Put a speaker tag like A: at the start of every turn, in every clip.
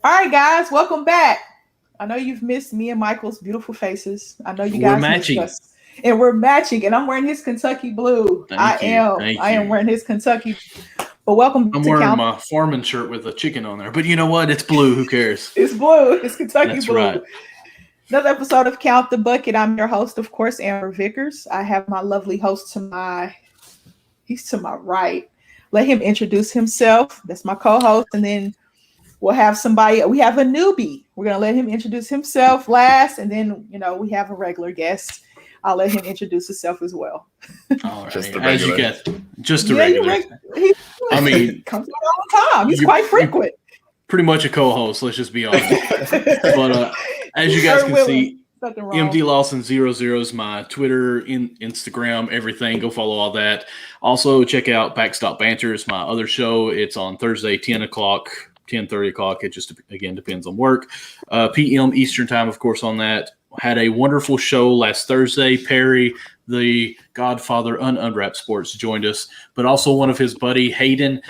A: All right, guys, welcome back. I know you've missed me and Michael's beautiful faces. I know you guys missed us. And we're matching, and I'm wearing his Kentucky blue.
B: Thank you.
A: I am wearing his Kentucky. But welcome
B: I'm
A: to
B: wearing my Foreman shirt with a chicken on there. But you know what? It's blue. Who cares?
A: It's blue. It's Kentucky
B: That's
A: blue.
B: Right.
A: Another episode of Count the Bucket. I'm your host, of course, Amber Vickers. I have my lovely host he's to my right. Let him introduce himself. That's my co-host. And then we have a newbie. We're going to let him introduce himself last. And then, we have a regular guest. I'll let him introduce himself as well.
B: All right. Just a regular. Just a regular.
A: He comes on all the time. He's quite frequent.
B: Pretty much a co-host, let's just be honest. But as you guys can see, MD Lawson 00 is my Twitter, Instagram, everything. Go follow all that. Also, check out Backstop Banter. It's my other show. It's on Thursday, 10 o'clock. 10:30 o'clock. It just, again, depends on work. PM Eastern time, of course, on that. Had a wonderful show last Thursday. Perry, the godfather Unwrapped Sports, joined us, but also one of his buddy, Hayden.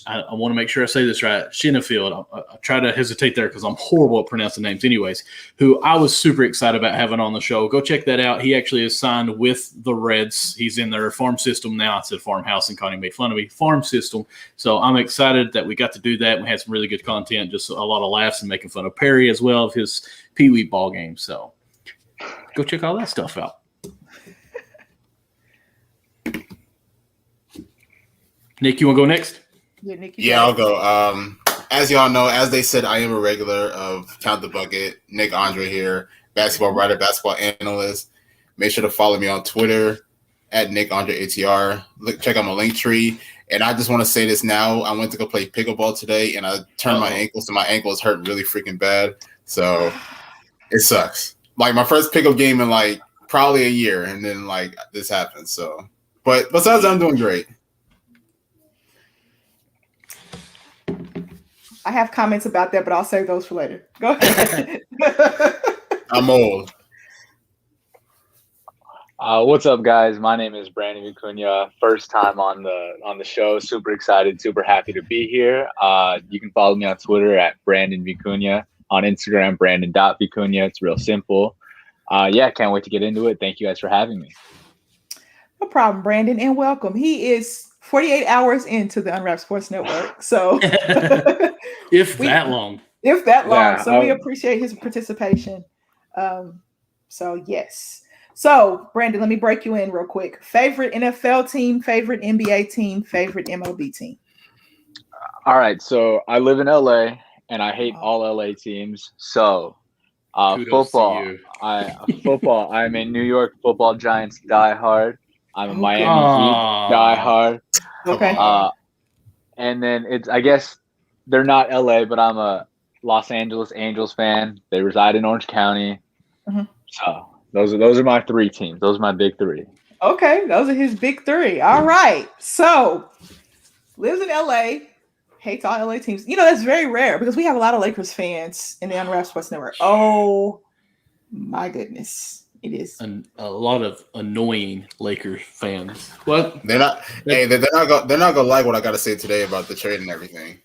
B: I want to make sure I say this right. Shinnefield. I try to hesitate there because I'm horrible at pronouncing names anyways, who I was super excited about having on the show. Go check that out. He actually is signed with the Reds. He's in their farm system now. I said farmhouse, and Connie made fun of me. Farm system. So I'm excited that we got to do that. We had some really good content, just a lot of laughs and making fun of Perry as well of his Pee-wee ball game. So go check all that stuff out. Nick, you want to go next?
A: Yeah, Nick,
C: I'll go. As y'all know, as they said, I am a regular of Count the Bucket. Nick Andre here, basketball writer, basketball analyst. Make sure to follow me on Twitter at Nick Andre ATR. Check out my link tree. And I just want to say this now. I went to go play pickleball today, and I turned my ankle, so my ankle is hurt really freaking bad. So it sucks. Like my first pickup game in probably a year, and then this happened. So, but besides, I'm doing great.
A: I have comments about that, but I'll save those for later. Go ahead.
C: I'm old.
D: What's up, guys? My name is Brandon Vicuña. First time on the show. Super excited, super happy to be here. You can follow me on Twitter at Brandon Vicuña. On Instagram, Brandon.Vicuña. It's real simple. Can't wait to get into it. Thank you guys for having me. No
A: problem, Brandon, and welcome. He is 48 hours into the Unwrapped Sports Network. So
B: if that long.
A: Yeah, so we appreciate his participation. So yes. So Brandon, let me break you in real quick. Favorite NFL team, favorite NBA team, favorite MLB team.
D: All right. So I live in LA and I hate all LA teams. So football. I'm a New York Football Giants diehard. I'm a Miami Heat diehard.
A: Okay.
D: And then I guess they're not LA, but I'm a Los Angeles Angels fan. They reside in Orange County.
A: Mm-hmm.
D: So those are my three teams. Those are my big three.
A: Okay, those are his big three. All right. So lives in LA, hates all LA teams. That's very rare because we have a lot of Lakers fans in the Unwrapped Sports Network. Oh my goodness. It is
B: a lot of annoying Lakers fans. What?
C: They're not. Hey, they're not gonna like what I got to say today about the trade and everything.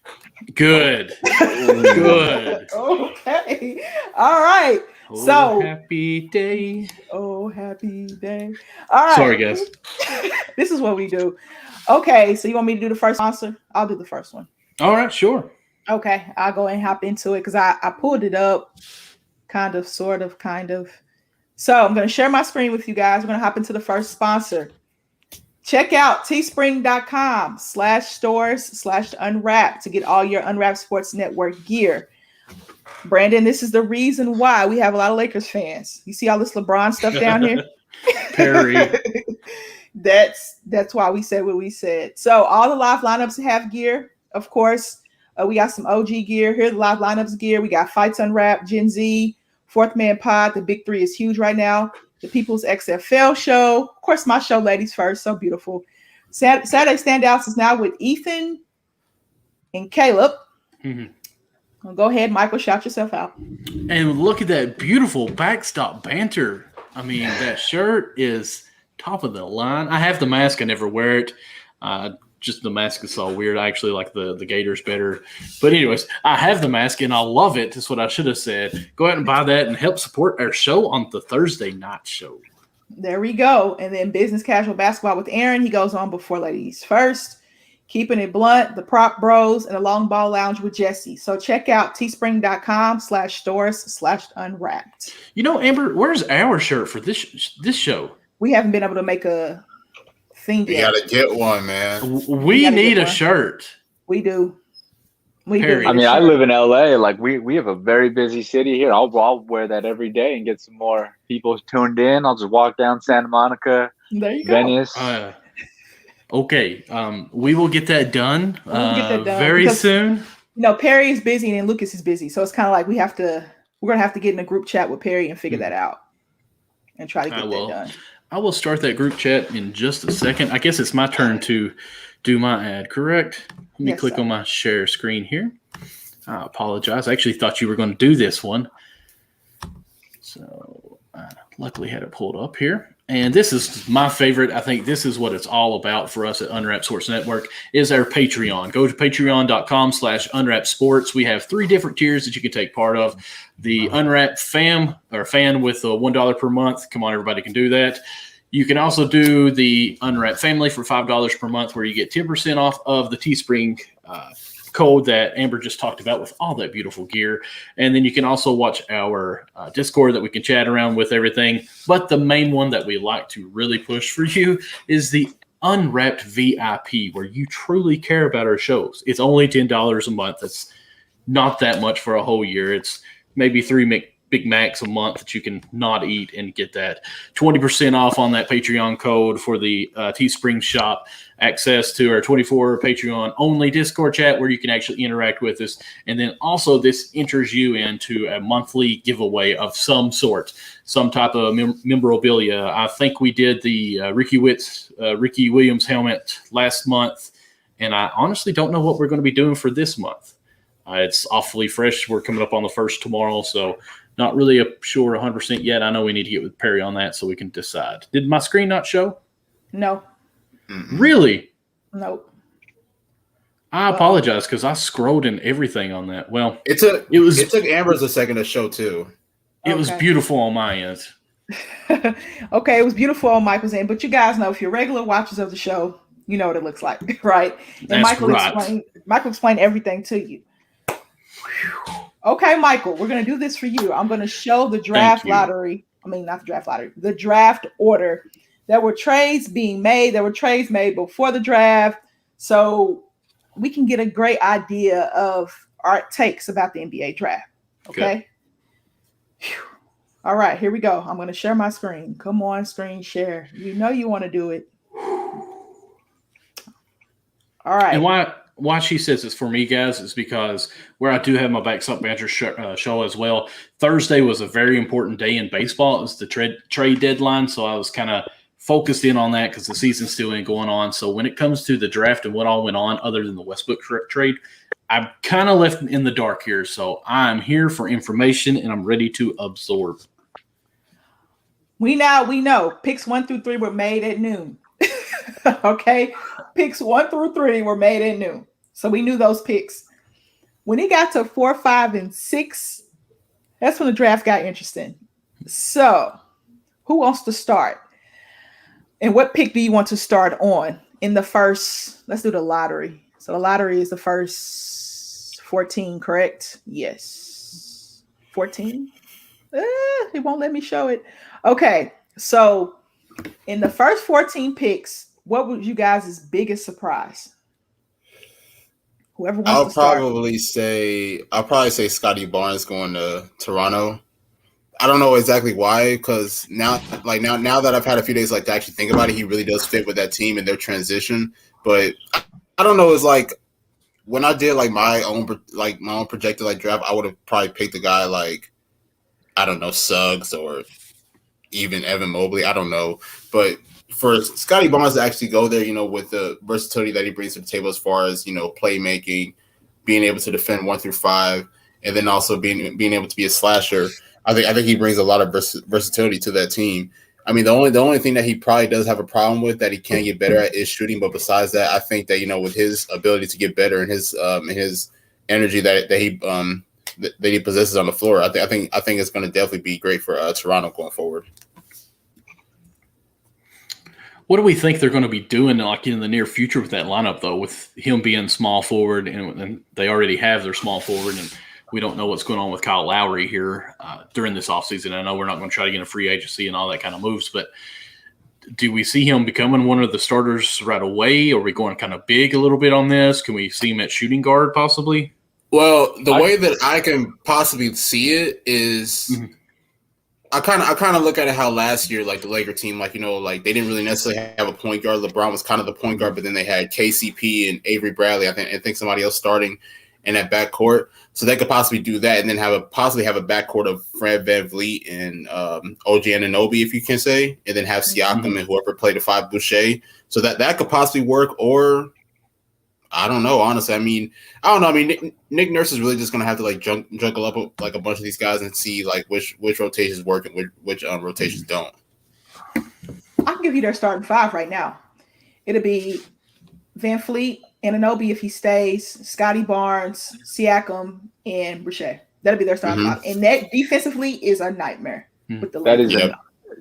B: Good. Good.
A: Okay. All right.
B: So happy day.
A: Oh, happy day. All right.
B: Sorry, guys.
A: This is what we do. Okay. So you want me to do the first sponsor? I'll do the first one.
B: All right. Sure.
A: Okay. I'll go and hop into it because I pulled it up. Kind of, sort of, kind of. So I'm going to share my screen with you guys. We're going to hop into the first sponsor. Check out teespring.com/stores/unwrapped to get all your Unwrapped Sports Network gear. Brandon, this is the reason why we have a lot of Lakers fans. You see all this LeBron stuff down here?
B: Perry.
A: That's why we said what we said. So all the live lineups have gear, of course. We got some OG gear. Here's the live lineups gear. We got Fights Unwrapped, Gen Z, Fourth Man Pod. The big three is huge right now. The People's XFL show. Of course, my show, Ladies First. So beautiful. Saturday Standouts is now with Ethan and Caleb.
B: Mm-hmm.
A: Well, go ahead, Michael. Shout yourself out.
B: And look at that beautiful Backstop Banter. I mean, that shirt is top of the line. I have the mask. I never wear it. just the mask is so weird. I actually like the Gators better. But anyways, I have the mask and I love it. That's what I should have said. Go ahead and buy that and help support our show on the Thursday night show.
A: There we go. And then Business Casual Basketball with Aaron. He goes on before Ladies First. Keeping It Blunt, the Prop Bros, and the Long Ball Lounge with Jesse. So check out teespring.com/stores/unwrapped.
B: You know, Amber, where's our shirt for this show?
A: We haven't been able to make a thing yet.
C: You gotta get one, man.
B: We need a shirt.
A: We do.
D: I mean, I live in LA. Like we have a very busy city here. I'll wear that every day and get some more people tuned in. I'll just walk down Santa Monica,
A: there you
D: Venice.
A: go.
B: Okay, we will get that done, very soon.
A: You know, Perry is busy and then Lucas is busy, so it's kind of like we're gonna have to get in a group chat with Perry and figure that out and try to get that done.
B: I will start that group chat in just a second. I guess it's my turn to do my ad, correct? Let me click on my share screen here. I apologize. I actually thought you were going to do this one. So I luckily had it pulled up here. And this is my favorite. I think this is what it's all about for us at Unwrapped Sports Network is our Patreon. Go to patreon.com/unwrappedsports. We have 3 different tiers that you can take part of. The Unwrapped fan with $1 per month. Come on, everybody can do that. You can also do the Unwrapped Family for $5 per month, where you get 10% off of the Teespring code that Amber just talked about with all that beautiful gear. And then you can also watch our Discord that we can chat around with everything. But the main one that we like to really push for you is the Unwrapped VIP, where you truly care about our shows. It's only $10 a month. That's not that much for a whole year. It's maybe 3 Big Macs a month that you can not eat and get that 20% off on that Patreon code for the Teespring shop, access to our 24 Patreon only Discord chat where you can actually interact with us. And then also this enters you into a monthly giveaway of some sort, some type of memorabilia. I think we did the Ricky Williams helmet last month, and I honestly don't know what we're going to be doing for this month. It's awfully fresh. We're coming up on the 1st tomorrow, so not really sure 100% yet. I know we need to get with Perry on that so we can decide. Did my screen not show?
A: No.
B: Really?
A: Nope.
B: I apologize because I scrolled in everything on that. Well,
C: it took Amber's a second to show too.
B: It was beautiful on my end.
A: Okay, it was beautiful on Michael's end, but you guys know if you're regular watchers of the show, you know what it looks like, right? And Michael explained everything to you. Okay, Michael, we're going to do this for you. I'm going to show the draft lottery. I mean, not the draft lottery, the draft order. There were trades being made. There were trades made before the draft. So we can get a great idea of our takes about the NBA draft. Okay. All right, here we go. I'm going to share my screen. Come on, screen share. You know you want to do it. All right.
B: And why she says it's for me, guys, is because where I do have my Backs Up Banter show as well, Thursday was a very important day in baseball. It was the trade deadline, so I was kind of focused in on that because the season still ain't going on. So when it comes to the draft and what all went on other than the Westbrook trade, I'm kind of left in the dark here. So I'm here for information, and I'm ready to absorb.
A: We know picks 1 through 3 were made at noon. Okay, picks 1 through 3 were made at noon, so we knew those picks. When it got to 4, 5, and 6, that's when the draft got interesting. So, who wants to start? And what pick do you want to start on in the first? Let's do the lottery. So the lottery is the first 14, correct? Yes, 14. It won't let me show it. Okay, so in the first 14 picks, what was you guys' biggest surprise? Whoever wants to start.
C: I'll probably say Scotty Barnes going to Toronto. I don't know exactly why, because now that I've had a few days to actually think about it, he really does fit with that team and their transition. But I don't know. It's like when I did my own projected draft, I would have probably picked a guy I don't know, Suggs or even Evan Mobley. I don't know, but for Scotty Barnes to actually go there, with the versatility that he brings to the table as far as, playmaking, being able to defend 1 through 5, and then also being able to be a slasher, I think he brings a lot of versatility to that team. I mean, the only thing that he probably does have a problem with that he can get better at is shooting. But besides that, I think that with his ability to get better and his energy that he possesses on the floor, I think it's going to definitely be great for Toronto going forward.
B: What do we think they're going to be doing like in the near future with that lineup, though, with him being small forward and they already have their small forward, and we don't know what's going on with Kyle Lowry here during this offseason. I know we're not going to try to get a free agency and all that kind of moves, but do we see him becoming one of the starters right away? Are we going kind of big a little bit on this? Can we see him at shooting guard possibly?
C: Well, the way that I can possibly see it is I kind of look at it how last year, like the Laker team, like they didn't really necessarily have a point guard. LeBron was kind of the point guard, but then they had KCP and Avery Bradley. I think somebody else starting in that backcourt, so they could possibly do that, and then possibly have a backcourt of Fred VanVleet and OG Anunoby, if you can say, and then have Siakam and whoever played the 5 Boucher. So that could possibly work, or I don't know. Honestly, I mean, Nick Nurse is really just gonna have to like juggle up like a bunch of these guys and see like which rotations work and which rotations don't.
A: I can give you their starting 5 right now. It'll be VanVleet, Anunoby if he stays, Scotty Barnes, Siakam, and Boucher. That'll be their starting 5. And that defensively is a nightmare with the
D: Lakers.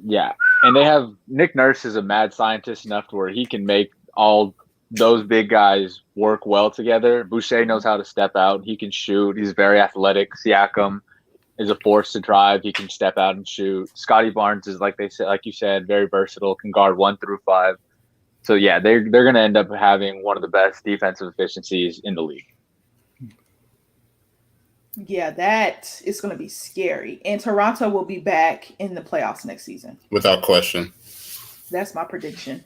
D: Yeah. And they have Nick Nurse is a mad scientist enough to where he can make all those big guys work well together. Boucher knows how to step out. He can shoot. He's very athletic. Siakam is a force to drive. He can step out and shoot. Scotty Barnes is like you said, very versatile, can guard 1 through 5. So yeah, they're going to end up having one of the best defensive efficiencies in the league.
A: Yeah, that is going to be scary. And Toronto will be back in the playoffs next season.
C: Without question.
A: That's my prediction.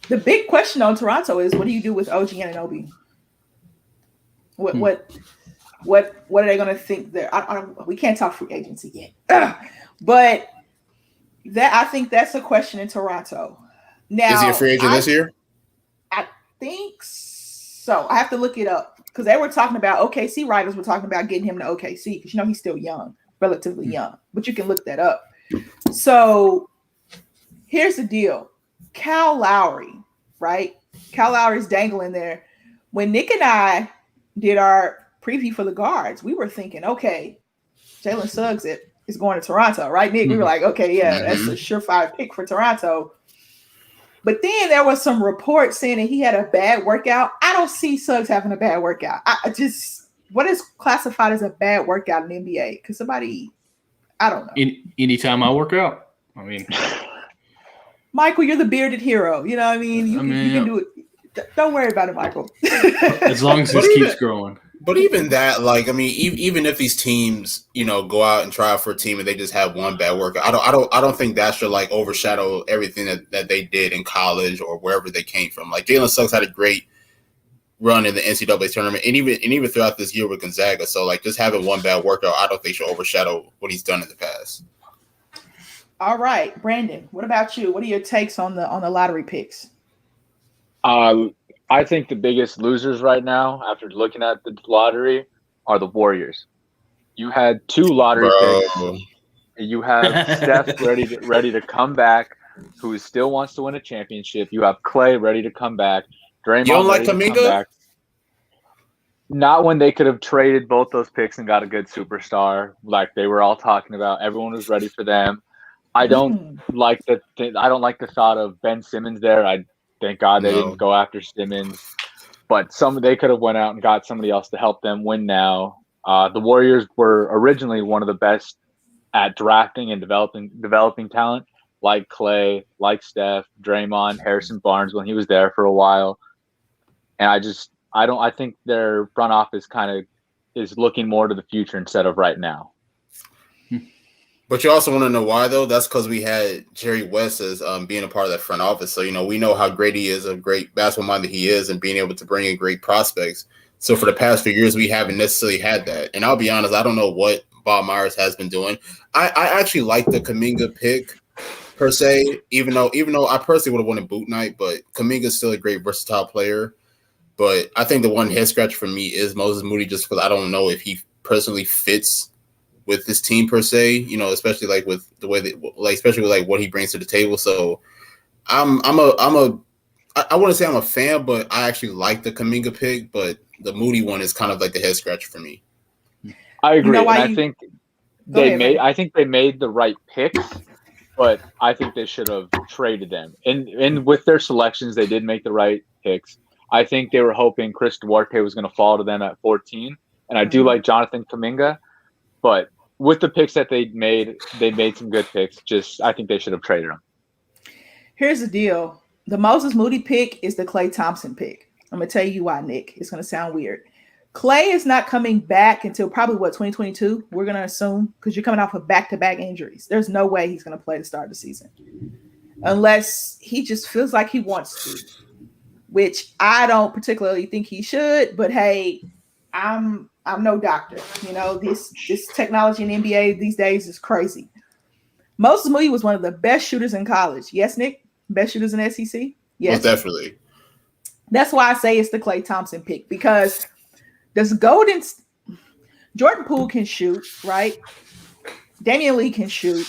A: The big question on Toronto is, what do you do with OG Anunoby? What are they going to think there? We can't talk free agency yet. But I think that's a question in Toronto. Now,
C: is he a free agent this year?
A: I think so. I have to look it up because they were talking about OKC writers were talking about getting him to OKC because he's still young, relatively young. But you can look that up. So here's the deal. Kyle Lowry, right? Kyle Lowry's dangling there. When Nick and I did our preview for the guards, we were thinking, okay, Jalen Suggs is going to Toronto, right, Nick? We were like, okay, yeah, that's a surefire pick for Toronto. But then there was some reports saying that he had a bad workout. I don't see Suggs having a bad workout. What is classified as a bad workout in the NBA? Because I don't know.
B: Anytime I work out, I mean,
A: Michael, you're the bearded hero. You know what I mean? You can do it. Don't worry about it, Michael.
B: As long as this keeps growing.
C: But even that, like, I mean, even if these teams, go out and try out for a team and they just have one bad workout, I don't think that should like overshadow everything that they did in college or wherever they came from. Like Jalen Suggs had a great run in the NCAA tournament and even throughout this year with Gonzaga. So like just having one bad workout, I don't think should overshadow what he's done in the past.
A: All right, Brandon, what about you? What are your takes on the lottery picks?
D: I think the biggest losers right now, after looking at the lottery, are the Warriors. You had 2 lottery picks. You have Steph ready to come back, who still wants to win a championship. You have Clay ready to come back. Draymond,
C: you don't like
D: Kuminga? Not when they could have traded both those picks and got a good superstar, like they were all talking about. Everyone was ready for them. I don't like the thought of Ben Simmons there. Thank God they didn't go after Simmons, but they could have went out and got somebody else to help them win now. The Warriors were originally one of the best at drafting and developing talent, like Clay, like Steph, Draymond, Harrison Barnes when he was there for a while. And I think their front office kind of is looking more to the future instead of right now.
C: But you also want to know why, though? That's because we had Jerry West as being a part of that front office. So, we know how great he is, a great basketball mind that he is, and being able to bring in great prospects. So for the past few years, we haven't necessarily had that. And I'll be honest, I don't know what Bob Myers has been doing. I actually like the Kuminga pick, per se, even though I personally would have wanted Boot Night, but Kuminga is still a great versatile player. But I think the one head scratch for me is Moses Moody, just because I don't know if he personally fits with this team per se. You know, especially like with the way that, like, especially with like what he brings to the table. So I wouldn't say I'm a fan, but I actually like the Kuminga pick. But the Moody one is kind of like the head scratcher for me.
D: I agree.
A: You know,
D: I think they made the right picks, but I think they should have traded them. And with their selections, they did make the right picks. I think they were hoping Chris Duarte was going to fall to them at 14. And I do like Jonathan Kuminga, but with the picks that they made some good picks. Just, I think they should have traded them.
A: Here's the deal. The Moses Moody pick is the Klay Thompson pick. I'm going to tell you why, Nick. It's going to sound weird. Klay is not coming back until probably 2022. We're going to assume, because you're coming off of back-to-back injuries. There's no way he's going to play to start the season unless he just feels like he wants to, which I don't particularly think he should. But hey, I'm no doctor. You know, this technology in the NBA these days is crazy. Moses Moody was one of the best shooters in college. Yes, Nick? Best shooters in the SEC? Yes.
C: Most definitely.
A: That's why I say it's the Klay Thompson pick, because Jordan Poole can shoot, right? Damian Lee can shoot.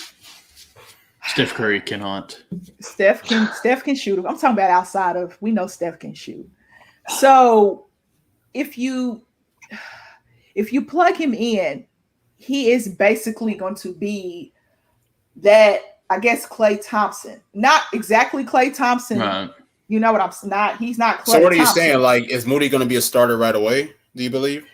B: Steph Curry cannot.
A: Steph can shoot. I'm talking about outside of, we know Steph can shoot. So if you plug him in, he is basically going to be that, I guess, Klay Thompson. Not exactly Klay Thompson.
B: Right.
A: You know what I'm not. He's not Klay
C: So what are you
A: Thompson.
C: saying? Like, is Moody going to be a starter right away? Do you believe?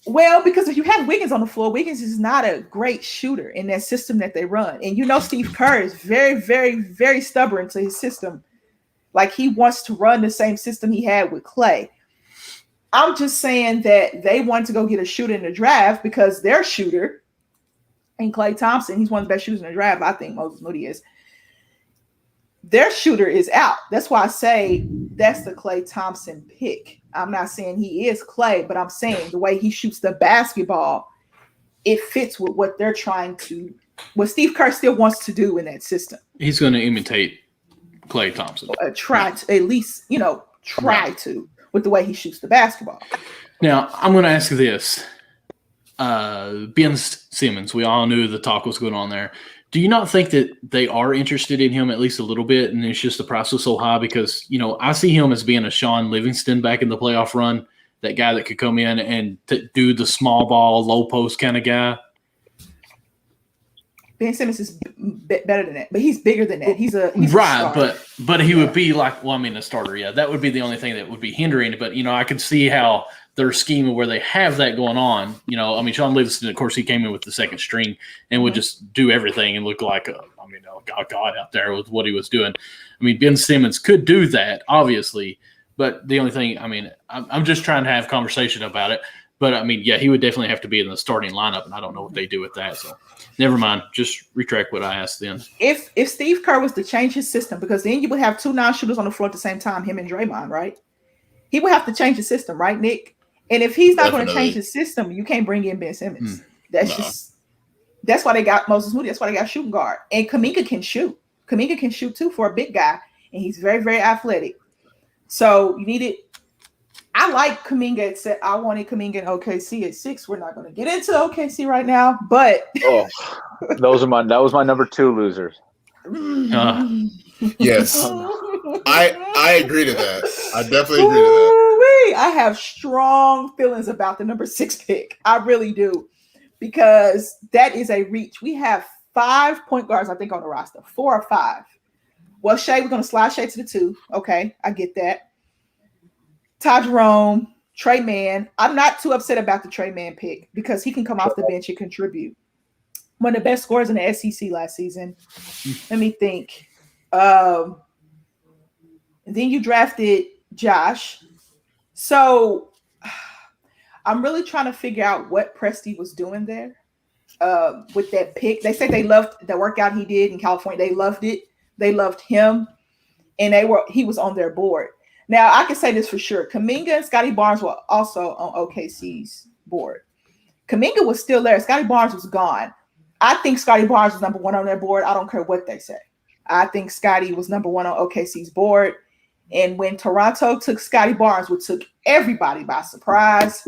A: Well, because if you have Wiggins on the floor, Wiggins is not a great shooter in that system that they run. And you know Steve Kerr is very, very, very stubborn to his system. Like, he wants to run the same system he had with Klay. I'm just saying that they want to go get a shooter in the draft because their shooter, and Klay Thompson, he's one of the best shooters in the draft. I think Moses Moody is. Their shooter is out. That's why I say that's the Klay Thompson pick. I'm not saying he is Klay, but I'm saying the way he shoots the basketball, it fits with what they're trying to, what Steve Kerr still wants to do in that system.
B: He's going to imitate Klay Thompson.
A: Try to, at least, to, with the way he shoots the basketball.
B: Now, I'm going to ask you this. Ben Simmons, we all knew the talk was going on there. Do you not think that they are interested in him at least a little bit, and it's just the price was so high? Because, I see him as being a Sean Livingston back in the playoff run, that guy that could come in and do the small ball, low post kind of guy.
A: Ben Simmons is better than that, but he's bigger than that. He's
B: right, but he would be like, a starter. Yeah, that would be the only thing that would be hindering it. But I could see how their scheme where they have that going on. Sean Livingston, of course, he came in with the second string and would just do everything and look like a god out there with what he was doing. Ben Simmons could do that, obviously, but the only thing, I'm just trying to have conversation about it. But he would definitely have to be in the starting lineup, and I don't know what they do with that. So, never mind. Just retract what I asked then.
A: If Steve Kerr was to change his system, because then you would have two non-shooters on the floor at the same time, him and Draymond, right? He would have to change the system, right, Nick? And if he's not going to change his system, you can't bring in Ben Simmons. That's why they got Moses Moody. That's why they got shooting guard. And Kuminga can shoot. Kuminga can shoot too for a big guy, and he's very, very athletic. So you need it. I like Kuminga. I wanted Kuminga in OKC at 6. We're not going to get into OKC right now, but
D: that was my number 2 losers.
C: Yes, I agree to that. I definitely agree to that.
A: I have strong feelings about the number 6 pick. I really do, because that is a reach. We have 5 point guards, I think, on the roster, 4 or 5. Well, Shea, we're going to slide Shea to the 2. Okay, I get that. Ty Jerome, Trey Mann. I'm not too upset about the Trey Mann pick because he can come off the bench and contribute. One of the best scorers in the SEC last season. Let me think. Then you drafted Josh. So I'm really trying to figure out what Presti was doing there with that pick. They said they loved the workout he did in California. They loved it. They loved him, and he was on their board. Now, I can say this for sure. Kuminga and Scotty Barnes were also on OKC's board. Kuminga was still there. Scotty Barnes was gone. I think Scotty Barnes was number 1 on their board. I don't care what they say. I think Scotty was number 1 on OKC's board. And when Toronto took Scotty Barnes, which took everybody by surprise,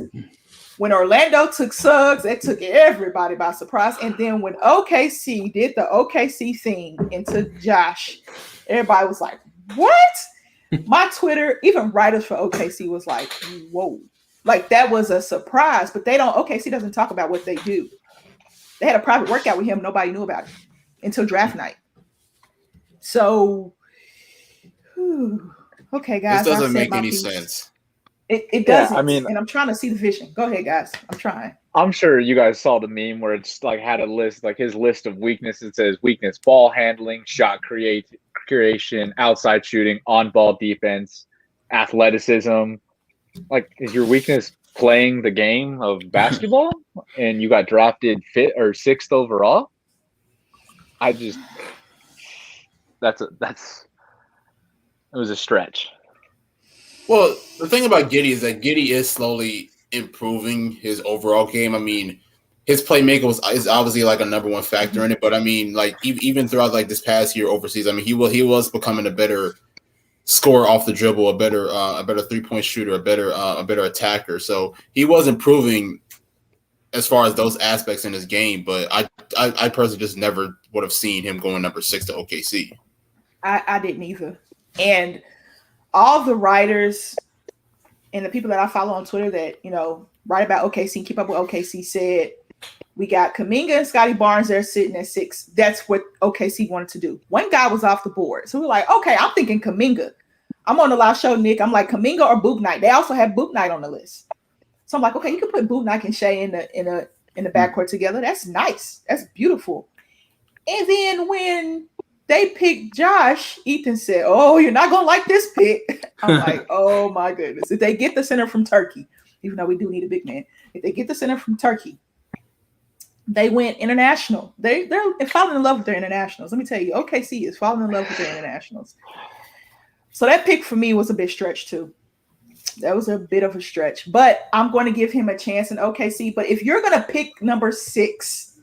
A: When Orlando took Suggs, that took everybody by surprise. And then when OKC did the OKC thing and took Josh, everybody was like, what? My Twitter, even writers for OKC was like, whoa. Like that was a surprise, but OKC doesn't talk about what they do. They had a private workout with him. Nobody knew about it until draft night. So, okay, guys.
C: This doesn't make any sense.
A: It doesn't. And I'm trying to see the vision. Go ahead, guys. I'm trying.
D: I'm sure you guys saw the meme where it's like had a list, like his list of weaknesses. It says weakness: ball handling, shot creation, outside shooting, on-ball defense, athleticism. Like, is your weakness playing the game of basketball? And you got drafted 5th or 6th overall? It was a stretch.
C: Well, the thing about Giddey is that Giddey is slowly improving his overall game. I mean, his playmaker is obviously like a number one factor in it, but I mean, like even throughout like this past year overseas, I mean, he was becoming a better scorer off the dribble, a better 3-point shooter, a better attacker. So he was improving as far as those aspects in his game. But I personally just never would have seen him going number 6 to OKC.
A: I didn't either, and all the writers and the people that I follow on Twitter that, write about OKC, keep up with OKC, said we got Kuminga and Scotty Barnes there sitting at 6. That's what OKC wanted to do. One guy was off the board. So we're like, okay, I'm thinking Kuminga. I'm on the live show, Nick. I'm like, Kuminga or Book Knight. They also had Book Knight on the list. So I'm like, okay, you can put Book Knight and Shea in the backcourt together. That's nice. That's beautiful. And then when they picked Josh, Ethan said, oh, you're not going to like this pick. I'm like, oh, my goodness. If they get the center from Turkey, even though we do need a big man, if they get the center from Turkey, they went international. They're falling in love with their internationals. Let me tell you, OKC is falling in love with their internationals. So that pick for me was a bit stretched, too. That was a bit of a stretch. But I'm going to give him a chance in OKC. But if you're going to pick number 6,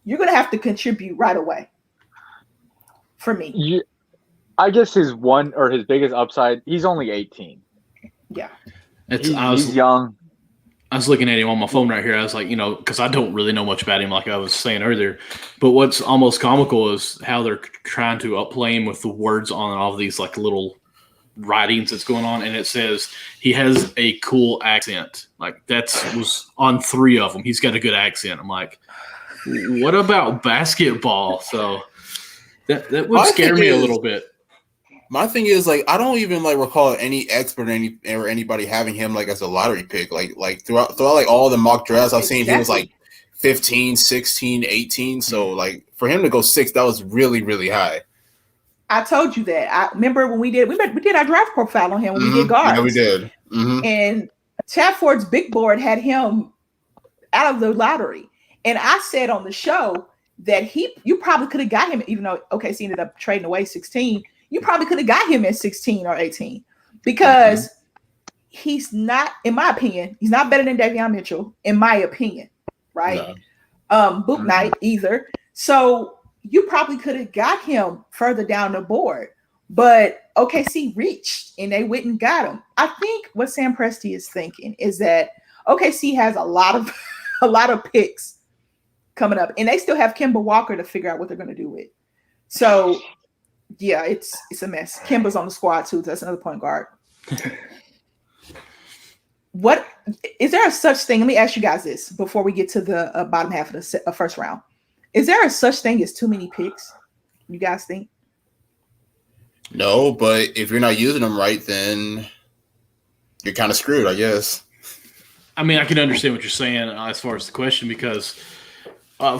A: you're going to have to contribute right away. For me,
D: I guess his biggest upside, he's only 18.
A: Yeah,
D: he's young.
B: I was looking at him on my phone right here. I was like, because I don't really know much about him, like I was saying earlier. But what's almost comical is how they're trying to upplay him with the words on all of these like little writings that's going on, and it says he has a cool accent. Like was on 3 of them. He's got a good accent. I'm like, what about basketball? So. That would scare me a little bit.
C: My thing is, like, I don't even like recall any expert or anybody having him like as a lottery pick. Like throughout like all the mock drafts I've seen, he was like 15, 16, 18. So like for him to go 6, that was really, really high.
A: I told you that. I remember when we did our draft profile on him when we did guards.
C: Yeah, we did. Mm-hmm.
A: And Chadford's big board had him out of the lottery. And I said on the show that you probably could have got him, even though OKC ended up trading away 16, you probably could have got him at 16 or 18 because he's not, in my opinion, he's not better than Davion Mitchell, in my opinion, right? No. Book Knight either. So you probably could have got him further down the board, but OKC reached and they went and got him. I think what Sam Presti is thinking is that OKC has a lot of picks coming up, and they still have Kemba Walker to figure out what they're going to do with. So, yeah, it's a mess. Kemba's on the squad too. That's another point guard. What is there a such thing? Let me ask you guys this before we get to the bottom half of the first round. Is there a such thing as too many picks? You guys think?
C: No, but if you're not using them right, then you're kind of screwed, I guess.
B: I mean, I can understand what you're saying as far as the question because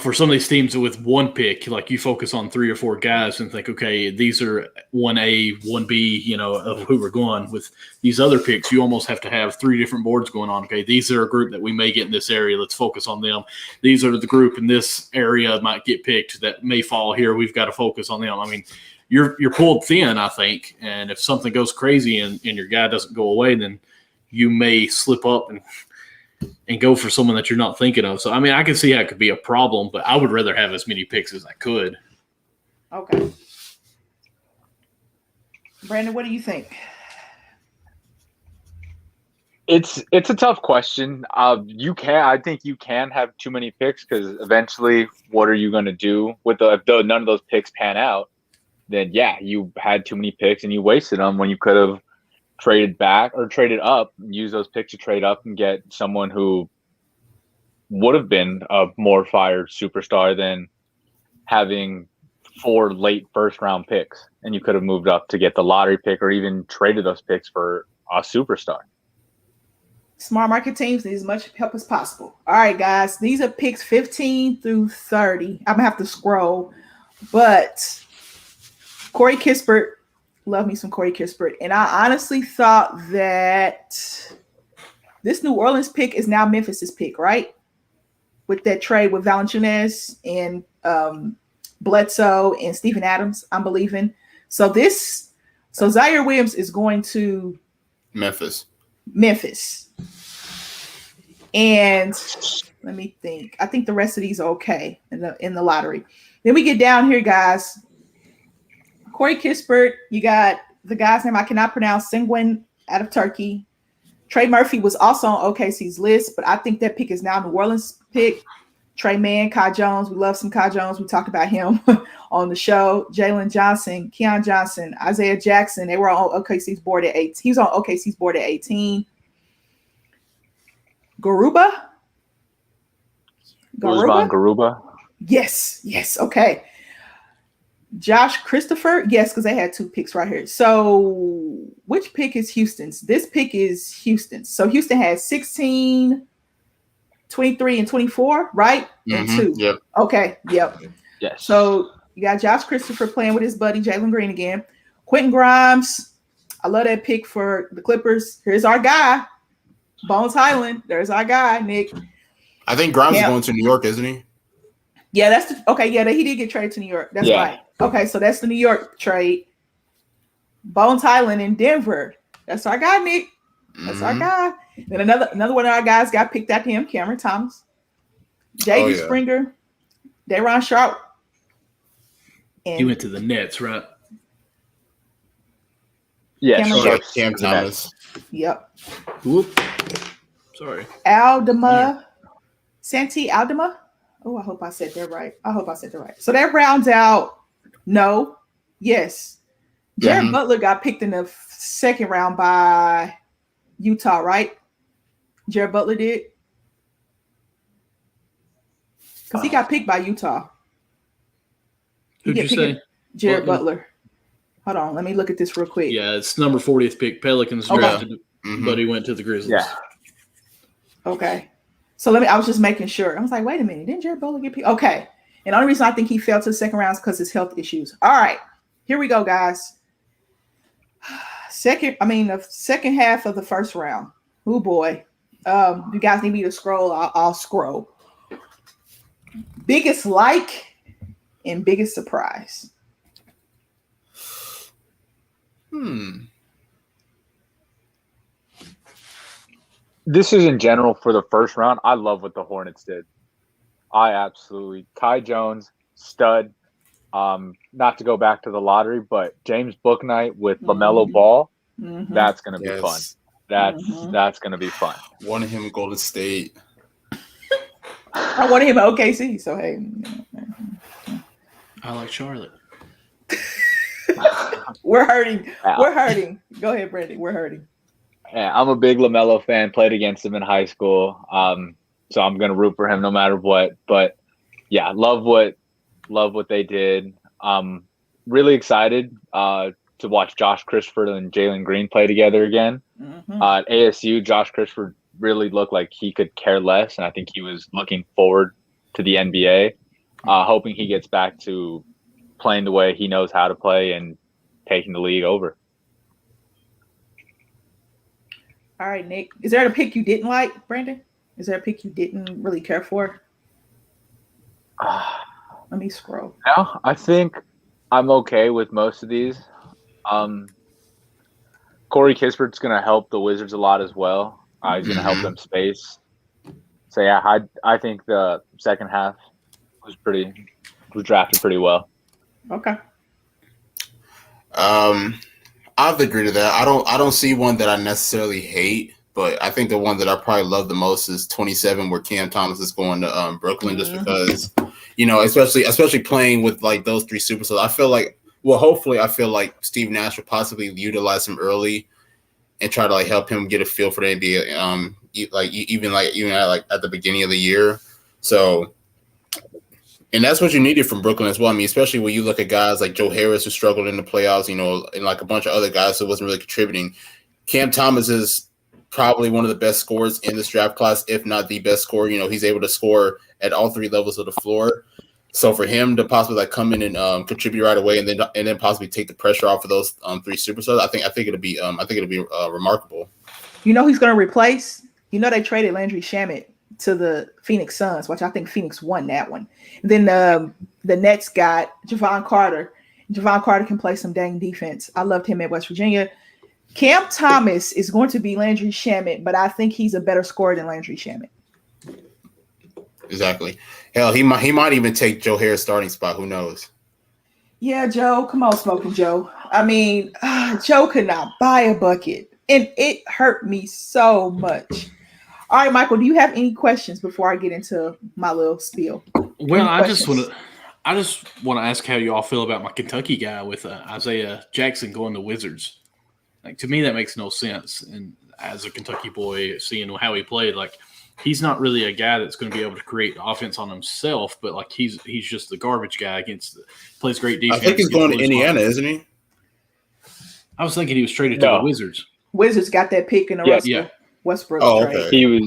B: for some of these teams with one pick, like you focus on 3 or 4 guys and think, okay, these are 1A, 1B, of who we're going. With these other picks, you almost have to have 3 different boards going on. Okay, these are a group that we may get in this area. Let's focus on them. These are the group in this area might get picked that may fall here. We've got to focus on them. I mean, you're pulled thin, I think. And if something goes crazy and your guy doesn't go away, then you may slip up and go for someone that you're not thinking of. So, I mean, I can see how it could be a problem, but I would rather have as many picks as I could.
A: Okay. Brandon, what do you think?
D: It's a tough question. I think you can have too many picks because eventually, what are you going to do with if none of those picks pan out? Then yeah, you had too many picks and you wasted them when you could have traded back or traded up and use those picks to trade up and get someone who would have been a more fired superstar than having 4 late first round picks. And you could have moved up to get the lottery pick or even traded those picks for a superstar.
A: Smart market teams need as much help as possible. All right, guys. These are picks 15 through 30. I'm going to have to scroll. But Corey Kispert, love me some Corey Kispert. And I honestly thought that this New Orleans pick is now Memphis's pick, right? With that trade with Valanciunas and Bledsoe and Steven Adams, I'm believing. So Zaire Williams is going to Memphis. And let me think. I think the rest of these are okay in the lottery. Then we get down here, guys. Corey Kispert, you got the guy's name I cannot pronounce, Sengun out of Turkey. Trey Murphy was also on OKC's list, but I think that pick is now New Orleans pick. Trey Mann, Kai Jones. We love some Kai Jones. We talked about him on the show. Jalen Johnson, Keon Johnson, Isaiah Jackson. They were on OKC's board at 8. He was on OKC's board at 18. Garuba? Yes. Okay. Josh Christopher? Yes, because they had 2 picks right here. So which pick is Houston's? This pick is Houston's. So Houston has 16, 23, and 24, right? And 2.
C: Yep.
A: Okay. Yep.
D: Yes.
A: So you got Josh Christopher playing with his buddy Jalen Green again. Quentin Grimes. I love that pick for the Clippers. Here's our guy. Bones Highland. There's our guy, Nick.
C: I think Grimes is going to New York, isn't he?
A: Yeah, he did get traded to New York. That's right. Okay, so that's the New York trade. Bones Highland in Denver. That's our guy, Nick. That's our guy. Then another one of our guys got picked out to him, Cameron Thomas. J.D. Springer. Day'Ron Sharp.
B: He went to the Nets, right?
D: Yeah,
C: Cam Thomas.
A: Yep.
B: Whoop. Sorry.
A: Aldama. Santi Aldama. Oh, I hope I said that right. So that rounds out yes. Jared Butler got picked in the second round by Utah, right? Jared Butler did? Because he got picked by Utah.
B: Who'd you say?
A: Jared Butler. Hold on, let me look at this real quick.
B: Yeah, it's number 40th pick. Pelicans drafted, but he went to the Grizzlies.
D: Yeah.
A: Okay. So I was just making sure. I was like, wait a minute, didn't Jared Butler get picked? Okay. And the only reason I think he fell to the second round is because of his health issues. All right. Here we go, guys. The second half of the first round. Oh boy. You guys need me to scroll. I'll scroll. Biggest like and biggest surprise.
D: This is in general for the first round. I love what the Hornets did. Kai Jones, stud. Not to go back to the lottery, but James Bouknight with LaMelo Ball, that's going to be fun. That's going to be fun.
C: Wanted him in Golden State.
A: I wanted him at OKC, so hey.
B: I like Charlotte.
A: We're hurting. We're hurting. Go ahead, Brandon. We're hurting.
D: Yeah, I'm a big LaMelo fan. Played against him in high school, so I'm gonna root for him no matter what. But yeah, love what they did. Really excited to watch Josh Christopher and Jalen Green play together again. At ASU, Josh Christopher really looked like he could care less, and I think he was looking forward to the NBA, hoping he gets back to playing the way he knows how to play and taking the league over.
A: All right, Nick. Is there a pick you didn't like, Brandon? Is there a pick you didn't really care for? Let me scroll.
D: No, I think I'm okay with most of these. Corey Kispert's going to help the Wizards a lot as well. He's going to help them space. So yeah, I think the second half was drafted pretty well.
A: Okay.
C: I have to agree to that. I don't see one that I necessarily hate. But I think the one that I probably love the most is 27, where Cam Thomas is going to Brooklyn, just because, especially playing with like those three superstars. I feel like, hopefully, I feel like Steve Nash will possibly utilize him early and try to like help him get a feel for the NBA. Even at the beginning of the year. So, and that's what you needed from Brooklyn as well. I mean, especially when you look at guys like Joe Harris, who struggled in the playoffs, and like a bunch of other guys who wasn't really contributing. Cam Thomas is probably one of the best scorers in this draft class, if not the best scorer. He's able to score at all three levels of the floor. So for him to possibly like come in and contribute right away, and then possibly take the pressure off of those three superstars, I think it'll be remarkable.
A: He's going to replace. They traded Landry Shamet to the Phoenix Suns, which I think Phoenix won that one. And then the Nets got Javon Carter. Javon Carter can play some dang defense. I loved him at West Virginia. Cam Thomas is going to be Landry Shamet, but I think he's a better scorer than Landry Shamet.
C: Exactly. Hell, he might even take Joe Harris' starting spot. Who knows?
A: Yeah, Joe. Come on, Smoking Joe. I mean, Joe could not buy a bucket, and it hurt me so much. All right, Michael, do you have any questions before I get into my little spiel?
B: Well, I just want to ask how you all feel about my Kentucky guy with Isaiah Jackson going to Wizards. Like, to me, that makes no sense. And as a Kentucky boy, seeing how he played, like, he's not really a guy that's going to be able to create offense on himself, but like he's just the garbage guy plays great defense.
C: I think he's going to Indiana, isn't he?
B: I was thinking he was traded to the Wizards.
A: Wizards got that pick in the Westbrook trade.
C: Okay.
D: He was.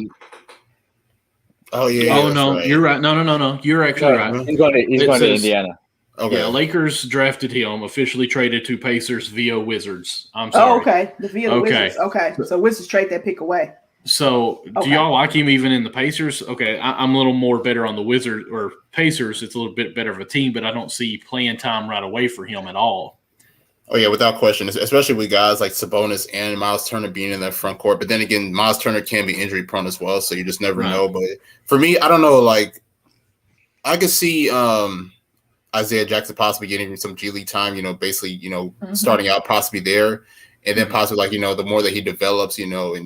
C: Oh yeah.
B: Oh no, right. You're right. No. You're actually right.
D: He's going to Indiana.
C: Okay.
B: Yeah, Lakers drafted him, officially traded to Pacers via Wizards. I'm sorry.
A: Oh, okay. The Wizards. Okay. So Wizards trade that pick away.
B: So do y'all like him even in the Pacers? Okay, I'm a little more better on the Wizards or Pacers. It's a little bit better of a team, but I don't see playing time right away for him at all.
C: Oh, yeah, without question, especially with guys like Sabonis and Miles Turner being in that front court. But then again, Miles Turner can be injury prone as well, so you just never know. But for me, I don't know. Like, I could see Isaiah Jackson possibly getting some G League time, basically, starting out possibly there. And then possibly, like, the more that he develops, and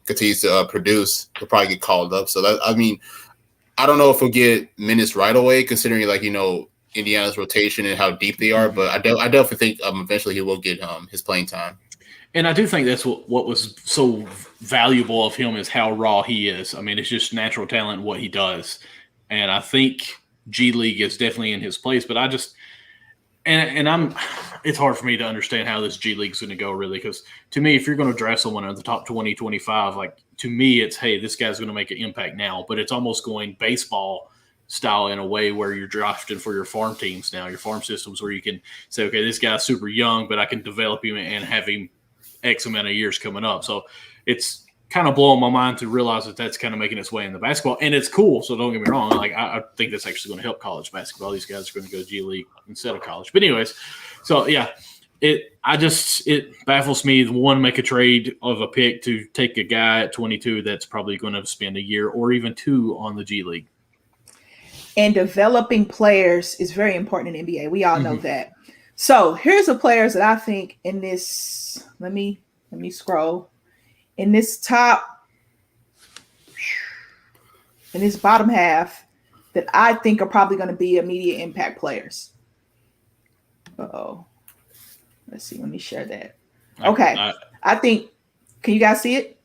C: continues to produce, he'll probably get called up. So, I don't know if he'll get minutes right away, considering, like, Indiana's rotation and how deep they are. But I definitely think eventually he will get his playing time.
B: And I do think that's what was so valuable of him is how raw he is. I mean, it's just natural talent, what he does. And I think G League is definitely in his place. But I just – and it's hard for me to understand how this G League is going to go, really, because to me, if you're going to draft someone in the top 20, 25, like, to me, it's, hey, this guy's going to make an impact now. But it's almost going baseball style in a way where you're drafting for your farm teams now, your farm systems, where you can say, okay, this guy's super young, but I can develop him and have him X amount of years coming up. So it's kind of blowing my mind to realize that that's kind of making its way in the basketball, and it's cool. So don't get me wrong. Like, I think that's actually going to help college basketball. These guys are going to go G League instead of college. But anyways, so yeah, it baffles me. One, make a trade of a pick to take a guy at 22 that's probably going to spend a year or even two on the G League.
A: And developing players is very important in NBA. We all know that. So here's the players that I think in this. Let me scroll. In this bottom half, that I think are probably going to be immediate impact players. Let's see. Let me share that. Okay. I think. Can you guys see it?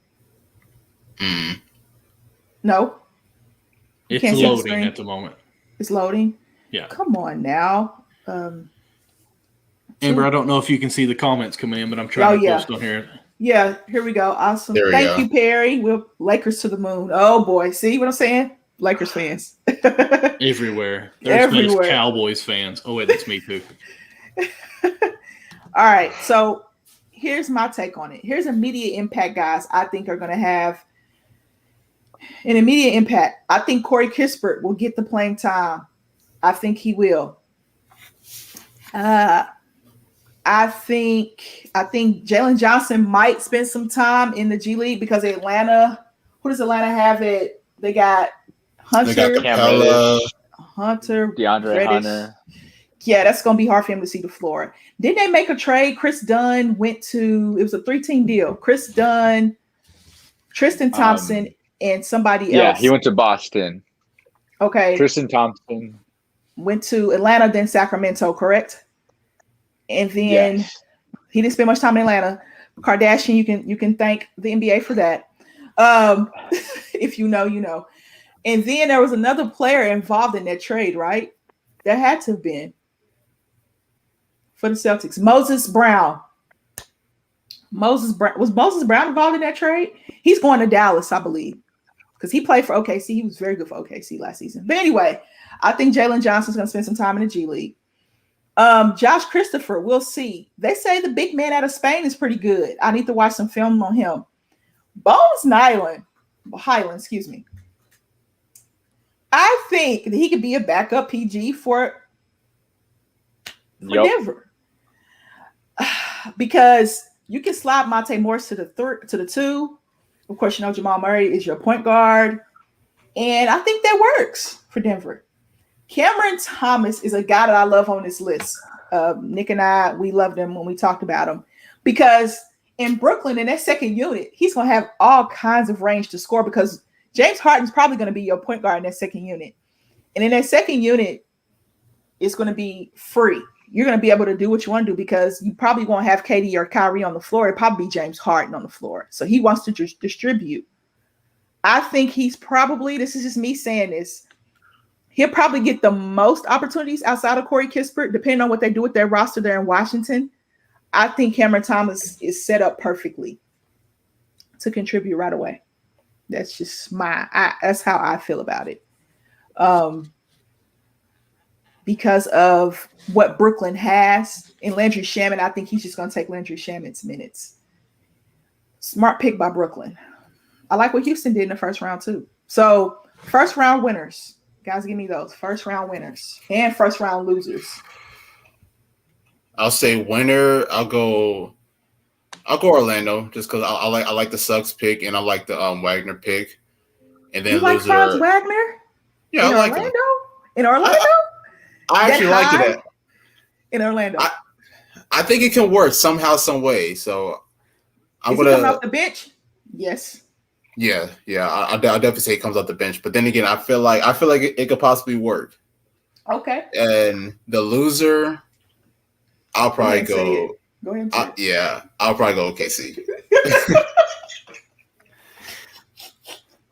A: No.
B: It's loading at the moment.
A: It's loading?
B: Yeah.
A: Come on now.
B: Amber, I don't know if you can see the comments coming in, but I'm trying to post on here.
A: Yeah, here we go. Awesome. Thank you, Perry. We're Lakers to the moon. Oh, boy. See what I'm saying? Lakers fans.
B: Everywhere. There's Cowboys fans. Oh, wait, that's me too.
A: All right. So here's my take on it. Here's immediate impact guys I think are going to have an immediate impact. I think Corey Kispert will get the playing time. I think he will. I think Jalen Johnson might spend some time in the G League because Atlanta. Who does Atlanta have? They got Hunter,
D: DeAndre
A: Reddish.
D: Hunter.
A: Yeah, that's gonna be hard for him to see the floor. Didn't they make a trade? Chris Dunn went to. It was a 3-team deal. Chris Dunn, Tristan Thompson and somebody else.
D: Yeah, he went to Boston.
A: Okay.
D: Tristan Thompson
A: went to Atlanta, then Sacramento, correct? And then he didn't spend much time in Atlanta. Kardashian, you can thank the NBA for that. If you know, you know. And then there was another player involved in that trade, right? There had to have been for the Celtics. Moses Brown. Was Moses Brown involved in that trade? He's going to Dallas, I believe, because he played for OKC. He was very good for OKC last season. But anyway, I think Jalen Johnson's going to spend some time in the G League. Josh Christopher, we'll see. They say the big man out of Spain is pretty good. I need to watch some film on him. Bones Highland, excuse me. I think that he could be a backup PG for Denver. Because you can slide Monte Morris to the 2. Of course, you know Jamal Murray is your point guard. And I think that works for Denver. Cameron Thomas is a guy that I love on this list. Nick and I, we loved him when we talked about him. Because in Brooklyn, in that second unit, he's going to have all kinds of range to score because James Harden's probably going to be your point guard in that second unit. And in that second unit, it's going to be free. You're going to be able to do what you want to do because you probably won't have KD or Kyrie on the floor. It'll probably be James Harden on the floor. So he wants to distribute. I think he's probably, this is just me saying this, he'll probably get the most opportunities outside of Corey Kispert, depending on what they do with their roster there in Washington. I think Cameron Thomas is set up perfectly to contribute right away. That's just that's how I feel about it. Because of what Brooklyn has in Landry Shamet, I think he's just going to take Landry Shamet's minutes. Smart pick by Brooklyn. I like what Houston did in the first round too. So first round winners. Guys, give me those. First round winners and first round losers.
C: I'll say winner. I'll go Orlando just because I like the Suggs pick and I like the Wagner pick. And then
A: you like Franz Wagner?
C: Yeah, I like
A: Orlando?
C: him.
A: In Orlando?
C: I actually like it.
A: In Orlando.
C: I think it can work somehow, some way. So
A: I'm gonna come off the bench. Yes.
C: Yeah. I'll definitely say it comes off the bench. But then again, I feel like it could possibly work.
A: Okay.
C: And the loser, I'll probably go.
A: Go ahead.
C: I'll probably go OKC.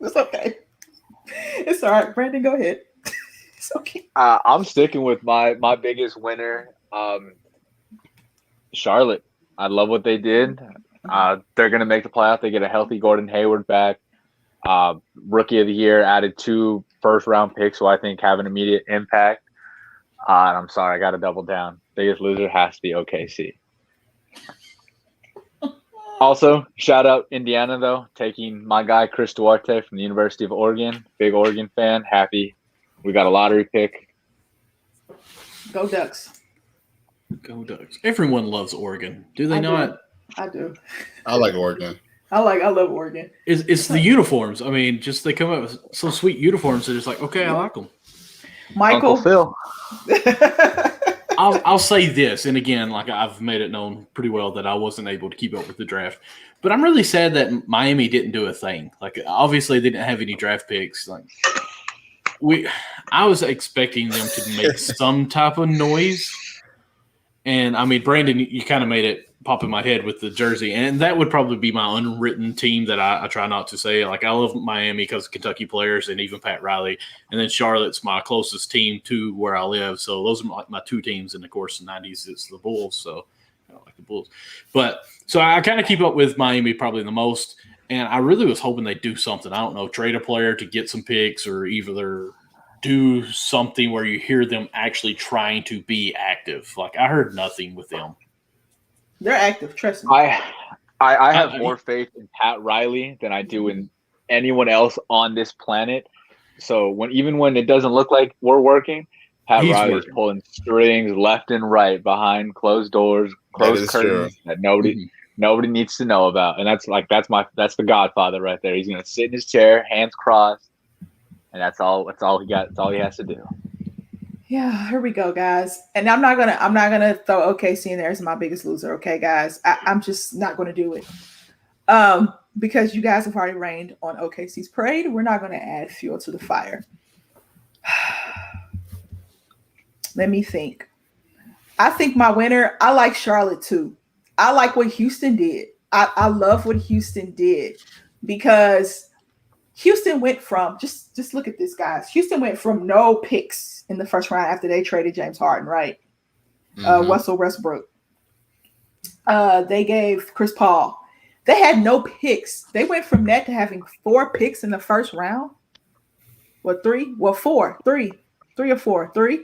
A: It's okay. It's all right. Brandon, go ahead. It's okay.
D: I'm sticking with my biggest winner, Charlotte. I love what they did. They're going to make the playoff. They get a healthy Gordon Hayward back. Rookie of the year, added 2 first-round picks, who I think have an immediate impact. And I'm sorry, I got to double down. Biggest loser has to be OKC. Also, shout out Indiana, though, taking my guy Chris Duarte from the University of Oregon. Big Oregon fan. Happy we got a lottery pick.
A: Go Ducks.
B: Go Ducks. Everyone loves Oregon. Do they not?
A: I do.
C: I like Oregon.
A: I love Oregon.
B: It's the uniforms. I mean, just they come up with so sweet uniforms. They're just like, okay, I like them.
A: Michael
D: Uncle Phil.
B: I'll say this, and again, like I've made it known pretty well that I wasn't able to keep up with the draft, but I'm really sad that Miami didn't do a thing. Like, obviously, they didn't have any draft picks. Like, I was expecting them to make some type of noise, and I mean, Brandon, you kind of made it pop in my head with the jersey, and that would probably be my unwritten team that I try not to say. Like, I love Miami because of Kentucky players and even Pat Riley, and then Charlotte's my closest team to where I live. So those are my 2 teams. And of course, in the 90s, it's the Bulls. So I don't like the Bulls, but so I kind of keep up with Miami probably the most. And I really was hoping they'd do something. I don't know, trade a player to get some picks or either do something where you hear them actually trying to be active. Like, I heard nothing with them.
A: They're active, trust me.
D: I have more faith in Pat Riley than I do in anyone else on this planet. So even when it doesn't look like we're working, Pat Riley's pulling strings left and right behind closed doors, closed curtains that nobody needs to know about. And that's the Godfather right there. He's gonna sit in his chair, hands crossed, and that's all he got. That's all he has to do.
A: Yeah, here we go, guys. And I'm not gonna throw OKC in there as my biggest loser, okay, guys. I'm just not gonna do it. because you guys have already rained on OKC's parade, we're not going to add fuel to the fire. Let me think. I think my winner, I like Charlotte too. I like what Houston did. I love what Houston did because Houston went from, just look at this, guys. Houston went from no picks in the first round after they traded James Harden, right? Russell Westbrook. They gave Chris Paul. They had no picks. They went from that to having 4 picks in the first round. What, 3? Well, 4. 3 or 4. 3.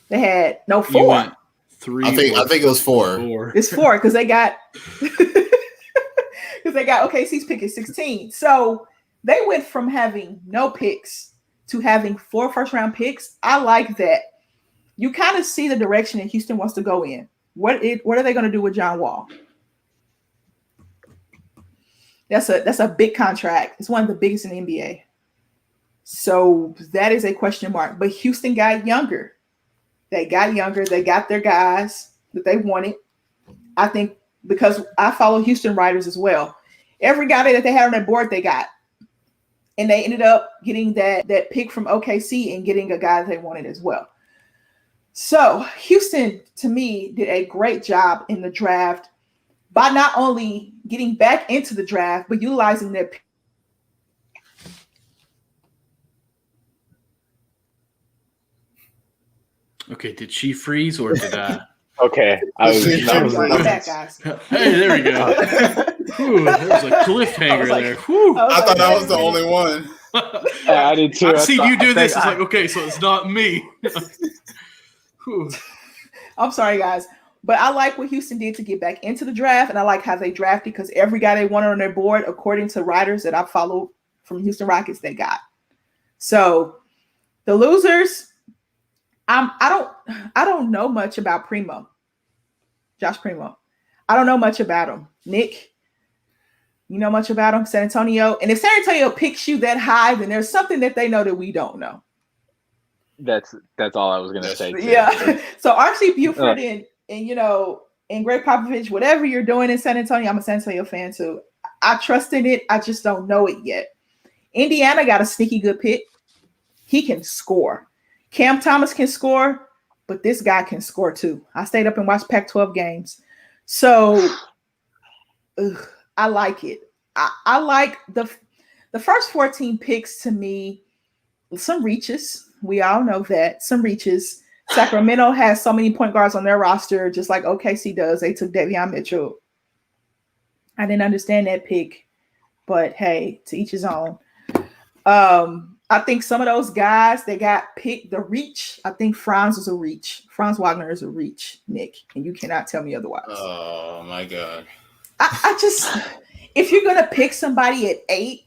A: They had no 4.
C: 3. I think it was 4.
A: It's 4 because they got OKC's pick at 16. So they went from having no picks to having 4 first-round picks. I like that. You kind of see the direction that Houston wants to go in. What are they going to do with John Wall? That's a big contract. It's one of the biggest in the NBA. So that is a question mark. But Houston got younger. They got younger. They got their guys that they wanted. I think because I follow Houston writers as well. Every guy that they had on their board, they got. And they ended up getting that pick from OKC and getting a guy that they wanted as well. So Houston, to me, did a great job in the draft by not only getting back into the draft, but utilizing their pick.
B: Okay, did she freeze or did I?
D: Okay, I was
A: back, guys.
B: Hey, there we go. Whew, there was a cliffhanger there. Whew.
C: I thought I was the only one.
D: Yeah, I did too.
B: I see you do this. It's like, okay, so it's not me.
A: I'm sorry, guys. But I like what Houston did to get back into the draft, and I like how they drafted because every guy they wanted on their board, according to writers that I follow from Houston Rockets, they got. So the losers, I don't know much about Primo, Josh Primo. I don't know much about him. Nick, you know much about him? San Antonio. And if San Antonio picks you that high, then there's something that they know that we don't know.
D: That's all I was gonna say. Too.
A: Yeah. So RC Buford and Greg Popovich, whatever you're doing in San Antonio, I'm a San Antonio fan too. I trust in it. I just don't know it yet. Indiana got a sneaky good pick. He can score. Cam Thomas can score, but this guy can score too. I stayed up and watched Pac-12 games. So I like it. I like the first 14 picks to me, some reaches. We all know that. Some reaches. Sacramento has so many point guards on their roster, just like OKC does. They took Davion Mitchell. I didn't understand that pick, but hey, to each his own. I think some of those guys that got picked, the reach, I think Franz was a reach. Franz Wagner is a reach, Nick, and you cannot tell me otherwise.
C: Oh, my God.
A: I just, if you're going to pick somebody at 8,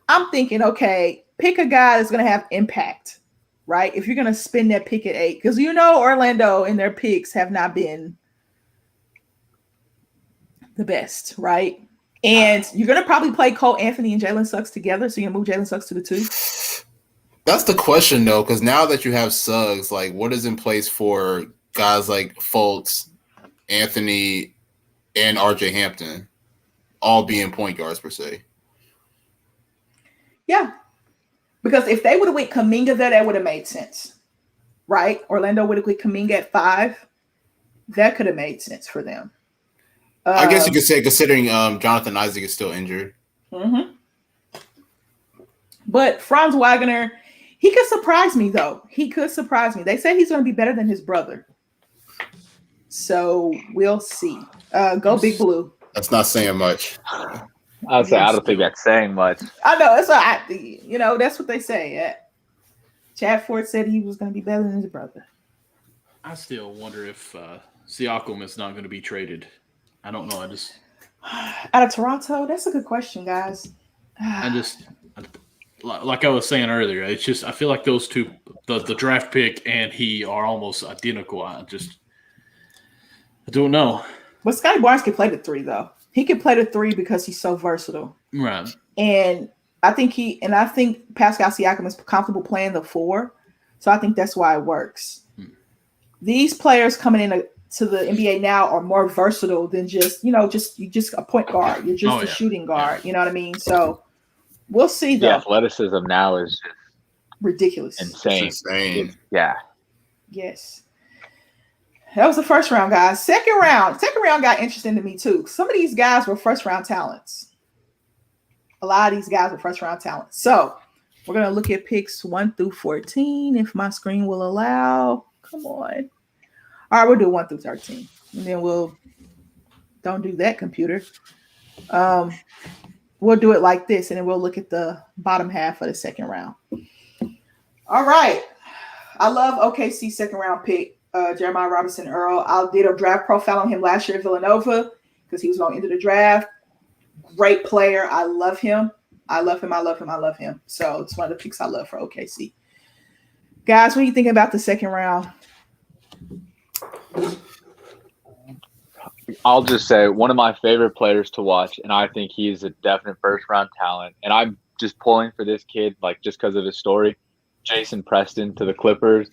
A: I'm thinking, okay, pick a guy that's going to have impact, right? If you're going to spend that pick at 8, because Orlando and their picks have not been the best, right? And you're going to probably play Cole Anthony and Jalen Suggs together, so you're going to move Jalen Suggs to the 2.
C: That's the question, though, because now that you have Suggs, like, what is in place for guys like Fultz, Anthony, and RJ Hampton, all being point guards, per se?
A: Yeah. Because if they would have went Kuminga there, that would have made sense, right? Orlando would have went Kuminga at 5. That could have made sense for them.
C: I guess you could say, considering Jonathan Isaac is still injured.
A: Mm-hmm. But Franz Wagner, he could surprise me, though. He could surprise me. They say he's going to be better than his brother. So we'll see. Go Big Blue.
C: That's not saying much.
D: I don't think that's saying much.
A: I know. That's what they say. Chad Ford said he was going to be better than his brother.
B: I still wonder if Siakam is not going to be traded. I don't know.
A: Out of Toronto? That's a good question, guys.
B: Like I was saying earlier, it's just I feel like those two, the draft pick and he, are almost identical. I don't know.
A: But Scotty Barnes can play the 3, though. He can play the 3 because he's so versatile.
B: Right.
A: And I think Pascal Siakam is comfortable playing the 4. So I think that's why it works. These players coming in to the NBA now are more versatile than just a point guard. You're just a shooting guard. You know what I mean? So we'll see. Though.
D: The athleticism now is just
A: ridiculous,
D: insane. Yeah.
A: Yes. That was the first round, guys. Second round got interesting to me too. Some of these guys were first round talents. A lot of these guys were first round talents. So we're gonna look at picks 1 through 14 if my screen will allow. Come on. All right, we'll do 1 through 13, and then don't do that, computer. We'll do it like this, and then we'll look at the bottom half of the second round. All right. I love OKC second round pick, Jeremiah Robinson Earl. I did a draft profile on him last year at Villanova because he was going into the draft. Great player. I love him. I love him. So it's one of the picks I love for OKC. Guys, what do you think about the second round?
D: I'll just say one of my favorite players to watch, and I think he's a definite first-round talent. And I'm just pulling for this kid, like just because of his story. Jason Preston to the Clippers.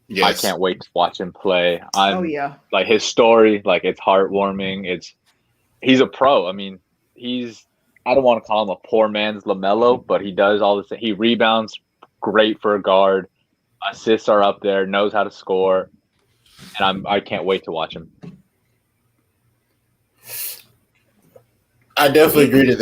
D: Yes. I can't wait to watch him play. Like his story, like it's heartwarming. He's a pro. I mean, I don't want to call him a poor man's LaMelo, but he does all this. He rebounds great for a guard. Assists are up there. Knows how to score, and I can't wait to watch him.
C: I definitely agree to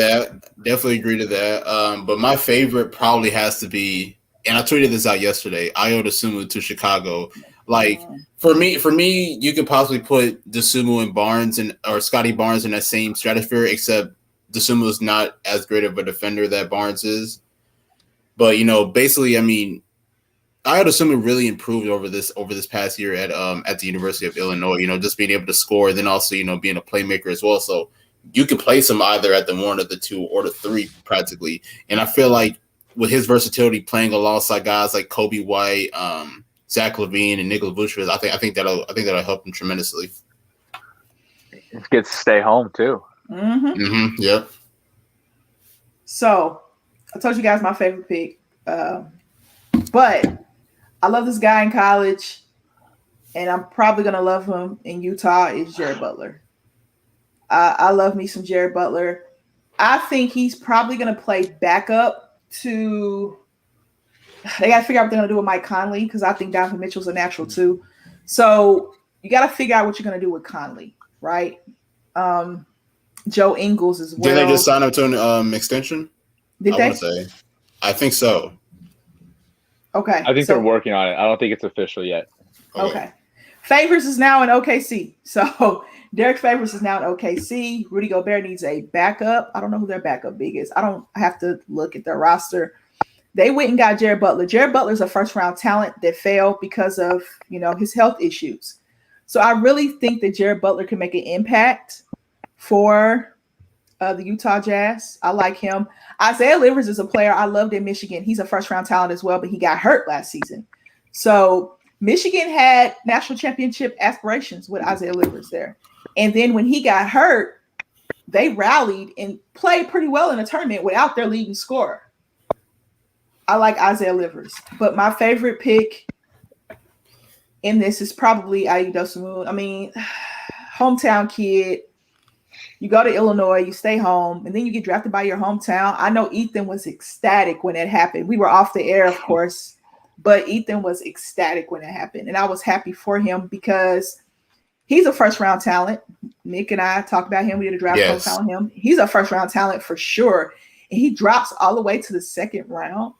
C: that. But my favorite probably has to be, and I tweeted this out yesterday, Ayo Dosunmu to Chicago. Like for me, you could possibly put Dosunmu and Barnes or Scotty Barnes in that same stratosphere, except Dosunmu is not as great of a defender that Barnes is. But basically, I mean, Ayo Dosunmu really improved over this past year at the University of Illinois. Just being able to score, and then also being a playmaker as well. So you can place him either at the 1 or the 2 or the 3 practically. And I feel like with his versatility playing alongside guys like Kobe White, Zach LaVine, and Nikola Vucevic, I think that'll help him tremendously.
D: He gets to stay home too.
C: Yep.
A: So I told you guys my favorite pick, but I love this guy in college, and I'm probably gonna love him in Utah. Is Jared Butler. I love me some Jared Butler. I think he's probably going to play backup to – they got to figure out what they're going to do with Mike Conley because I think Donovan Mitchell's a natural too. So you got to figure out what you're going to do with Conley, right? Joe Ingles as well.
C: Did they just sign up to an extension?
A: Did they?
C: I think so.
A: Okay.
D: I think they're working on it. I don't think it's official yet.
A: Okay. Favors is now in OKC. So – Derek Favors is now in OKC. Rudy Gobert needs a backup. I don't know who their backup big is. I have to look at their roster. They went and got Jared Butler. Jared Butler's a first-round talent that failed because of, his health issues. So I really think that Jared Butler can make an impact for the Utah Jazz. I like him. Isaiah Livers is a player I loved in Michigan. He's a first-round talent as well, but he got hurt last season. So Michigan had national championship aspirations with Isaiah Livers there. And then when he got hurt, they rallied and played pretty well in the tournament without their leading scorer. I like Isaiah Livers. But my favorite pick in this is probably Ayo Dosunmu. I mean, hometown kid. You go to Illinois, you stay home, and then you get drafted by your hometown. I know Ethan was ecstatic when it happened. We were off the air, of course, but Ethan was ecstatic when it happened. And I was happy for him because he's a first-round talent. Nick and I talked about him. We did a draft profile on him. He's a first-round talent for sure. And he drops all the way to the second round.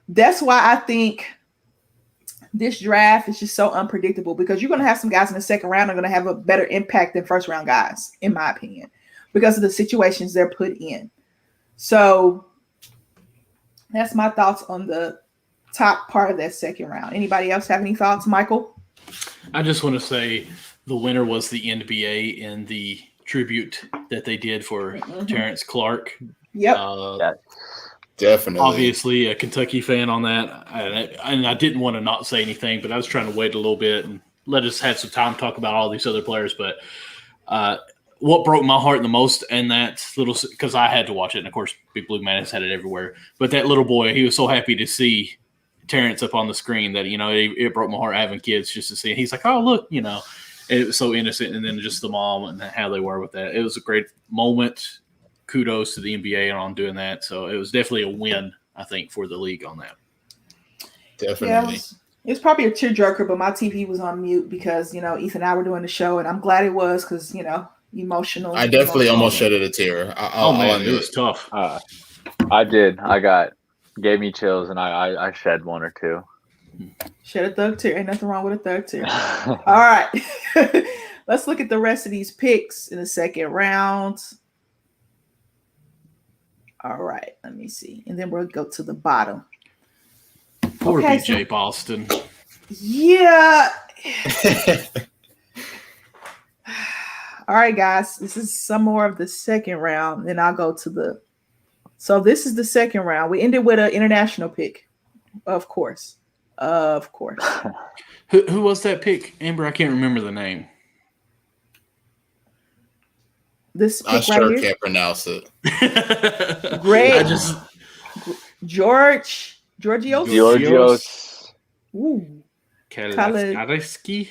A: That's why I think this draft is just so unpredictable because you're going to have some guys in the second round that are going to have a better impact than first-round guys, in my opinion, because of the situations they're put in. So that's my thoughts on the top part of that second round. Anybody else have any thoughts, Michael?
B: I just want to say the winner was the NBA in the tribute that they did for Terrence Clark.
A: Yep.
C: Definitely.
B: Obviously a Kentucky fan on that. And I didn't want to not say anything, but I was trying to wait a little bit and let us have some time to talk about all these other players. But what broke my heart the most and that little – because I had to watch it. And, of course, Big Blue Man has had it everywhere. But that little boy, he was so happy to see Terrence up on the screen that, it broke my heart having kids just to see. He's like, oh, look, it was so innocent. And then just the mom and how they were with that. It was a great moment. Kudos to the NBA on doing that. So it was definitely a win, I think, for the league on that.
C: Definitely.
A: Yeah, it was probably a tearjerker, but my TV was on mute because, Ethan and I were doing the show, and I'm glad it was because, emotional.
C: I definitely almost shedded a tear.
B: It was tough.
D: I did. Gave me chills, and I shed one or two.
A: Shed a thug tear. Ain't nothing wrong with a thug tear. All right. Let's look at the rest of these picks in the second round. All right. Let me see. And then we'll go to the bottom.
B: Poor BJ Boston.
A: Yeah. All right, guys. This is some more of the second round. Then I'll go to So this is the second round. We ended with an international pick. Of course.
B: Who was that pick, Amber? I can't remember the name.
A: This pick
C: I sure can't pronounce it.
A: Great. Georgios. Ooh.
B: Kaleski.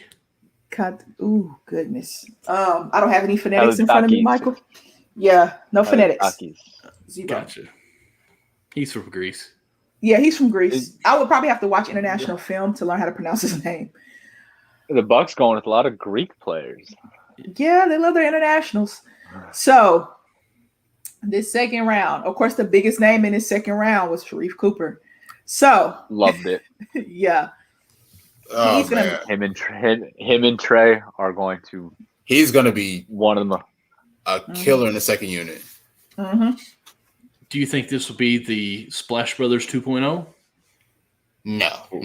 A: Ooh, goodness. I don't have any phonetics in front of me, Michael. Yeah, no phonetics. Zero.
B: Gotcha. He's from Greece.
A: Yeah, he's from Greece. I would probably have to watch international film to learn how to pronounce his name.
D: The Bucks going with a lot of Greek players.
A: Yeah, they love their internationals. So this second round, of course, the biggest name in this second round was Sharif Cooper. So
D: loved it.
A: Yeah.
C: Oh,
A: he's gonna,
D: him and Trey are going to.
C: He's going to be
D: one of them.
C: A killer in the second unit.
A: Mm-hmm.
B: Do you think this will be the Splash Brothers 2.0?
C: No.
D: You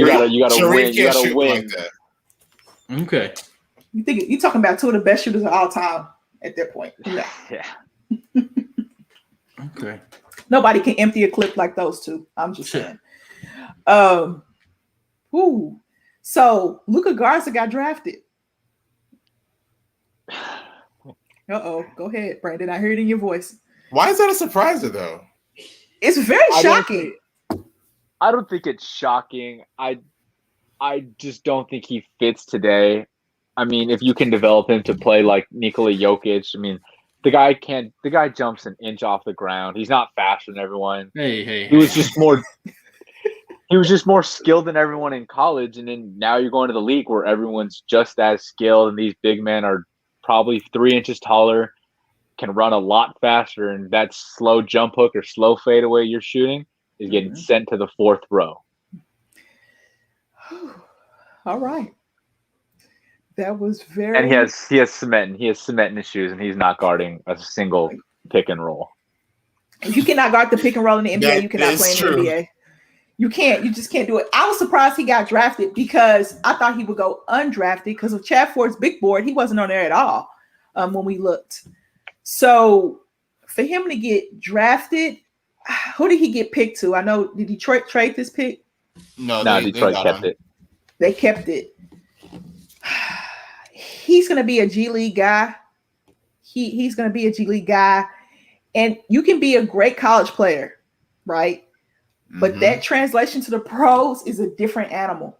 D: gotta win. You gotta win.
C: Like that.
B: Okay.
A: You think you're talking about two of the best shooters of all time at that point? No.
D: Yeah.
B: Okay.
A: Nobody can empty a clip like those two. I'm just saying. So Luka Garza got drafted. Uh-oh. Go ahead, Brandon. I heard it in your voice.
C: Why is that a surprise, though?
A: It's very shocking.
D: I don't think it's shocking. I just don't think he fits today. I mean, if you can develop him to play like Nikola Jokic, I mean, the guy jumps an inch off the ground. He's not faster than everyone.
B: He
D: was just more skilled than everyone in college, and then now you're going to the league where everyone's just as skilled, and these big men are probably 3 inches taller, can run a lot faster, and that slow jump hook or slow fadeaway you're shooting is getting sent to the fourth row.
A: All right. That was very.
D: And he has cement. He has cement in his shoes, and he's not guarding a single pick and roll.
A: If you cannot guard the pick and roll in the NBA, you cannot play in the NBA. You can't. You just can't do it. I was surprised he got drafted because I thought he would go undrafted because of Chad Ford's big board. He wasn't on there at all when we looked. So for him to get drafted, who did he get picked to? I know. Did Detroit trade this pick?
C: No,
D: Detroit kept it.
A: They kept it. He's going to be a G League guy. He's going to be a G League guy. And you can be a great college player, right? But that translation to the pros is a different animal.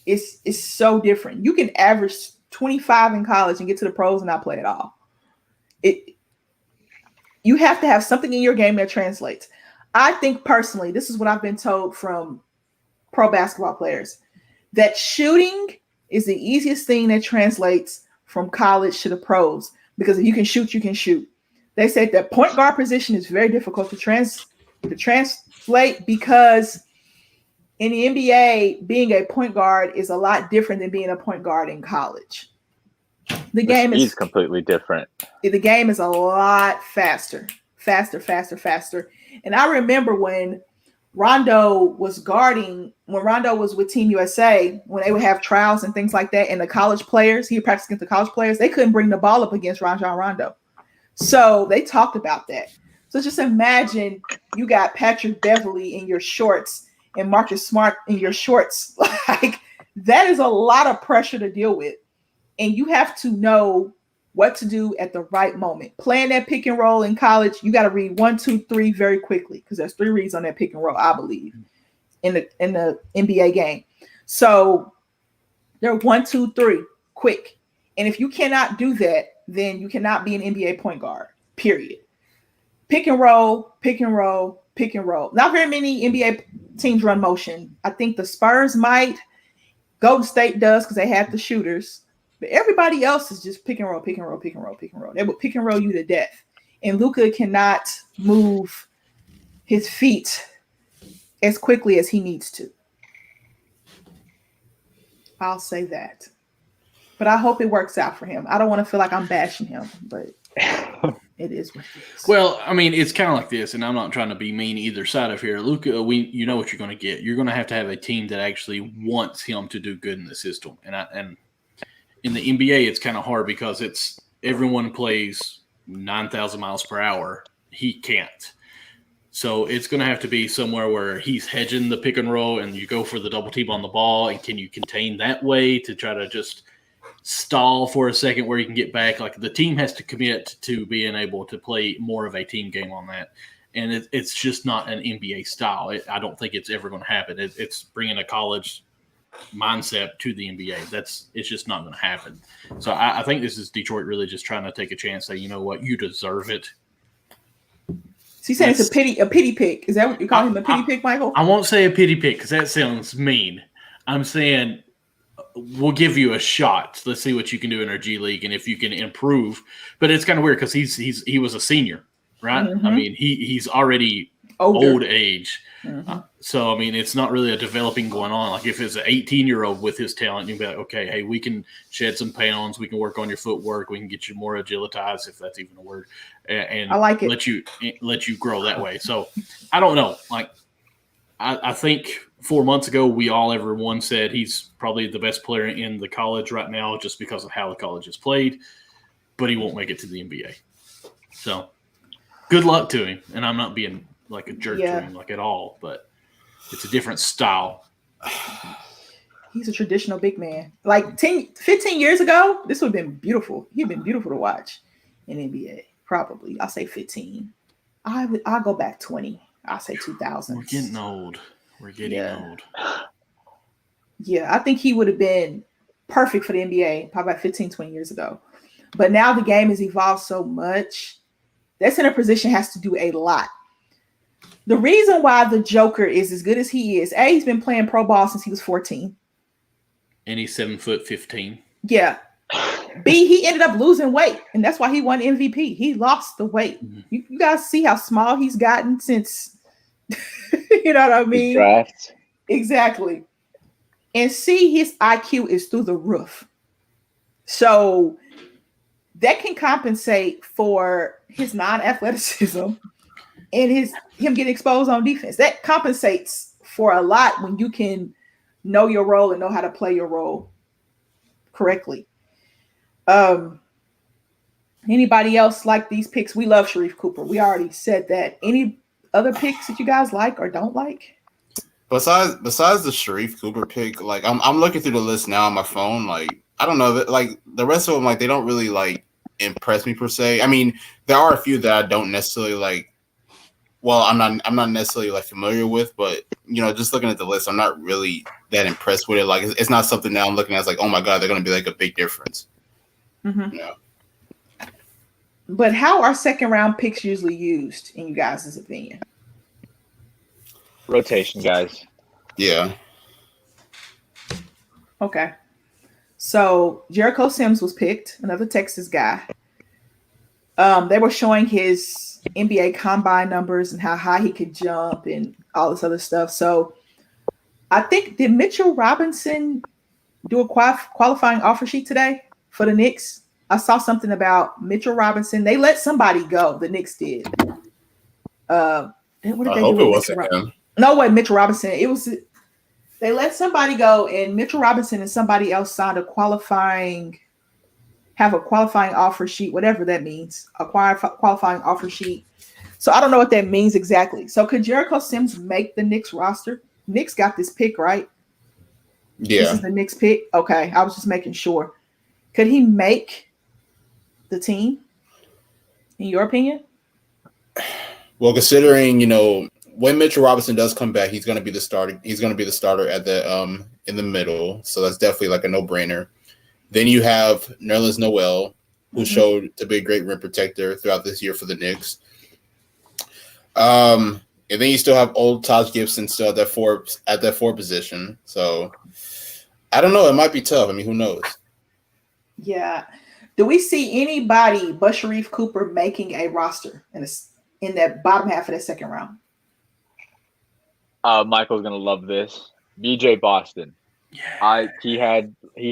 A: It's so different. You can average 25 in college and get to the pros and not play at all. You have to have something in your game that translates. I think personally, this is what I've been told from pro basketball players, that shooting is the easiest thing that translates from college to the pros, because if you can shoot, you can shoot. They said that point guard position is very difficult to translate because in the NBA, being a point guard is a lot different than being a point guard in college. The game is
D: completely different.
A: The game is a lot faster. And I remember when Rondo was with Team USA, when they would have trials and things like that, and the college players, he would practice against the college players, they couldn't bring the ball up against Rajon Rondo. So they talked about that. So just imagine you got Patrick Beverley in your shorts and Marcus Smart in your shorts. Like, that is a lot of pressure to deal with. And you have to know what to do at the right moment. Playing that pick and roll in college, you got to read 1, 2, 3 very quickly because there's 3 reads on that pick and roll, I believe, in the NBA game. So they're 1, 2, 3 quick. And if you cannot do that, then you cannot be an NBA point guard, period. Pick and roll, pick and roll, pick and roll. Not very many NBA teams run motion. I think the Spurs might. Golden State does because they have the shooters. But everybody else is just pick and roll, pick and roll, pick and roll, pick and roll. They will pick and roll you to death. And Luka cannot move his feet as quickly as he needs to. I'll say that. But I hope it works out for him. I don't want to feel like I'm bashing him, but it is what it is.
B: Well, I mean, it's kind of like this, and I'm not trying to be mean either side of here. Luka, you know what you're going to get. You're going to have a team that actually wants him to do good in the system. And in the NBA, it's kind of hard because it's everyone plays 9,000 miles per hour. He can't. So it's going to have to be somewhere where he's hedging the pick and roll and you go for the double team on the ball. And can you contain that way to try to just stall for a second where you can get back? Like the team has to commit to being able to play more of a team game on that. And it's just not an NBA style. I don't think it's ever going to happen. It's bringing a college mindset to the NBA. It's just not going to happen. So I think this is Detroit really just trying to take a chance, say, you know what, you deserve it.
A: So you saying it's a pity pick? Is that what you call him, a pity pick, Michael?
B: I won't say a pity pick because that sounds mean. I'm saying we'll give you a shot. Let's see what you can do in our G League and if you can improve. But it's kind of weird because he was a senior, right?
A: Mm-hmm.
B: I mean, he's already old age. Mm-hmm. So, I mean, it's not really a developing going on. Like if it's an 18-year-old with his talent, you'd be like, okay, hey, we can shed some pounds. We can work on your footwork. We can get you more agilitized, if that's even a word, and
A: I like it.
B: let you grow that way. So I don't know. Like I think 4 months ago, everyone said he's probably the best player in the college right now just because of how the college is played, but he won't make it to the NBA. So good luck to him. And I'm not being like a jerk to him, like at all, but it's a different style.
A: He's a traditional big man. Like 15 years ago, this would have been beautiful. He'd been beautiful to watch in NBA. Probably. I'll say 15. I'll go back 20. I'll say 2000.
B: We're getting old. Old.
A: Yeah, I think he would have been perfect for the NBA probably about 15, 20 years ago. But now the game has evolved so much. That center position has to do a lot. The reason why the Joker is as good as he is, A, he's been playing pro ball since he was 14.
B: And he's 7'15".
A: Yeah. B, he ended up losing weight, and that's why he won MVP. He lost the weight. Mm-hmm. You guys see how small he's gotten since, you know what I mean?
D: Draft.
A: Exactly. And C, his IQ is through the roof. So that can compensate for his non-athleticism and him getting exposed on defense. That compensates for a lot when you can know your role and know how to play your role correctly. Anybody else like these picks? We love Sharife Cooper. We already said that. Any other picks that you guys like or don't like?
C: Besides the Sharife Cooper pick, like I'm looking through the list now on my phone. Like I don't know, like the rest of them, like they don't really like impress me per se. I mean, there are a few that I don't necessarily like. Well, I'm not necessarily like familiar with, but you know, just looking at the list, I'm not really that impressed with it. Like it's not something that I'm looking at as like, oh my god, they're going to be like a big difference.
A: Mm-hmm.
C: Yeah.
A: But how are second round picks usually used in you guys' opinion?
D: Rotation, guys.
C: Yeah.
A: Okay. So Jericho Sims was picked, another Texas guy. They were showing his NBA combine numbers and how high he could jump and all this other stuff. So I think, did Mitchell Robinson do a qualifying offer sheet today for the Knicks? I saw something about Mitchell Robinson. They let somebody go. The Knicks did. What did they
C: hope
A: do
C: it wasn't him.
A: No way, Mitchell Robinson. It was. They let somebody go, and Mitchell Robinson and somebody else signed a qualifying offer sheet, whatever that means, a qualifying offer sheet. So I don't know what that means exactly. So could Jericho Sims make the Knicks roster? Knicks got this pick, right?
C: Yeah.
A: This is the Knicks pick? Okay, I was just making sure. Could he make the team, in your opinion?
C: Well, considering, when Mitchell Robinson does come back, he's going to be the starter. He's going to be the starter at the in the middle. So that's definitely like a no-brainer. Then you have Nerlens Noel, who showed to be a great rim protector throughout this year for the Knicks. And then you still have old Taj Gibson still at that four position. So I don't know. It might be tough. I mean, who knows?
A: Yeah. Do we see anybody but Sharife Cooper making a roster in that bottom half of that second round?
D: Michael's gonna love this. BJ Boston.
B: Yeah.
D: He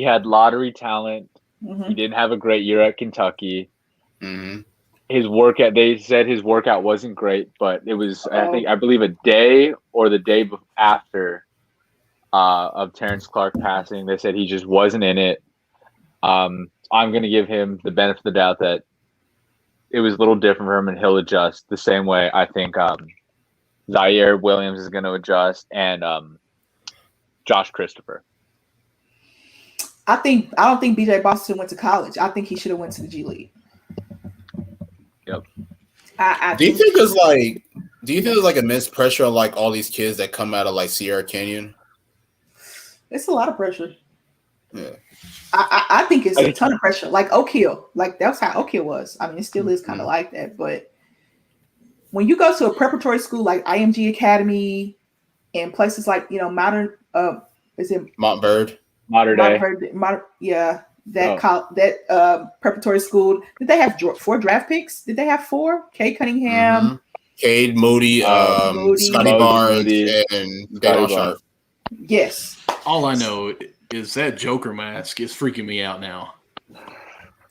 D: had lottery talent.
A: Mm-hmm.
D: He didn't have a great year at Kentucky.
C: Mm-hmm.
D: They said his workout wasn't great, but it was I believe a day or the day after of Terrence Clark passing. They said he just wasn't in it. I'm going to give him the benefit of the doubt that it was a little different for him, and he'll adjust the same way I think Zaire Williams is going to adjust, and Josh Christopher.
A: I don't think BJ Boston went to college. I think he should have went to the G League.
D: Yep.
C: Do you think there's like immense pressure on like all these kids that come out of like Sierra Canyon?
A: It's a lot of pressure.
C: Yeah.
A: I think it's a ton of pressure. Like Oak Hill, like that's how Oak Hill was. I mean, it still is kind of like that. But when you go to a preparatory school like IMG Academy and places like Modern, is it
C: Montverde?
D: Mater Day.
A: That preparatory school. Did they have 4 draft picks? Did they have 4? Cade Cunningham,
C: Mm-hmm. Cade Moody, Scotty Barnes, and Day'Ron Sharpe.
A: Yes.
B: All I know is that Joker mask is freaking me out now.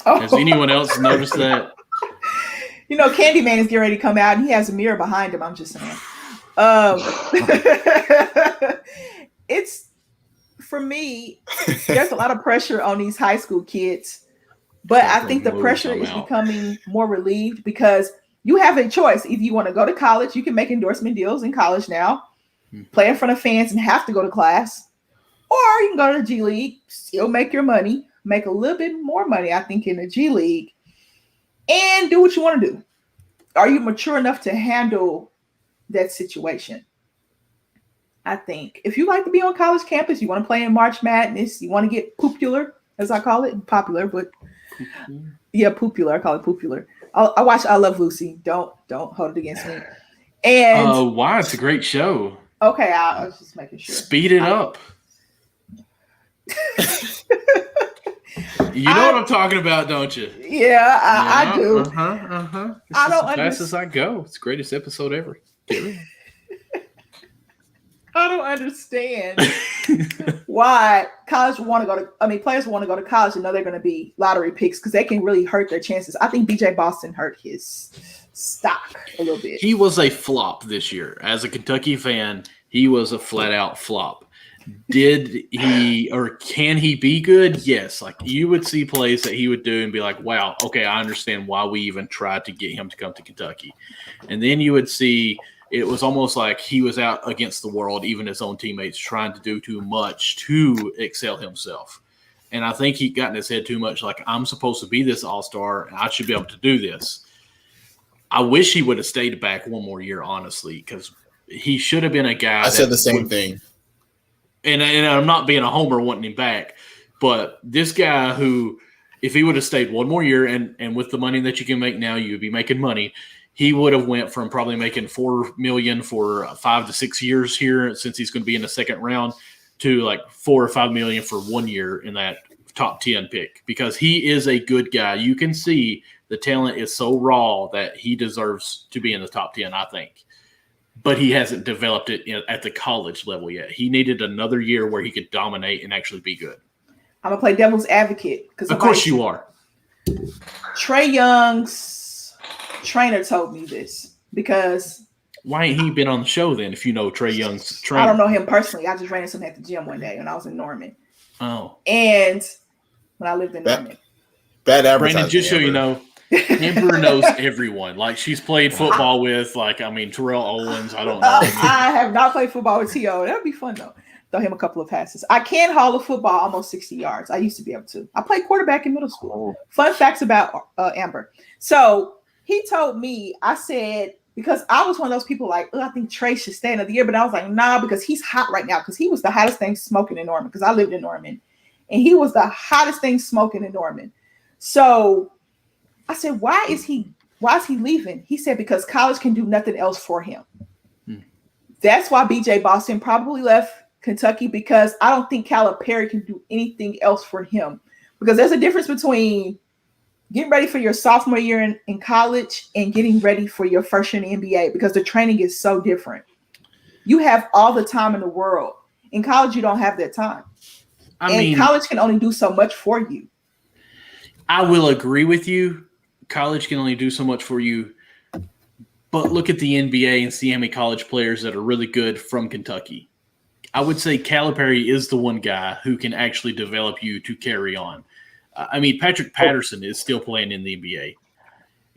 A: Oh.
B: Has anyone else noticed that?
A: Candyman is getting ready to come out, and he has a mirror behind him. I'm just saying. It's, for me, there's a lot of pressure on these high school kids, but I think the pressure is becoming more relieved because you have a choice. If you want to go to college, you can make endorsement deals in college now, play in front of fans and have to go to class. Or you can go to the G League, still make your money, make a little bit more money, I think, in the G League, and do what you want to do. Are you mature enough to handle that situation? I think if you like to be on college campus, you want to play in March Madness, you want to get popular, as I call it, popular, but yeah, popular. I call it popular. I watch I Love Lucy. Don't hold it against me. And
B: why? It's a great show.
A: Okay, I was just making sure.
B: Speed it up. You know what I'm talking about, don't you?
A: Yeah, I do.
B: I don't. As fast as I go. It's the greatest episode ever.
A: I don't understand why players want to go to college and know they're going to be lottery picks because they can really hurt their chances. I think BJ Boston hurt his stock a little bit.
B: He was a flop this year. As a Kentucky fan, he was a flat out flop. Did he or can he be good? Yes. Like you would see plays that he would do and be like, wow, okay, I understand why we even tried to get him to come to Kentucky. And then you would see it was almost like he was out against the world, even his own teammates trying to do too much to excel himself. And I think he got in his head too much, like I'm supposed to be this all-star and I should be able to do this. I wish he would have stayed back one more year, honestly, because he should have been a guy.
C: I said the same thing.
B: And I'm not being a homer wanting him back, but this guy who, if he would have stayed one more year and with the money that you can make now, you would be making money. He would have went from probably making $4 million for 5 to 6 years here, since he's going to be in the second round, to like $4 or $5 million for 1 year in that top 10 pick, because he is a good guy. You can see the talent is so raw that he deserves to be in the top 10, I think. But he hasn't developed it at the college level yet. He needed another year where he could dominate and actually be good.
A: I'm gonna play devil's advocate because
B: of course you are.
A: Trae Young's trainer told me this because
B: why ain't he been on the show then? If you know Trae Young's trainer,
A: I don't know him personally. I just ran into him at the gym one day when I was in Norman.
B: Oh,
A: and when I lived in Norman.
C: Bad advertising.
B: Brandon, just so you know, Amber knows everyone. Like she's played football with, Terrell Owens. I don't know.
A: I have not played football with T.O. That'd be fun though. throw him a couple of passes. I can haul a football almost 60 yards. I used to be able to. I played quarterback in middle school. Fun facts about Amber. So he told me, I said, because I was one of those people like, I think Trey should stay another year. But I was like, nah, because he's hot right now. Because he was the hottest thing smoking in Norman. Because I lived in Norman. And he was the hottest thing smoking in Norman. So I said, why is he leaving? He said, because college can do nothing else for him. That's why BJ Boston probably left Kentucky, because I don't think Calipari can do anything else for him. Because there's a difference between getting ready for your sophomore year in college and getting ready for your first year in the NBA, because the training is so different. You have all the time in the world. In college, you don't have that time. I mean, college can only do so much for you.
B: I will agree with you. College can only do so much for you. But look at the NBA and see how many college players that are really good from Kentucky. I would say Calipari is the one guy who can actually develop you to carry on. I mean, Patrick Patterson is still playing in the NBA.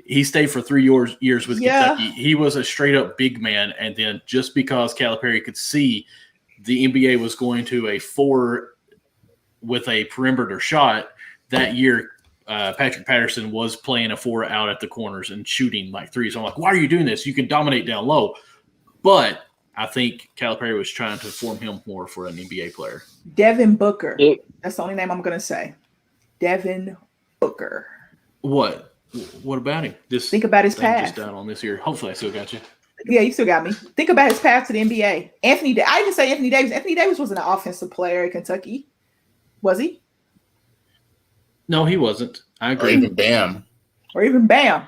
B: He stayed for 3 years with Kentucky. He was a straight-up big man, and then just because Calipari could see the NBA was going to a 4 with a perimeter shot, that year Patrick Patterson was playing a 4 out at the corners and shooting like threes. I'm like, why are you doing this? You can dominate down low. But I think Calipari was trying to form him more for an NBA player.
A: Devin Booker. That's the only name I'm going to say. Devin Booker.
B: What about him?
A: Think about his path.
B: Just down on this year. Hopefully I still got you.
A: Yeah, you still got me. Think about his path to the NBA. I didn't say Anthony Davis. Anthony Davis wasn't an offensive player at Kentucky. Was he?
B: No, he wasn't. I agree.
C: Or even Bam.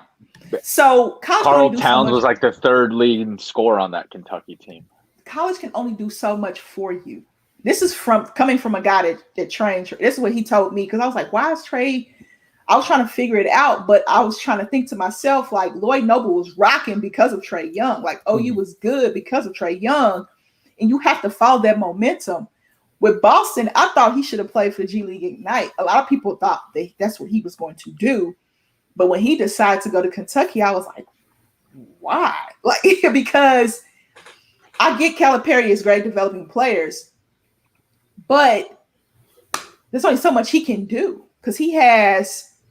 A: So
D: Karl Towns was like the 3rd leading scorer on that Kentucky team.
A: College can only do so much for you. This is coming from a guy that trained. This is what he told me, because I was like, why is Trey? I was trying to figure it out, but I was trying to think to myself, like, Lloyd Noble was rocking because of Trey Young. Like, OU was good because of Trey Young. And you have to follow that momentum. With Boston, I thought he should have played for G League Ignite. A lot of people thought that's what he was going to do. But when he decided to go to Kentucky, I was like, why? Like, because I get Calipari is great developing players, but there's only so much he can do, because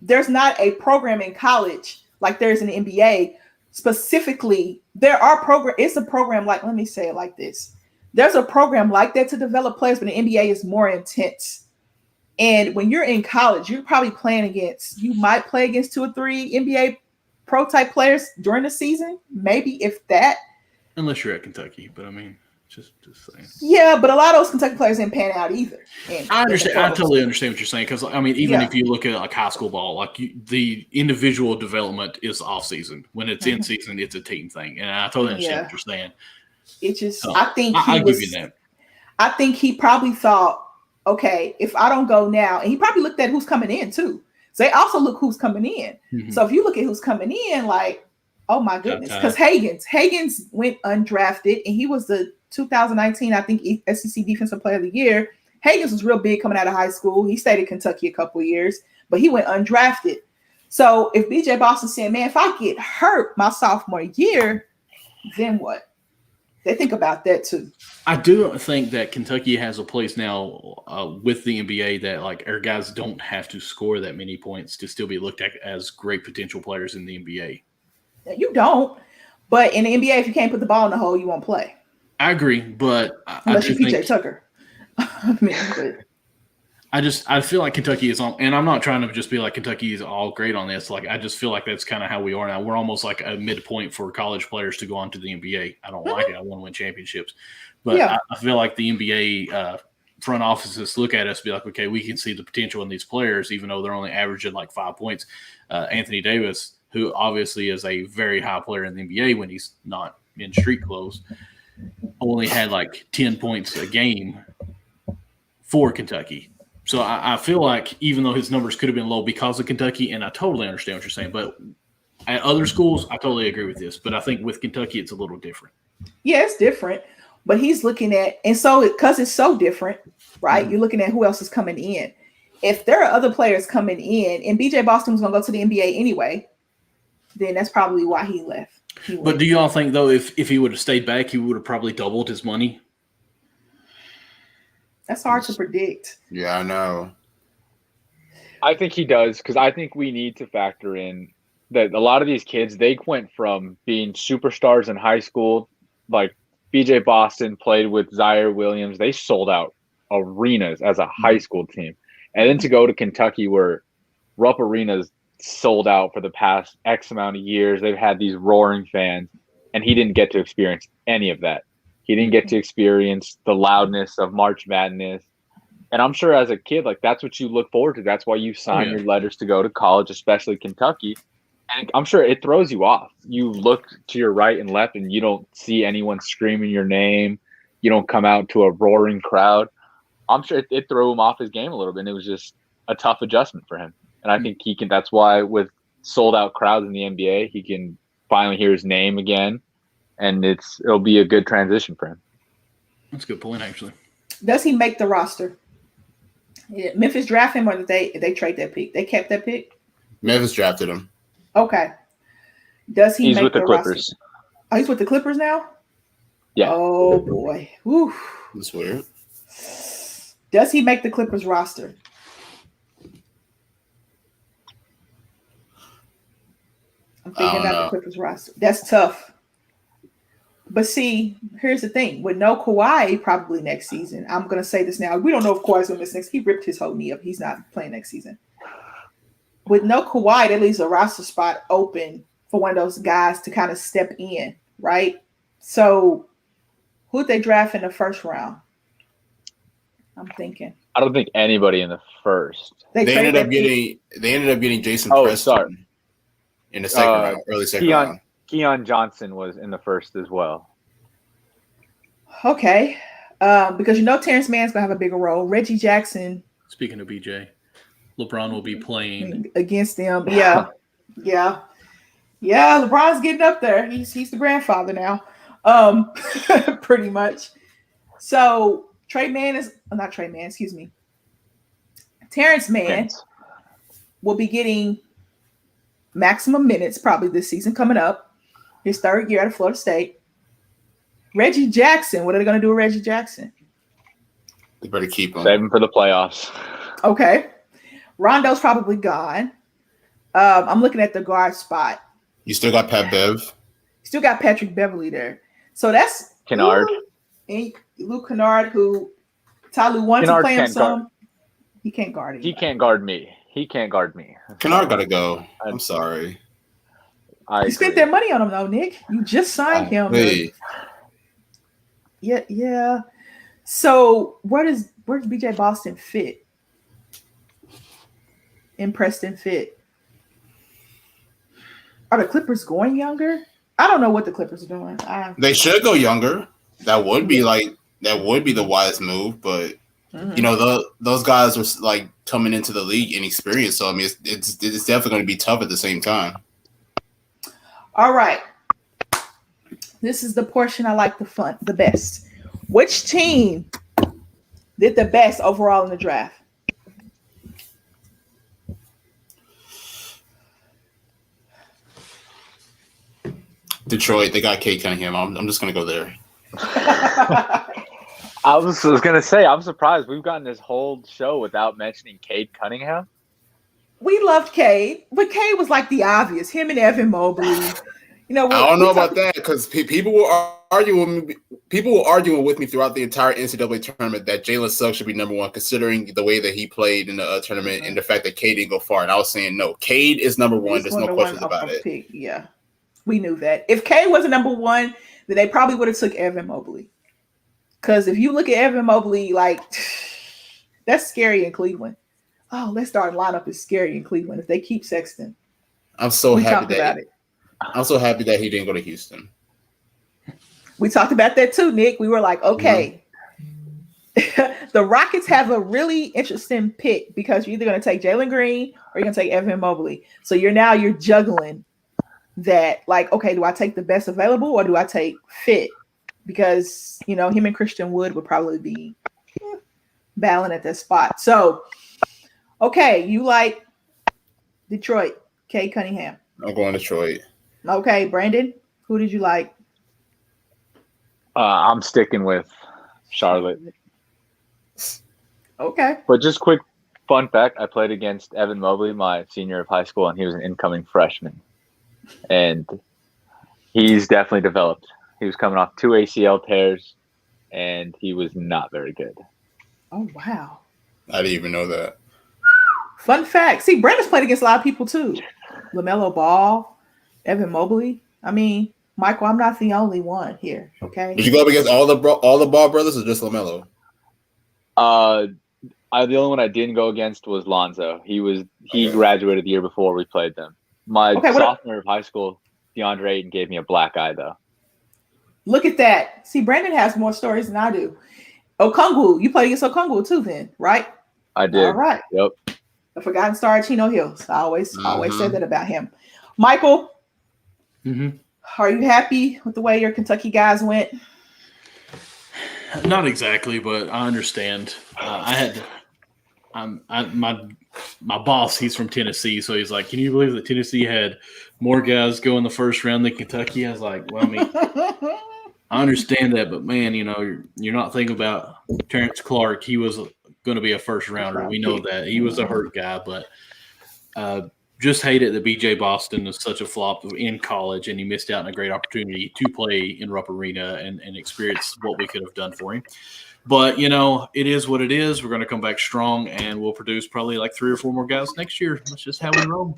A: there's not a program in college like there's in the NBA. Specifically, it's a program like, let me say it like this. There's a program like that to develop players, but the NBA is more intense. And when you're in college, you're probably you might play against 2 or 3 NBA pro type players during the season, maybe if that.
B: Unless you're at Kentucky, but I mean, just saying.
A: Yeah, but a lot of those Kentucky players didn't pan out either.
B: I understand. I totally understand what you're saying, because I mean, even if you look at like high school ball, like the individual development is off season. When it's in season, it's a team thing, and I totally understand what you're saying.
A: It just,
B: so,
A: I think
B: I'll give you that.
A: I think he probably thought, okay, if I don't go now, and he probably looked at who's coming in too. So they also look who's coming in. Mm-hmm. So if you look at who's coming in, like, oh my goodness, because Higgins went undrafted, and he was the 2019, I think, SEC Defensive Player of the Year. Higgins was real big coming out of high school. He stayed at Kentucky a couple of years, but he went undrafted. So if BJ Boston said, man, if I get hurt my sophomore year, then what? They think about that too.
B: I do think that Kentucky has a place now with the NBA that like our guys don't have to score that many points to still be looked at as great potential players in the NBA.
A: You don't, but in the NBA, if you can't put the ball in the hole, you won't play.
B: I agree, but
A: unless you're PJ Tucker.
B: I feel like Kentucky is on, and I'm not trying to just be like Kentucky is all great on this. Like, I just feel like that's kind of how we are now. We're almost like a midpoint for college players to go on to the NBA. I don't like it. I want to win championships. But I feel like the NBA front offices look at us and be like, okay, we can see the potential in these players, even though they're only averaging like 5 points. Anthony Davis, who obviously is a very high player in the NBA when he's not in street clothes, only had like 10 points a game for Kentucky. So I feel like even though his numbers could have been low because of Kentucky, and I totally understand what you're saying, but at other schools, I totally agree with this. But I think with Kentucky, it's a little different.
A: Yeah, it's different. But he's looking at, and so because it's so different, right? You're looking at who else is coming in. If there are other players coming in, and BJ Boston was going to go to the NBA anyway, then that's probably why he left.
B: But do you all think, though, if he would have stayed back, he would have probably doubled his money?
A: That's hard to predict.
C: Yeah, I know.
D: I think he does, because I think we need to factor in that a lot of these kids, they went from being superstars in high school, like BJ Boston played with Zaire Williams. They sold out arenas as a high school team. And then to go to Kentucky where Rupp Arena's sold out for the past X amount of years. They've had these roaring fans, and he didn't get to experience any of that. He didn't get to experience the loudness of March Madness. And I'm sure as a kid, like, that's what you look forward to. That's why you sign your letters to go to college, especially Kentucky. And I'm sure it throws you off. You look to your right and left, and you don't see anyone screaming your name. You don't come out to a roaring crowd. I'm sure it threw him off his game a little bit, and it was just a tough adjustment for him. And I think he can. That's why with sold-out crowds in the NBA, he can finally hear his name again, and it'll be a good transition for him.
B: That's a good point, actually.
A: Does he make the roster? Yeah, Memphis draft him, or did they trade that pick? They kept that pick?
C: Memphis drafted him.
A: Okay. Does he
D: He's
A: make
D: with the Clippers.
A: roster? Oh, he's with the Clippers now?
D: Yeah.
A: Oh, boy. Whew.
C: That's weird.
A: Does he make the Clippers roster? I'm thinking about the Clippers roster. That's tough. But see, here's the thing. With no Kawhi, probably next season. I'm going to say this now. We don't know if Kawhi's going to miss next. He ripped his whole knee up. He's not playing next season. With no Kawhi, that leaves a roster spot open for one of those guys to kind of step in, right? So who'd they draft in the first round? I'm thinking.
D: I don't think anybody in the first.
C: They ended up getting Jason Preston in the second round, early second round.
D: Keon Johnson was in the first as well.
A: Okay. Because Terrence Mann's going to have a bigger role. Reggie Jackson.
B: Speaking of BJ, LeBron will be playing
A: against them. Yeah. Yeah. Yeah. LeBron's getting up there. He's the grandfather now. Pretty much. So Terrence Mann will be getting maximum minutes probably this season coming up. His third year out of Florida State. Reggie Jackson. What are they going to do with Reggie Jackson?
C: They better keep him.
D: Save him for the playoffs.
A: Okay. Rondo's probably gone. I'm looking at the guard spot.
C: You still got Pat Bev.
A: Still got Patrick Beverly there. So that's
D: Kennard.
A: Luke Kennard, who Tyloo wants to play him some. He can't guard him.
D: He can't guard me.
C: Kennard got to go. I'm sorry.
A: You spent that money on him, though, Nick. You just signed him.
C: Hey.
A: Yeah. So where's BJ Boston fit? And Preston fit? Are the Clippers going younger? I don't know what the Clippers are doing.
C: They should go younger. That would be the wise move, but those guys were like coming into the league inexperienced. So I mean, it's definitely going to be tough at the same time.
A: All right. This is the portion I like the best. Which team did the best overall in the draft?
C: Detroit. They got Cade Cunningham. I'm just going to go there.
D: I was going to say, I'm surprised we've gotten this whole show without mentioning Cade Cunningham.
A: We loved Cade, but Cade was like the obvious. Him and Evan Mobley.
C: I don't know about that because people were arguing with me throughout the entire NCAA tournament that Jalen Suggs should be number one, considering the way that he played in the tournament and the fact that Cade didn't go far. And I was saying, no, Cade is number one. There's no questions about it.
A: Pick. Yeah, we knew that. If Cade wasn't number one, then they probably would have took Evan Mobley. Because if you look at Evan Mobley, like, that's scary in Cleveland. Oh, let's start lineup is scary in Cleveland if they keep Sexton.
C: I'm so happy that he didn't go to Houston.
A: We talked about that too, Nick. We were like, okay, the Rockets have a really interesting pick because you're either going to take Jalen Green or you're going to take Evan Mobley. So you're juggling that. Like, okay, do I take the best available or do I take fit? Because him and Christian Wood would probably be battling at that spot. So, okay, you like Detroit, Cade Cunningham.
C: I'm going Detroit.
A: Okay, Brandon, who did you like?
D: I'm sticking with Charlotte.
A: Okay.
D: But just quick fun fact, I played against Evan Mobley my senior year of high school, and he was an incoming freshman. And he's definitely developed. He was coming off 2 ACL tears, and he was not very good.
A: Oh, wow.
C: I didn't even know that.
A: Fun fact. See, Brandon's played against a lot of people too. LaMelo Ball, Evan Mobley. I mean, Michael, I'm not the only one here. Okay.
C: Did you go up against all the Ball brothers or just LaMelo?
D: The only one I didn't go against was Lonzo. He graduated the year before we played them. My sophomore year of high school, DeAndre Ayton gave me a black eye though.
A: Look at that. See, Brandon has more stories than I do. Okongwu, you played against Okongwu too, then, right?
D: I did.
A: All right.
D: Yep.
A: The forgotten star, Chino Hills. I always said that about him. Michael, are you happy with the way your Kentucky guys went?
B: Not exactly, but I understand. My boss, he's from Tennessee, so he's like, "Can you believe that Tennessee had more guys go in the first round than Kentucky?" I was like, "Well, I mean, I understand that, but man, you know, you're not thinking about Terrence Clark. He was going to be a first rounder. We know that he was a hurt guy, but just hate it that BJ Boston is such a flop in college, and he missed out on a great opportunity to play in Rupp Arena and experience what we could have done for him. But, you know, it is what it is. We're going to come back strong, and we'll produce probably like 3 or 4 more guys next year. That's just how we roll.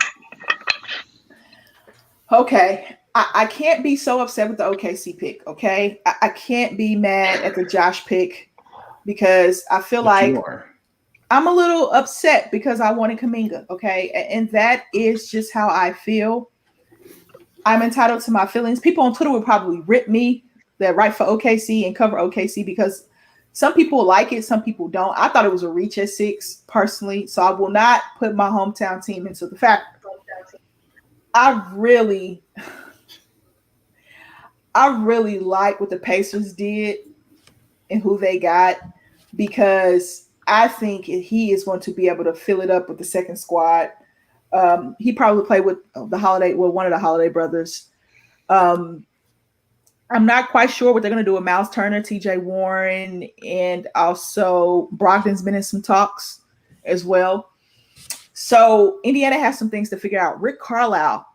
A: Okay. I can't be so upset with the OKC pick, okay? I can't be mad at the Josh pick because I feel like I'm a little upset because I wanted Kuminga, okay? And that is just how I feel. I'm entitled to my feelings. People on Twitter would probably rip me that write for OKC and cover OKC because some people like it, some people don't. I thought it was a reach at 6 personally, so I will not put my hometown team into the fact. I really like what the Pacers did and who they got because I think he is going to be able to fill it up with the second squad. He probably played with one of the Holiday brothers. I'm not quite sure what they're going to do with Miles Turner, TJ Warren, and also Brogdon's been in some talks as well. So Indiana has some things to figure out. Rick Carlisle,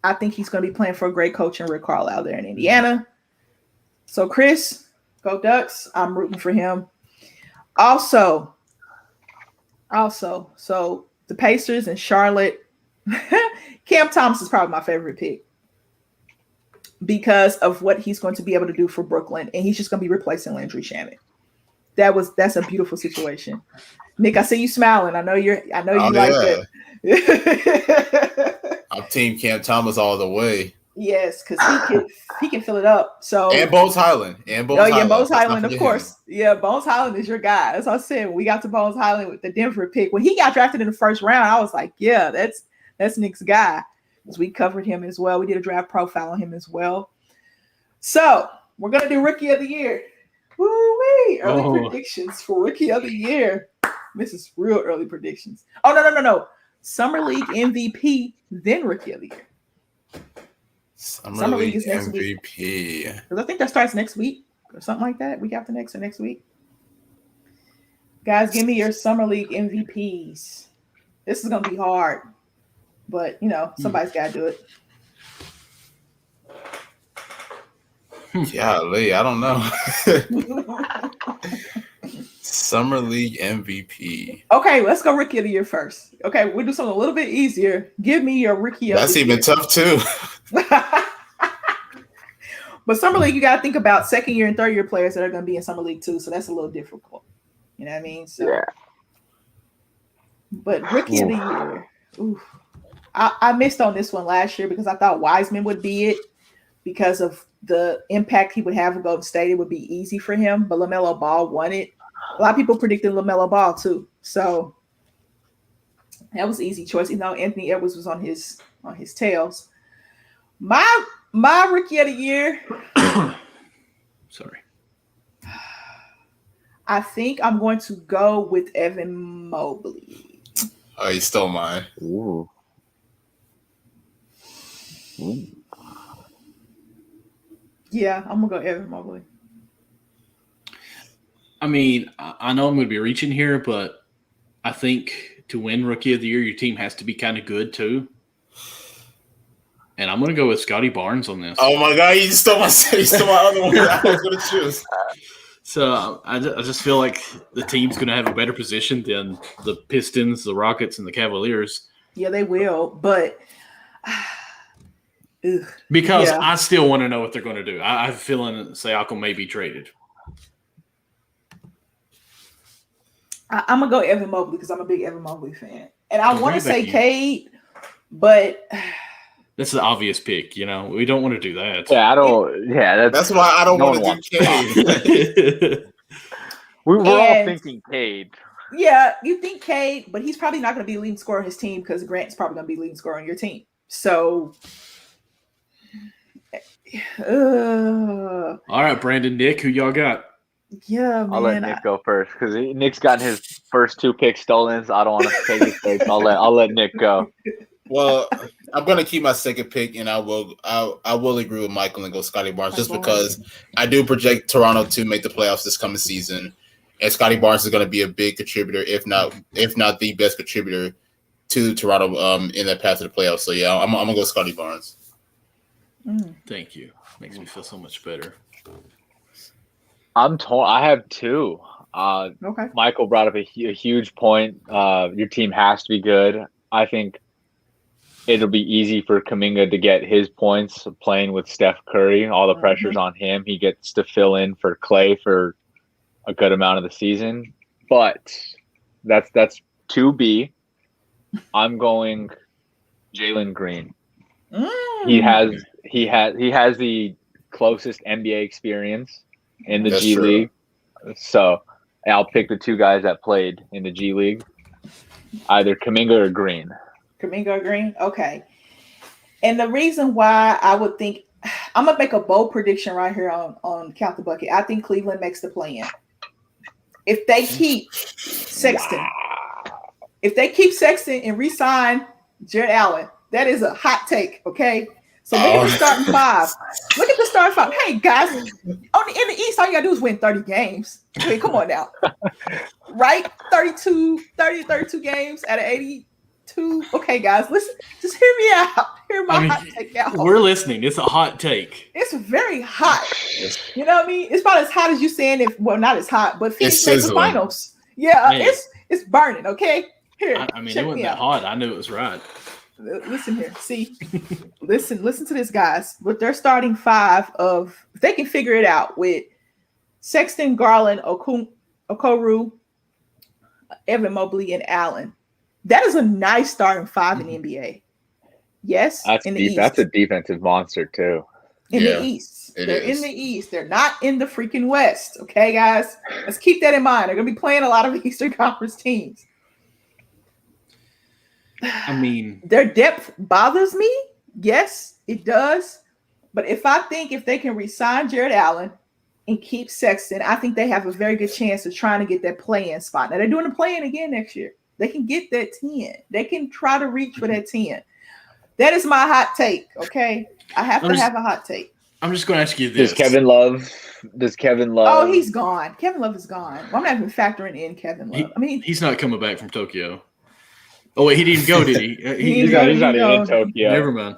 A: I think he's going to be playing for a great coach in Rick Carlisle there in Indiana. So Chris, go Ducks. I'm rooting for him. Also, so the Pacers and Charlotte. Cam Thomas is probably my favorite pick because of what he's going to be able to do for Brooklyn, and he's just going to be replacing Landry Shamet. That's a beautiful situation. Nick, I see you smiling. I know you like it.
C: I'm team Cam Thomas all the way.
A: Yes, because he can fill it up. So
C: and Bones Highland.
A: Bones Highland, of course. Yeah, Bones Highland is your guy. As I said, when we got to Bones Highland with the Denver pick, when he got drafted in the first round, I was like, yeah, that's Nick's guy. Because we covered him as well. We did a draft profile on him as well. So we're gonna do Rookie of the Year. Woo-wee! Early predictions for Rookie of the Year. This is real early predictions. Oh no. Summer League MVP, then Rookie of the Year.
C: Summer League is next MVP.
A: Because I think that starts next week or something like that. Week after next or next week. Guys, give me your Summer League MVPs. This is going to be hard. But, somebody's got to do it.
C: Golly, I don't know. Summer League MVP.
A: Okay, let's go Rookie of the Year first. Okay, we'll do something a little bit easier. Give me your Rookie of the Year.
C: That's even tough, too.
A: But Summer League, you got to think about second year and third year players that are going to be in Summer League, too. So that's a little difficult. You know what I mean? So, yeah. But Rookie of the Year. Oof. I missed on this one last year because I thought Wiseman would be it because of the impact he would have with Golden State. It would be easy for him, but LaMelo Ball won it. A lot of people predicted LaMelo Ball too, so that was an easy choice. Anthony Edwards was on his tails. My Rookie of the Year.
B: Sorry.
A: I think I'm going to go with Evan Mobley.
C: Oh, you stole mine.
D: Ooh.
A: Yeah, I'm gonna go Evan Mobley.
B: I mean, I know I'm going to be reaching here, but I think to win Rookie of the Year, your team has to be kind of good too. And I'm going to go with Scotty Barnes on this.
C: Oh my God, you stole my other one that I was going to choose.
B: So I just feel like the team's going to have a better position than the Pistons, the Rockets, and the Cavaliers.
A: Yeah, they will, but
B: because I still want to know what they're going to do. I have a feeling Siakam may be traded.
A: I'm gonna go Evan Mobley because I'm a big Evan Mobley fan, and I want to say Cade, but
B: that's the obvious pick. You know, we don't want to do that.
D: Yeah, I don't. Yeah,
C: that's why I don't want to do Cade.
D: We're all thinking Cade.
A: Yeah, you think Cade, but he's probably not going to be leading scorer on his team because Grant's probably going to be leading scorer on your team. So,
B: all right, Brandon, Nick, who y'all got?
A: Yeah, man.
D: I'll let Nick go first because Nick's gotten his first 2 picks stolen. So I don't want to take his picks. I'll let Nick go.
C: Well, I'm gonna keep my second pick, and I will agree with Michael and go Scotty Barnes just because I do project Toronto to make the playoffs this coming season, and Scotty Barnes is going to be a big contributor, if not the best contributor to Toronto in that path to the playoffs. So yeah, I'm gonna go Scotty Barnes.
B: Thank you. Makes me feel so much better.
D: I'm torn. I have 2.
A: Okay.
D: Michael brought up a huge point. Your team has to be good. I think it'll be easy for Kuminga to get his points playing with Steph Curry. All the pressure's on him. He gets to fill in for Clay for a good amount of the season. But that's 2B. I'm going Jalen Green. He has the closest NBA experience in the G League. So I'll pick the 2 guys that played in the G League, either Kuminga or Green.
A: Kuminga or Green? Okay. And the reason why I would think I'm going to make a bold prediction right here on Count the Bucket. I think Cleveland makes the play-in. If they keep Sexton. If they keep Sexton and re-sign Jarrett Allen, that is a hot take, okay? So look at the starting 5. Look at the starting 5. Hey, guys, in the East, all you got to do is win 30 games. Okay, come on now. Right? 32 games out of 82. Okay, guys, listen. Just hear me out. Hear my hot take out.
B: We're listening. It's a hot take.
A: It's very hot. You know what I mean? It's about as hot as you saying not as hot, but Phoenix made the finals. Yeah, it's burning, okay? Here,
B: I mean, it wasn't that hot. I knew it was right.
A: Listen here. See, listen to this, guys. With their starting 5 if they can figure it out with Sexton, Garland, Okoro, Evan Mobley, and Allen. That is a nice starting 5 in the NBA. Yes,
D: that's a defensive monster too.
A: In the East. They're in the East. They're not in the freaking West. Okay, guys? Let's keep that in mind. They're going to be playing a lot of Eastern Conference teams.
B: I mean,
A: their depth bothers me. Yes, it does. But if they can re-sign Jarrett Allen and keep Sexton, I think they have a very good chance of trying to get that play-in spot. Now, they're doing the play-in again next year. They can get that 10. They can try to reach for that 10. That is my hot take, okay? I have to have a hot take.
B: I'm just going to ask you this.
D: Does Kevin Love?
A: Oh, he's gone. Kevin Love is gone. Well, I'm not even factoring in Kevin Love.
B: He's not coming back from Tokyo. Oh, wait, he didn't go, did he?
D: He's not in Tokyo.
B: Never mind.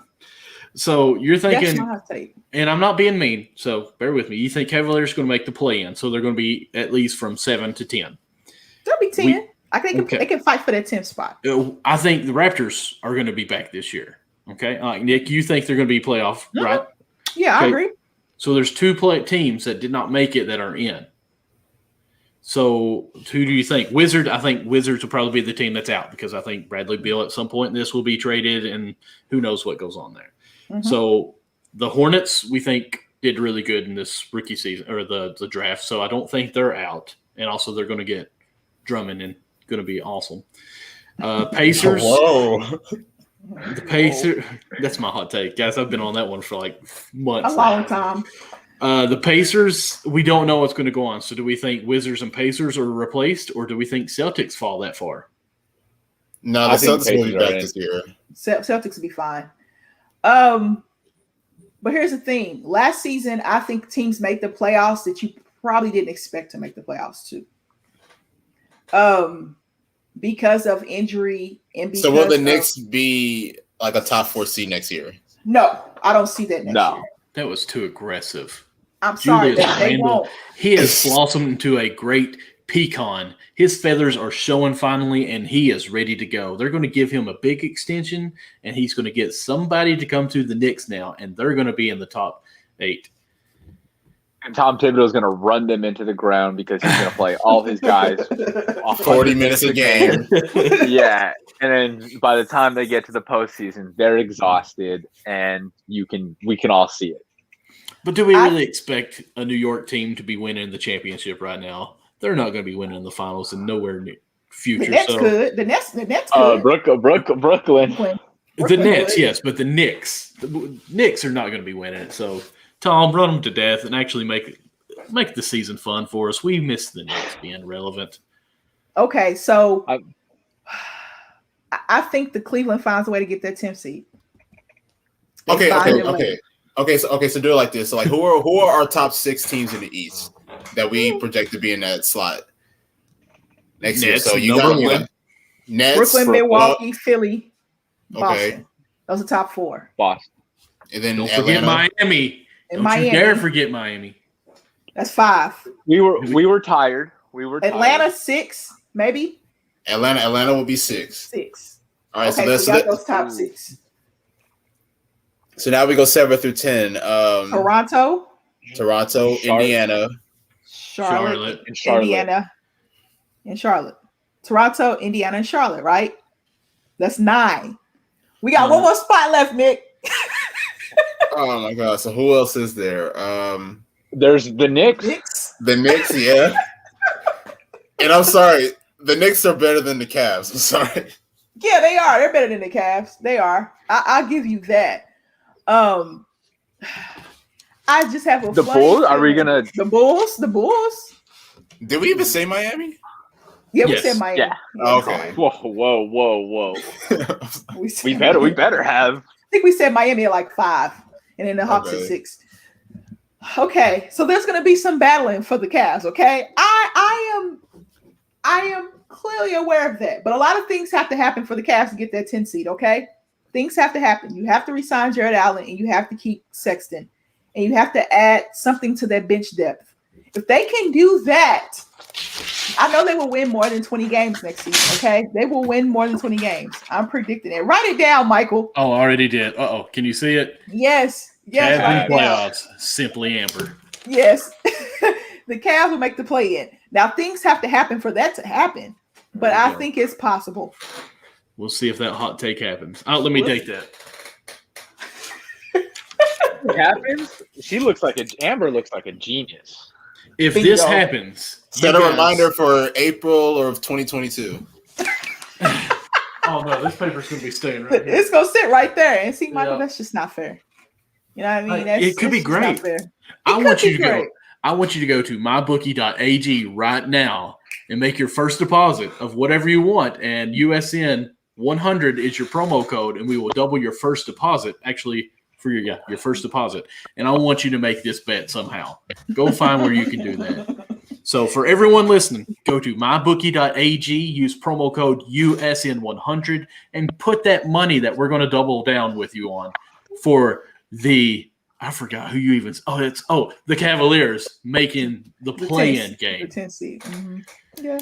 B: So you're thinking,
A: that's my hot take.
B: And I'm not being mean, so bear with me. You think Cavaliers are going to make the play-in, so they're going to be at least from 7 to 10.
A: They'll be 10. They can fight for that 10th spot.
B: I think the Raptors are going to be back this year. Okay, Nick, you think they're going to be playoff, right?
A: Yeah, okay. I agree.
B: So there's 2 teams that did not make it that are in. So who do you think? I think Wizards will probably be the team that's out because I think Bradley Beal at some point in this will be traded and who knows what goes on there. Mm-hmm. So the Hornets, we think, did really good in this rookie season or the draft. So I don't think they're out. And also they're going to get Drummond and going to be awesome. Pacers.
C: Whoa.
B: The Pacers. That's my hot take. Guys, I've been on that one for like months.
A: A long time.
B: The Pacers, we don't know what's going to go on. So do we think Wizards and Pacers are replaced, or do we think Celtics fall that far?
C: No, the Celtics will be back this year.
A: Celtics will be fine. But here's the thing. Last season, I think teams made the playoffs that you probably didn't expect to make the playoffs too. Because of injury and because
C: so will the Knicks be like a top 4 seed next year?
A: No, I don't see that next year.
B: That was too aggressive.
A: I'm sorry, they won't.
B: He has blossomed into a great pecan. His feathers are showing finally, and he is ready to go. They're going to give him a big extension, and he's going to get somebody to come to the Knicks now, and they're going to be in the top 8.
D: And Tom Thibodeau is going to run them into the ground because he's going to play all his guys
C: 40 minutes a game.
D: Yeah, and then by the time they get to the postseason, they're exhausted, and we can all see it.
B: But do we really expect a New York team to be winning the championship right now? They're not going to be winning the finals and nowhere near future.
A: The Nets could. The Nets could.
D: Brooklyn.
B: The Nets, yes, but the Knicks are not going to be winning it. So, Tom, run them to death and actually make the season fun for us. We miss the Knicks being relevant.
A: Okay, so I think the Cleveland finds a way to get that 10th seed.
C: Okay. So do it like this. So, like, who are our top 6 teams in the East that we project to be in that slot next year? So you got Nets,
A: Brooklyn, Milwaukee, Philly, Boston.
C: Okay.
A: Those are top 4.
D: Boston.
C: And then
B: Don't
C: Atlanta.
B: forget Miami. Don't you dare forget Miami.
A: That's 5.
D: We were tired.
A: Atlanta 6, maybe.
C: Atlanta will be 6.
A: 6.
C: All right,
A: okay, so we got those top 6.
C: So now we go 7 through 10.
A: Toronto,
C: Indiana,
A: Charlotte, Indiana, and Charlotte. Toronto, Indiana, and Charlotte, right? That's 9. We got one more spot left, Nick.
C: Oh my God! So who else is there?
D: There's the Knicks.
C: The Knicks, yeah. And I'm sorry, the Knicks are better than the Cavs. I'm sorry.
A: Yeah, they are. They're better than the Cavs. They are. I'll give you that. I just have a
D: the Bulls. Are we gonna
A: the Bulls? The Bulls.
C: Did we even say Miami?
A: Yeah, we said Miami.
D: Yeah.
C: Okay.
D: Whoa. we better have.
A: I think we said Miami at like 5, and then the Hawks at 6. Okay, so there's gonna be some battling for the Cavs. Okay, I am clearly aware of that, but a lot of things have to happen for the Cavs to get that 10 seed. Okay, things have to happen. You have to re-sign Jared Allen, and you have to keep Sexton, and you have to add something to their bench depth. If they can do that, I know they will win more than 20 games next season, okay? They will win more than 20 games. I'm predicting it. Write it down, Michael.
B: Oh, I already did. Uh-oh. Can you see it?
A: Yes.
B: Cavs in playoffs. Simply Amber.
A: Yes. The Cavs will make the play-in. Now, things have to happen for that to happen, but I think it's possible.
B: We'll see if that hot take happens. Let me take that.
D: It happens. Amber looks like a genius.
B: If this happens,
C: set a reminder for April of 2022.
B: Oh no, this paper's gonna be staying right here.
A: It's gonna sit right there. And see, Michael, that's just not fair. You know what I mean?
B: It could be great. I want you to go to mybookie.ag right now and make your first deposit of whatever you want, and USN 100 is your promo code, and we will double your first deposit. Actually, for your first deposit. And I want you to make this bet somehow. Go find where you can do that. So for everyone listening, go to mybookie.ag, use promo code USN100, and put that money that we're going to double down with you on for I forgot who you even. The Cavaliers making the play-in game.
A: The 10th seed. Mm-hmm. Yeah.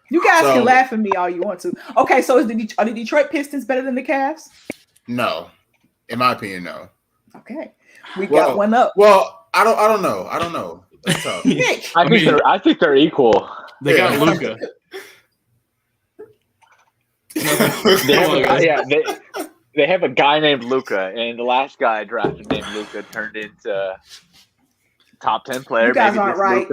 A: You guys can laugh at me all you want to. Okay, so are the Detroit Pistons better than the Cavs?
C: No. In my opinion, no.
A: Okay. We got one up.
C: Well, I don't know. That's tough.
D: I think they're equal.
B: They got Luka.
D: They have a guy named Luka, and the last guy drafted named Luka turned into top 10 player.
A: You guys aren't right.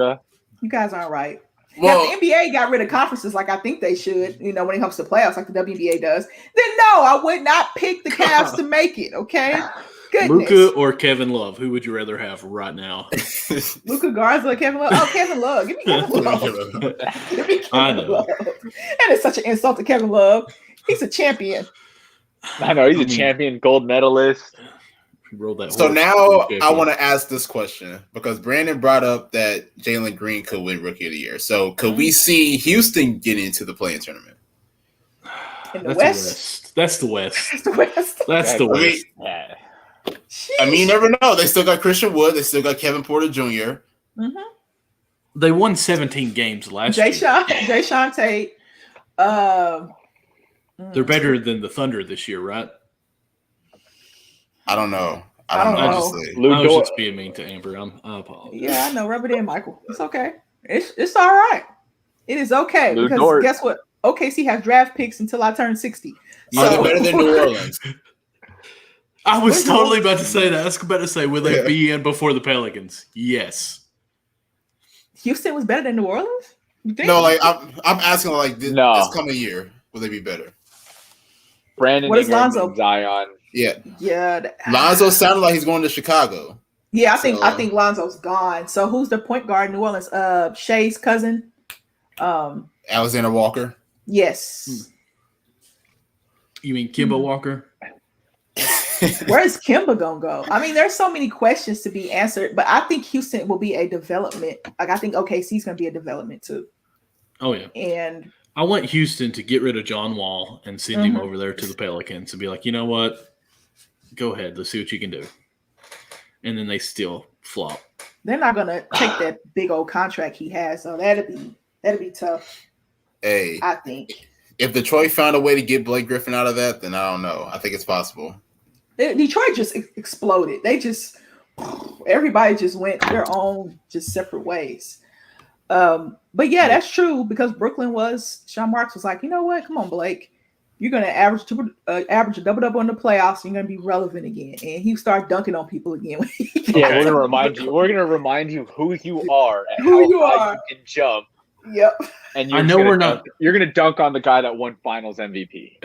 A: You guys aren't right. Well, the NBA got rid of conferences like I think they should, when it comes to playoffs, like the WNBA does. Then no, I would not pick the Cavs to make it, okay? Goodness.
B: Luka or Kevin Love? Who would you rather have right now?
A: Luka Garza or Kevin Love? Oh, Kevin Love. Give me Kevin Love. Give me Kevin Love. That is such an insult to Kevin Love. He's a champion.
D: I know. He's a champion, gold medalist.
B: Rolled that.
C: So now I want to ask this question because Brandon brought up that Jalen Green could win Rookie of the Year. So could we see Houston get into the play-in tournament?
A: In the West?
B: That's the West.
A: That's the West.
B: That's the West.
C: I mean, you never know. They still got Christian Wood. They still got Kevin Porter Jr.
A: Mm-hmm.
B: They won 17 games last year.
A: Jayshawn Tate.
B: They're better than the Thunder this year, right?
C: I don't know.
A: I don't know.
B: I was just being mean to Amber. I apologize.
A: Yeah, I know. Rub it in, Michael. It's okay. It's all right. It is okay because guess what? OKC has draft picks until I turn 60.
C: Are they better than New Orleans?
B: I was totally about to say that. I was about to say, will they be in before the Pelicans? Yes.
A: Houston was better than New Orleans? You think?
C: No, like I'm asking like this coming year, will they be better?
D: Brandon
A: what is Lonzo?
D: Zion.
C: Yeah. Lonzo sounded like he's going to Chicago.
A: Yeah, I think Lonzo's gone. So who's the point guard in New Orleans? Shay's cousin.
C: Alexander Walker.
A: Yes.
B: You mean Kemba Walker?
A: Where's Kemba gonna go? I mean, there's so many questions to be answered, but I think Houston will be a development. Like I think OKC's gonna be a development too.
B: Oh yeah.
A: And
B: I want Houston to get rid of John Wall and send him over there to the Pelicans and be like, you know what? Go ahead, let's see what you can do. And then they still flop.
A: They're not gonna take that big old contract he has, so that'd be tough.
C: Hey,
A: I think
C: if Detroit found a way to get Blake Griffin out of that, then I don't know. I think it's possible.
A: Detroit just exploded. Everybody just went their own just separate ways. But yeah, that's true because Sean Marks was like, you know what? Come on, Blake. You're going to average a double-double in the playoffs. And you're going to be relevant again. And he started dunking on people again.
D: We're going to remind you. We're going to remind you who you are and
A: who
D: how
A: you
D: high
A: are.
D: you can jump.
A: Yep.
D: And you're going to dunk on the guy that won Finals MVP.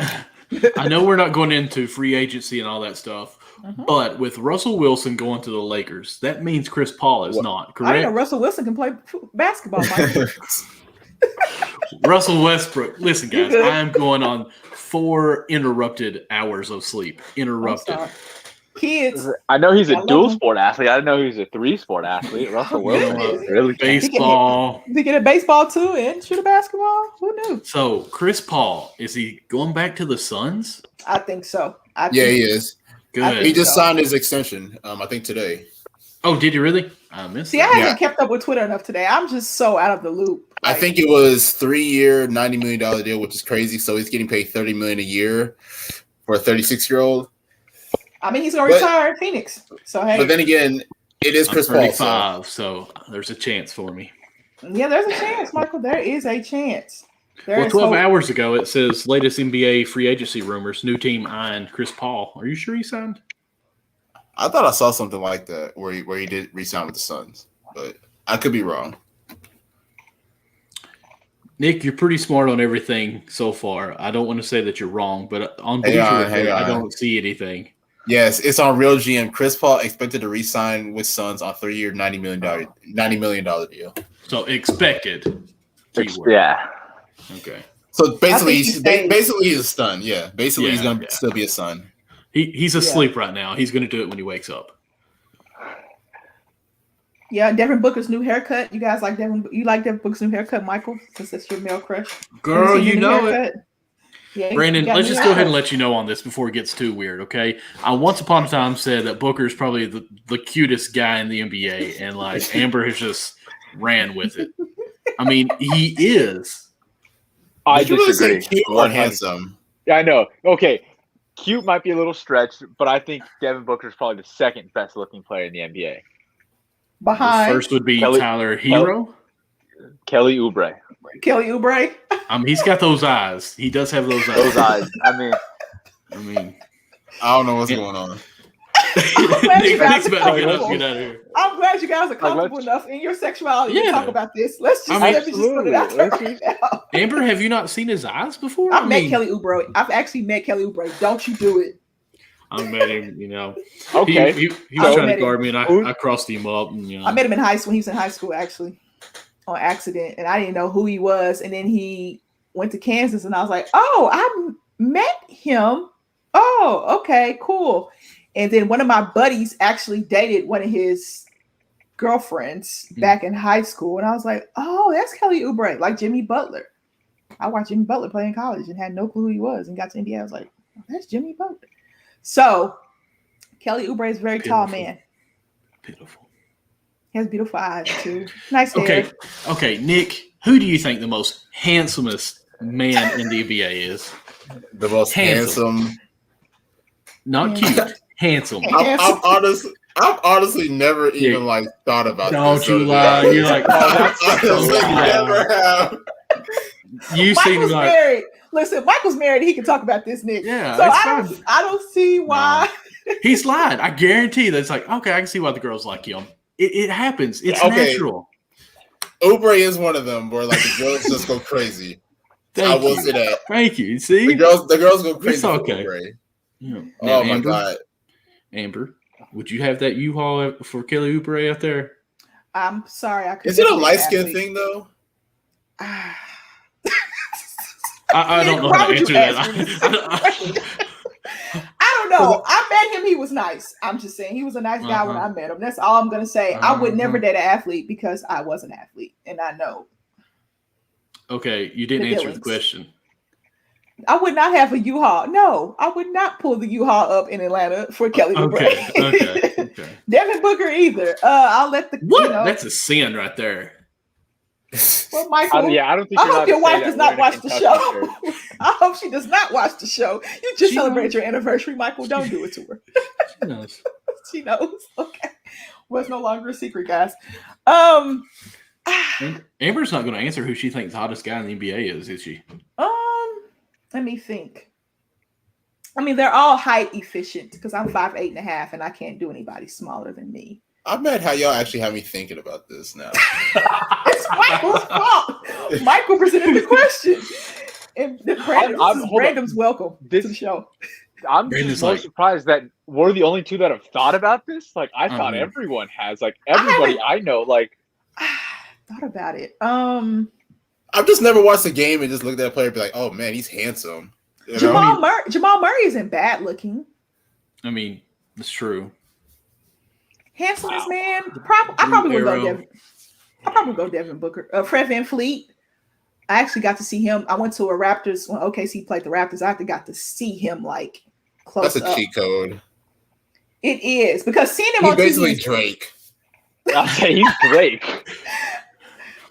B: I know we're not going into free agency and all that stuff, but with Russell Wilson going to the Lakers, that means Chris Paul is not, correct?
A: I know Russell Wilson can play basketball, Mike.
B: Russell Westbrook. Listen, guys, I am going on 4 interrupted hours of sleep. Interrupted.
A: Kids.
D: I know he's a dual sport athlete. I didn't know he was a 3-sport athlete. Russell Wilson. Really?
B: Baseball.
A: He get a baseball too and shoot a basketball? Who knew?
B: So, Chris Paul, is he going back to the Suns?
A: I think so.
C: He is.
B: Good.
C: He just signed his extension, I think today.
B: Oh, did you really? I missed
A: it. I haven't kept up with Twitter enough today. I'm just so out of the loop.
C: I think it was 3-year, $90 million deal, which is crazy. So he's getting paid $30 million a year for a 36-year-old.
A: I mean, he's going to retire in Phoenix. So, hey.
C: But then again, it is Chris Paul.
B: 35, so there's a chance for me.
A: Yeah, there's a chance, Michael. There is a chance.
B: 12 hours ago, it says latest NBA free agency rumors, new team eyeing Chris Paul. Are you sure he signed?
C: I thought I saw something like that where he did re-sign with the Suns, but I could be wrong.
B: Nick, you're pretty smart on everything so far. I don't want to say that you're wrong, but on Bleacher Report, I don't see anything.
C: Yes, it's on Real GM. Chris Paul expected to re-sign with Suns on 3-year, $90 million deal.
B: So expected. Keyword.
D: Yeah.
B: Okay.
C: So basically, he's a Sun. Yeah. Basically, he's going to still be a Sun.
B: He's asleep right now. He's going to do it when he wakes up.
A: Yeah, Devin Booker's new haircut. You guys like Devin? You like Devin Booker's new haircut, Michael? Since it's your male crush.
B: Girl, you know it.
A: Yeah,
B: Brandon, let's just go ahead and let you know on this before it gets too weird, okay? I once upon a time said that Booker is probably the cutest guy in the NBA, and like Amber has just ran with it. I mean, he is.
D: I disagree.
C: Really cute or handsome?
D: Yeah, I know. Okay, cute might be a little stretched, but I think Devin Booker is probably the second best looking player in the NBA.
A: Behind
B: the first would be Tyler Hero.
D: Kelly Oubre.
B: He's got those eyes. He does have those eyes.
D: Those eyes. I mean,
C: I don't know what's going on.
B: Nick's about to get up and get out of here.
A: I'm glad you guys are comfortable enough in your sexuality to talk about this. Let's just put it out there right now.
B: Amber, have you not seen his eyes before?
A: I've met Kelly Oubre. I've actually met Kelly Oubre. Don't you do it.
B: I met him,
D: Okay.
B: He was trying to guard me, and I crossed him up. And,
A: I met him in high school. He was in high school, actually, on accident. And I didn't know who he was. And then he went to Kansas, and I was like, oh, I met him. Oh, okay, cool. And then one of my buddies actually dated one of his girlfriends back in high school. And I was like, oh, that's Kelly Oubre, like Jimmy Butler. I watched Jimmy Butler play in college and had no clue who he was, and got to Indiana. I was like, oh, that's Jimmy Butler. So Kelly Oubre is a very tall man.
B: Pitiful.
A: He has beautiful eyes too. Nice hair.
B: Okay, Nick, who do you think the most handsomest man in the NBA is?
C: The most handsome.
B: Not cute. Handsome.
C: I've honestly never even like thought about
B: this. Don't you lie. You're like,
C: honestly never have.
B: You seem like
A: married. Listen, Michael's married. He can talk about this, Nick.
B: Yeah.
A: So I don't see why.
B: No. He's lied. I guarantee that's like, okay, I can see why the girls like him. It happens. It's natural.
C: Oubre is one of them where like the girls just go crazy. I will say that.
B: Thank you. See,
C: the girls go crazy.
B: It's okay.
C: Yeah. Oh my God,
B: Amber, would you have that U-Haul for Kelly Oubre out there?
A: I'm sorry, I couldn't.
C: Is it a light skin thing though?
B: I don't know how to answer that.
A: I don't know. I met him. He was nice. I'm just saying he was a nice guy when I met him. That's all I'm going to say. I would never date an athlete because I was an athlete and I know.
B: Okay. You didn't answer the question.
A: I would not have a U-Haul. No, I would not pull the U-Haul up in Atlanta for Kelly Oubre.
B: Okay.
A: Devin Booker either. I'll let the
B: what? That's a sin right there.
A: Well, Michael,
D: I don't think.
A: I hope your wife does not watch the show. I hope she does not watch the show. You just celebrated your anniversary, Michael. Don't do it to her.
B: She knows.
A: She knows. Okay. Well, it's no longer a secret, guys.
B: Amber's not going to answer who she thinks the hottest guy in the NBA is she?
A: Let me think. I mean, they're all height efficient because I'm 5'8.5" and I can't do anybody smaller than me.
C: I'm mad how y'all actually have me thinking about this now.
A: It's Michael's fault. Michael presented the question. And Brandon's welcome to the show.
D: I'm just so surprised that we're the only two that have thought about this. Like, I thought everyone has. Like, everybody I know, like.
A: Thought about it.
C: I've just never watched a game and just looked at a player and be like, oh, man, he's handsome.
A: Jamal Murray isn't bad looking.
B: I mean, it's true.
A: Handsomest man. I probably would go Devin. I probably go Devin Booker. Fred VanVleet. I actually got to see him. I went to a Raptors when OKC played the Raptors. I actually got to see him like close up.
C: That's a cheat code.
A: It is because seeing him
C: he's
A: on
C: basically
A: TV,
C: Drake.
D: I'll say he's Drake.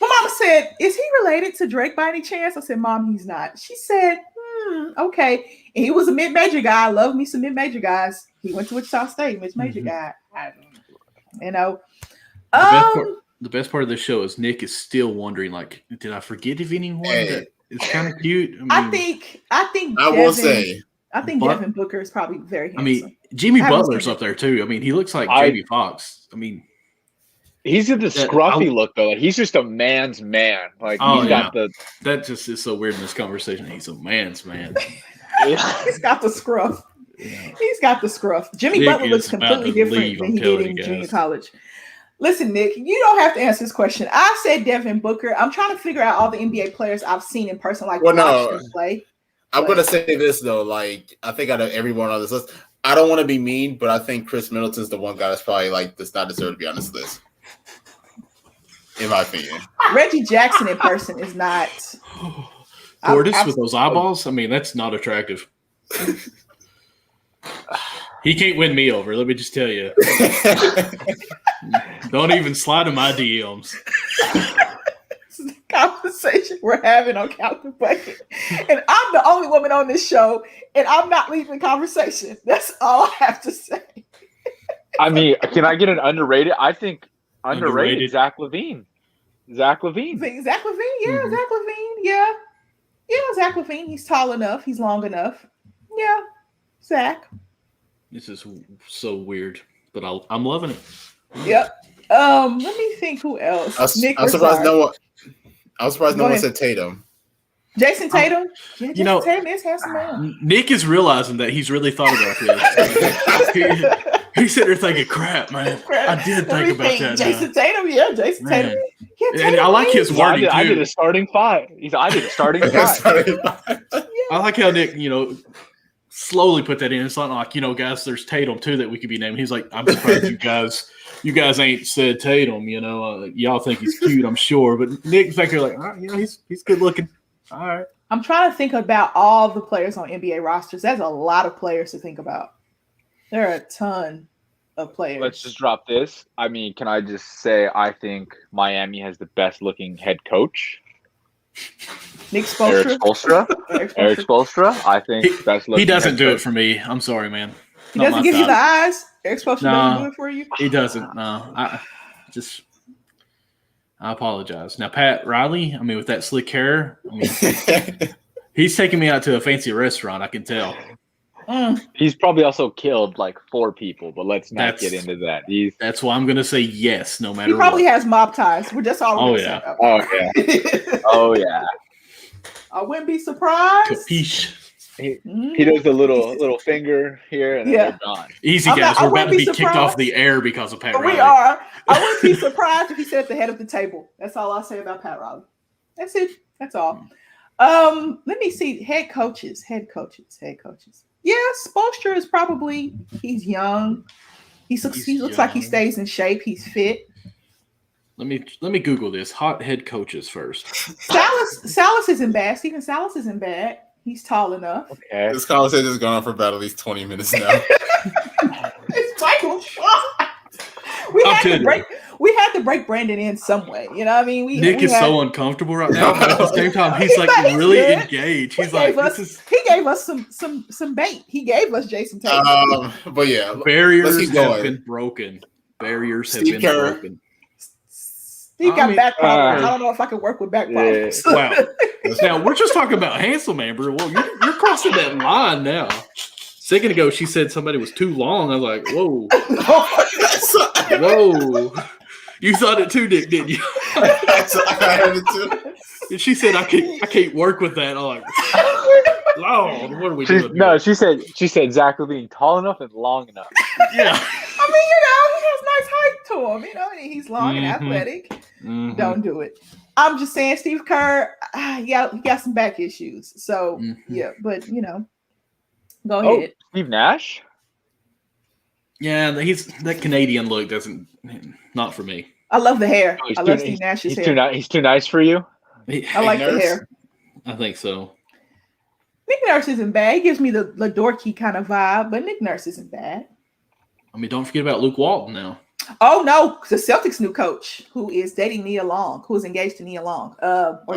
A: My mama said, "Is he related to Drake by any chance?" I said, "Mom, he's not." She said, "Okay." And he was a mid-major guy. I love me some mid-major guys. He went to Wichita State, mid-major guy. You know.
B: The best part of the show is Nick is still wondering, like, did I forget of anyone? That it's kind of cute.
A: I think Devin Booker is probably very handsome.
B: I mean, Jimmy Butler's up there too. I mean, he looks like Jamie Foxx. I mean,
D: he's got the scruffy look though. Like, he's just a man's man. Like he's got
B: that just is so weird in this conversation. He's a man's man.
A: He's got the scruff. Yeah. He's got the scruff. Jimmy Butler looks completely different than he did in junior college. Listen, Nick, you don't have to answer this question. I said Devin Booker. I'm trying to figure out all the NBA players I've seen in person, like play.
C: I'm going to say this, though. Like, I think out of everyone on this list, I don't want to be mean, but I think Chris Middleton's the one guy that's probably, like, does not deserve to be on this list. In my opinion.
A: Reggie Jackson in person is not.
B: Gorgeous with those eyeballs? I mean, that's not attractive. He can't win me over. Let me just tell you. Don't even slide in my DMs.
A: This is the conversation we're having on Count the Bucket. And I'm the only woman on this show, and I'm not leaving the conversation. That's all I have to say.
D: I mean, can I get an underrated? I think underrated. Zach LaVine. Zach LaVine.
A: Yeah. Zach LaVine. Yeah. Yeah, Zach LaVine. He's tall enough. He's long enough. Yeah. Zach.
B: This is so weird, but I'm loving it.
A: Yep. Let me think who else.
C: I'm surprised no one said Tatum.
A: Jason Tatum?
B: Yeah, Jason
A: Tatum is handsome man.
B: Nick is realizing that he's really thought about this. He's sitting there thinking, crap, man. I did think about that.
A: Jason Tatum, yeah, Jason Tatum. Yeah,
B: and I like his wording, too.
D: I did a starting five. I did a starting five.
B: I like how Nick, slowly put that in. It's not like, guys, there's Tatum too that we could be naming. He's like, I'm surprised you guys ain't said Tatum. Y'all think he's cute, I'm sure, but Nick's back here like, he's good looking. All right.
A: I'm trying to think about all the players on NBA rosters. That's a lot of players to think about. There are a ton of players.
D: Let's just drop this. I mean, can I just say I think Miami has the best looking head coach.
A: Nick Spoelstra.
D: Eric Spoelstra. I think best looking.
B: He doesn't do it for me. I'm sorry, man.
A: He doesn't give you the eyes. Eric Spoelstra doesn't do it for you.
B: He doesn't. No, I apologize. Now, Pat Riley. I mean, with that slick hair, he's taking me out to a fancy restaurant. I can tell.
D: He's probably also killed like 4 people, but let's not get into that.
B: That's why I'm going to say yes, no matter what.
A: He probably has mob ties. We're just all.
D: Oh yeah. Oh yeah.
A: I wouldn't be surprised.
B: Capiche.
D: He does the little finger here, and then they're gone.
B: Easy, guys. We're about to be kicked off the air because of Pat Riley.
A: We are. I wouldn't be surprised if he sat at the head of the table. That's all I'll say about Pat Riley. That's it. That's all. Let me see. Head coaches. Yeah, Spoelstra is probably. He's young. He looks like he stays in shape. He's fit.
B: Let me Google this. Hot head coaches first.
A: Salas isn't bad. Steven Salas isn't bad. He's tall enough.
C: Okay. This conversation has gone on for about at least 20 minutes now.
A: It's Michael Shaw. We had to break Brandon in some way. You know what I mean?
B: Nick is so uncomfortable right now. But at the same time, he's like really engaged. He's like, he
A: gave us some bait. He gave us Jason Tatum.
C: But yeah,
B: barriers have been broken. Barriers have been broken.
A: Steve got back problems. I don't know if I can work with back problems.
B: Wow. Now we're just talking about handsome, Amber. Well, you're crossing that line now. A second ago, she said somebody was too long. I was like, whoa. Whoa. You thought it too, Nick, didn't you?
C: I heard it too.
B: And she said, I can't work with that. I'm like, Lord, what are we doing?
D: No, she said Zach was being tall enough and long enough.
B: Yeah.
A: I mean, he has nice height to him. And he's long and athletic. Mm-hmm. Don't do it. I'm just saying, Steve Kerr, he got some back issues. So, yeah, but, go ahead.
D: Steve Nash?
B: Yeah, that Canadian look not for me.
A: I love the hair. I love Steve Nash's hair.
D: He's too nice for you?
A: I like the hair.
B: I think so.
A: Nick Nurse isn't bad. He gives me the dorky kind of vibe, but Nick Nurse isn't bad.
B: I mean, don't forget about Luke Walton now.
A: Oh, no. The Celtics' new coach, who is dating Nia Long, who is engaged to Nia Long.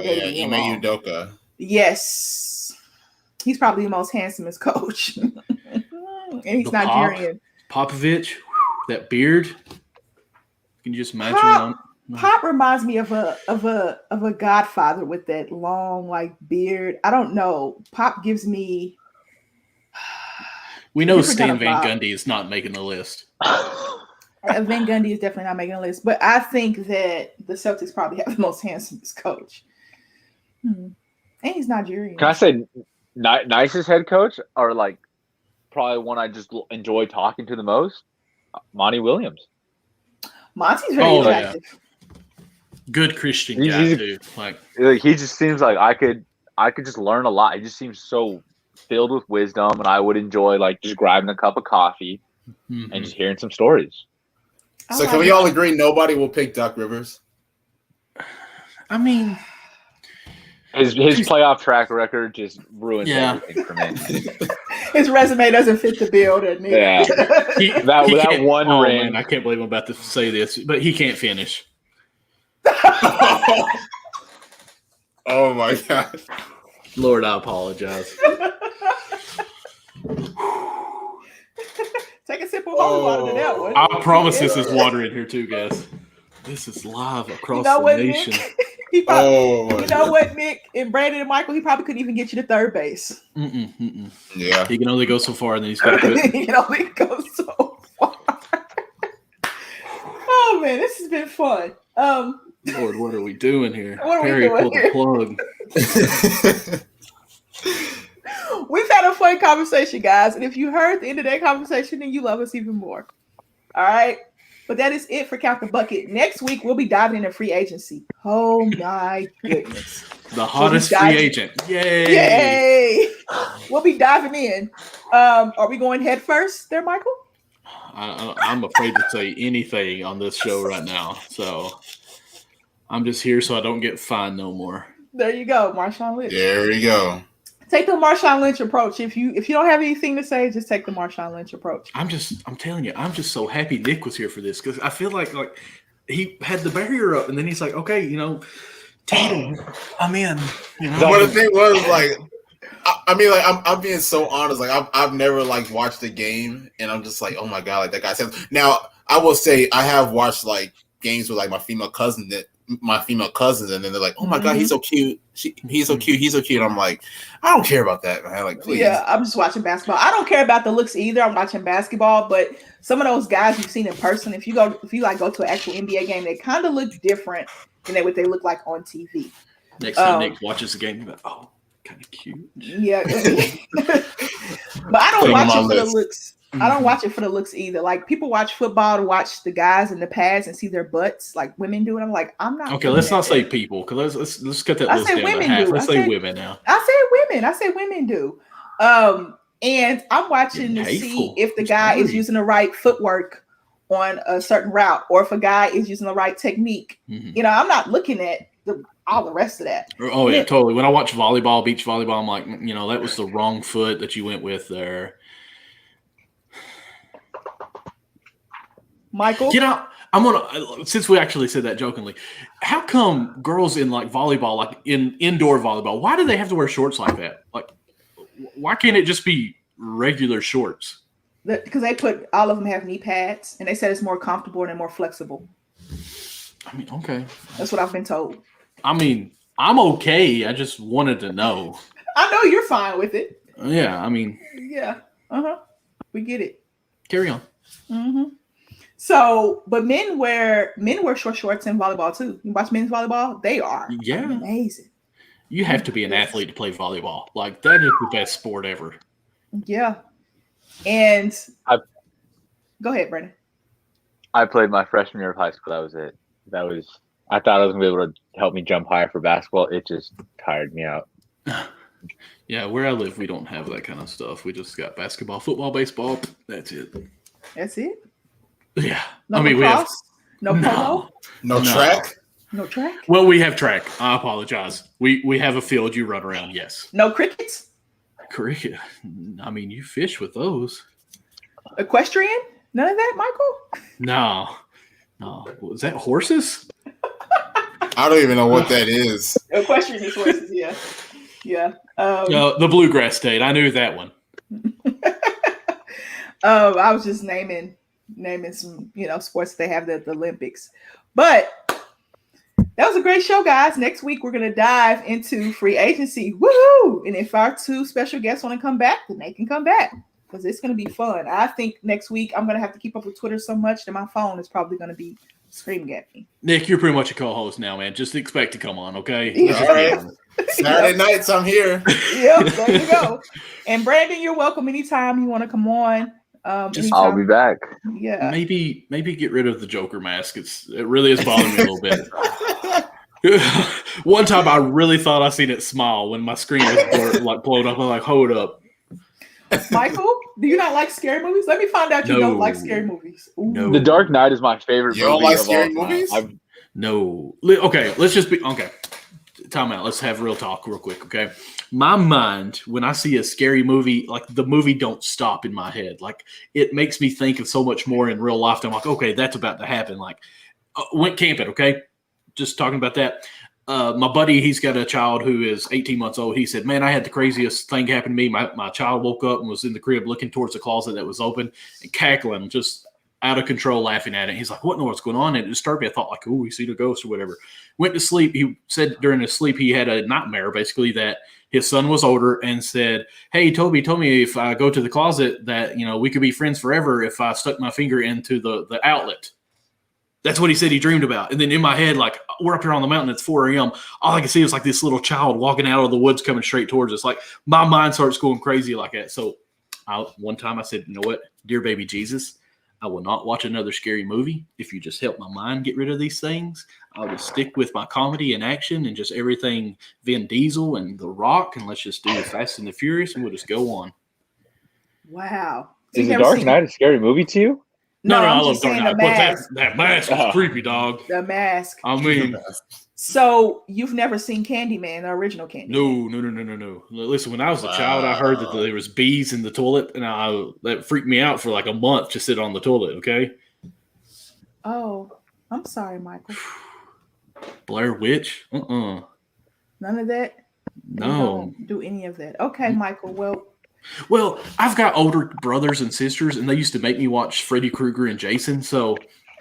A: Dating Nia Long.
C: Udoka.
A: Yes. He's probably the most handsomest coach. And he's Nigerian.
B: Popovich, that beard. Can you just imagine?
A: Pop reminds me of a Godfather with that long beard. I don't know. Pop gives me.
B: We know Stan Van Gundy is not making the list.
A: Van Gundy is definitely not making the list, but I think that the Celtics probably have the most handsomest coach. And he's Nigerian.
D: Can I say nicest head coach, or probably one I just enjoy talking to the most? Monty Williams.
A: Monty's very attractive.
B: Yeah. Good Christian guy too.
D: He just seems like I could just learn a lot. He just seems so filled with wisdom, and I would enjoy just grabbing a cup of coffee and just hearing some stories.
C: So can we all agree nobody will pick Doc Rivers?
B: I mean,
D: his playoff track record just ruins everything for me.
A: His resume doesn't fit the bill, doesn't it?
D: Yeah. that one ring.
B: Man, I can't believe I'm about to say this, but he can't finish.
C: Oh my God.
B: Lord, I apologize.
A: Take a sip of holy water to that one.
B: I promise this is water in here too, guys. This is live across the nation.
A: You know what, Nick and Brandon and Michael? He probably couldn't even get you to third base.
C: Yeah,
B: he can only go so far, and then he's got to quit.
A: He can only go so far. Oh man, this has been fun.
B: Lord, what are we doing here?
A: Perry
B: pulled the plug.
A: We've had a fun conversation, guys. And if you heard the end of that conversation, then you love us even more. All right. But that is it for Count the Bucket. Next week, we'll be diving into free agency. Oh, my goodness.
B: The hottest free agent. Yay!
A: Yay! We'll be diving in. Are we going head first there, Michael?
B: I'm afraid to say anything on this show right now. So I'm just here so I don't get fined no more.
A: There you go, Marshawn Lynch.
C: There we go.
A: Take the Marshawn Lynch approach. If you don't have anything to say, just take the Marshawn Lynch approach.
B: I'm telling you, I'm just so happy Nick was here for this because I feel like he had the barrier up and then he's like, okay, Tatum, I'm in.
C: But the thing was, like, I mean, like, I'm being so honest. Like, I've never like watched a game, and I'm just like, oh my god, like that guy said. Now, I will say I have watched like games with like my female cousins, and then they're like, oh my god, he's so cute. He's so cute. He's so cute. I'm like, I don't care about that, man. Like, please.
A: Yeah, I'm just watching basketball. I don't care about the looks either. I'm watching basketball, but some of those guys you've seen in person, if you go to an actual NBA game, they kind of look different than what they look like on TV.
B: Next time Nick watches the game, like, oh, kind of cute.
A: Yeah, but I don't watch it for the looks. I don't watch it for the looks either. Like, people watch football to watch the guys in the pads and see their butts, like women do. And I'm like, I'm not.
B: Okay, let's not say people, because let's cut that list down to half. Let's say women now.
A: I say women do. And I'm watching to see if the guy is using the right footwork on a certain route, or if a guy is using the right technique. I'm not looking at all the rest of that.
B: Oh yeah, totally. When I watch volleyball, beach volleyball, I'm like, that was the wrong foot that you went with there.
A: Michael,
B: since we actually said that jokingly, how come girls in like volleyball, like in indoor volleyball, why do they have to wear shorts like that? Like, why can't it just be regular shorts?
A: Because all of them have knee pads, and they said it's more comfortable and more flexible.
B: I mean, okay.
A: That's what I've been told.
B: I mean, I'm okay. I just wanted to know.
A: I know you're fine with it.
B: Yeah, I mean.
A: Yeah. We get it.
B: Carry on.
A: So, but men wear short shorts in volleyball too. You watch men's volleyball; they are amazing.
B: You have to be an athlete to play volleyball. Like, that is the best sport ever.
A: Yeah. And go ahead, Brandon.
D: I played my freshman year of high school. That was it. I thought I was gonna be able to help me jump higher for basketball. It just tired me out.
B: Yeah, where I live, we don't have that kind of stuff. We just got basketball, football, baseball. That's it.
A: That's it.
B: Yeah.
A: No lacrosse? No polo?
C: No track?
A: No track?
B: Well, we have track. I apologize. We have a field you run around, yes.
A: No crickets?
B: Cricket. I mean, you fish with those.
A: Equestrian? None of that, Michael?
B: No. Was that horses?
C: I don't even know what that is.
A: Equestrian is horses, yeah. Yeah.
B: The bluegrass state. I knew that one.
A: I was just naming some, sports they have at the Olympics. But that was a great show, guys. Next week, we're going to dive into free agency. Woohoo! And if our two special guests want to come back, then they can come back, because it's going to be fun. I think next week I'm going to have to keep up with Twitter so much that my phone is probably going to be screaming at me.
B: Nick, you're pretty much a co-host now, man. Just expect to come on, okay?
C: Yeah. All right. Saturday nights, I'm here.
A: Yep, there you go. And Brandon, you're welcome anytime you want to come on.
D: I'll be back.
A: Yeah.
B: Maybe get rid of the Joker mask. It really is bothering me a little bit. One time I really thought I seen it smile when my screen was blowed up. I'm like, hold up.
A: Michael, do you not like scary movies? Let me find out you don't like scary movies. Ooh.
B: No.
D: The Dark Knight is my favorite movie.
C: You don't like scary movies?
B: No. Okay, let's just be okay. Time out. Let's have real talk real quick, okay? My mind, when I see a scary movie, like, the movie don't stop in my head. Like, it makes me think of so much more in real life. I'm like, okay, that's about to happen. Like, went camping, okay? Just talking about that. My buddy, he's got a child who is 18 months old. He said, man, I had the craziest thing happen to me. My child woke up and was in the crib looking towards the closet that was open and cackling, just out of control, laughing at it. He's like, what in the world's going on? And it disturbed me. I thought, like, oh, he seen a ghost or whatever. Went to sleep. He said during his sleep he had a nightmare, basically, that his son was older and said, hey, Toby told me if I go to the closet that, we could be friends forever if I stuck my finger into the outlet. That's what he said he dreamed about. And then in my head, like, we're up here on the mountain, it's 4 a.m. All I can see is like this little child walking out of the woods coming straight towards us. Like, my mind starts going crazy like that. So one time I said, you know what, dear baby Jesus, I will not watch another scary movie. If you just help my mind get rid of these things, I'll just stick with my comedy and action and just everything Vin Diesel and The Rock, and let's just do the Fast and the Furious, and we'll just go on.
A: Wow.
D: Is The Dark Knight a scary movie to you?
B: No,
A: I'm
B: I love
A: just
B: Dark
A: saying
B: Knight.
A: the
B: But
A: mask.
B: that mask is creepy, dog.
A: The Mask.
B: I mean,
A: So you've never seen Candyman, the original Candyman?
B: no. Listen, when I was a child, I heard that there was bees in the toilet, and that freaked me out for like a month to sit on the toilet. Okay.
A: Oh, I'm sorry, Michael.
B: Blair Witch.
A: None of that.
B: No.
A: You don't do any of that. Okay, Michael.
B: Well, I've got older brothers and sisters, and they used to make me watch Freddy Krueger and Jason, so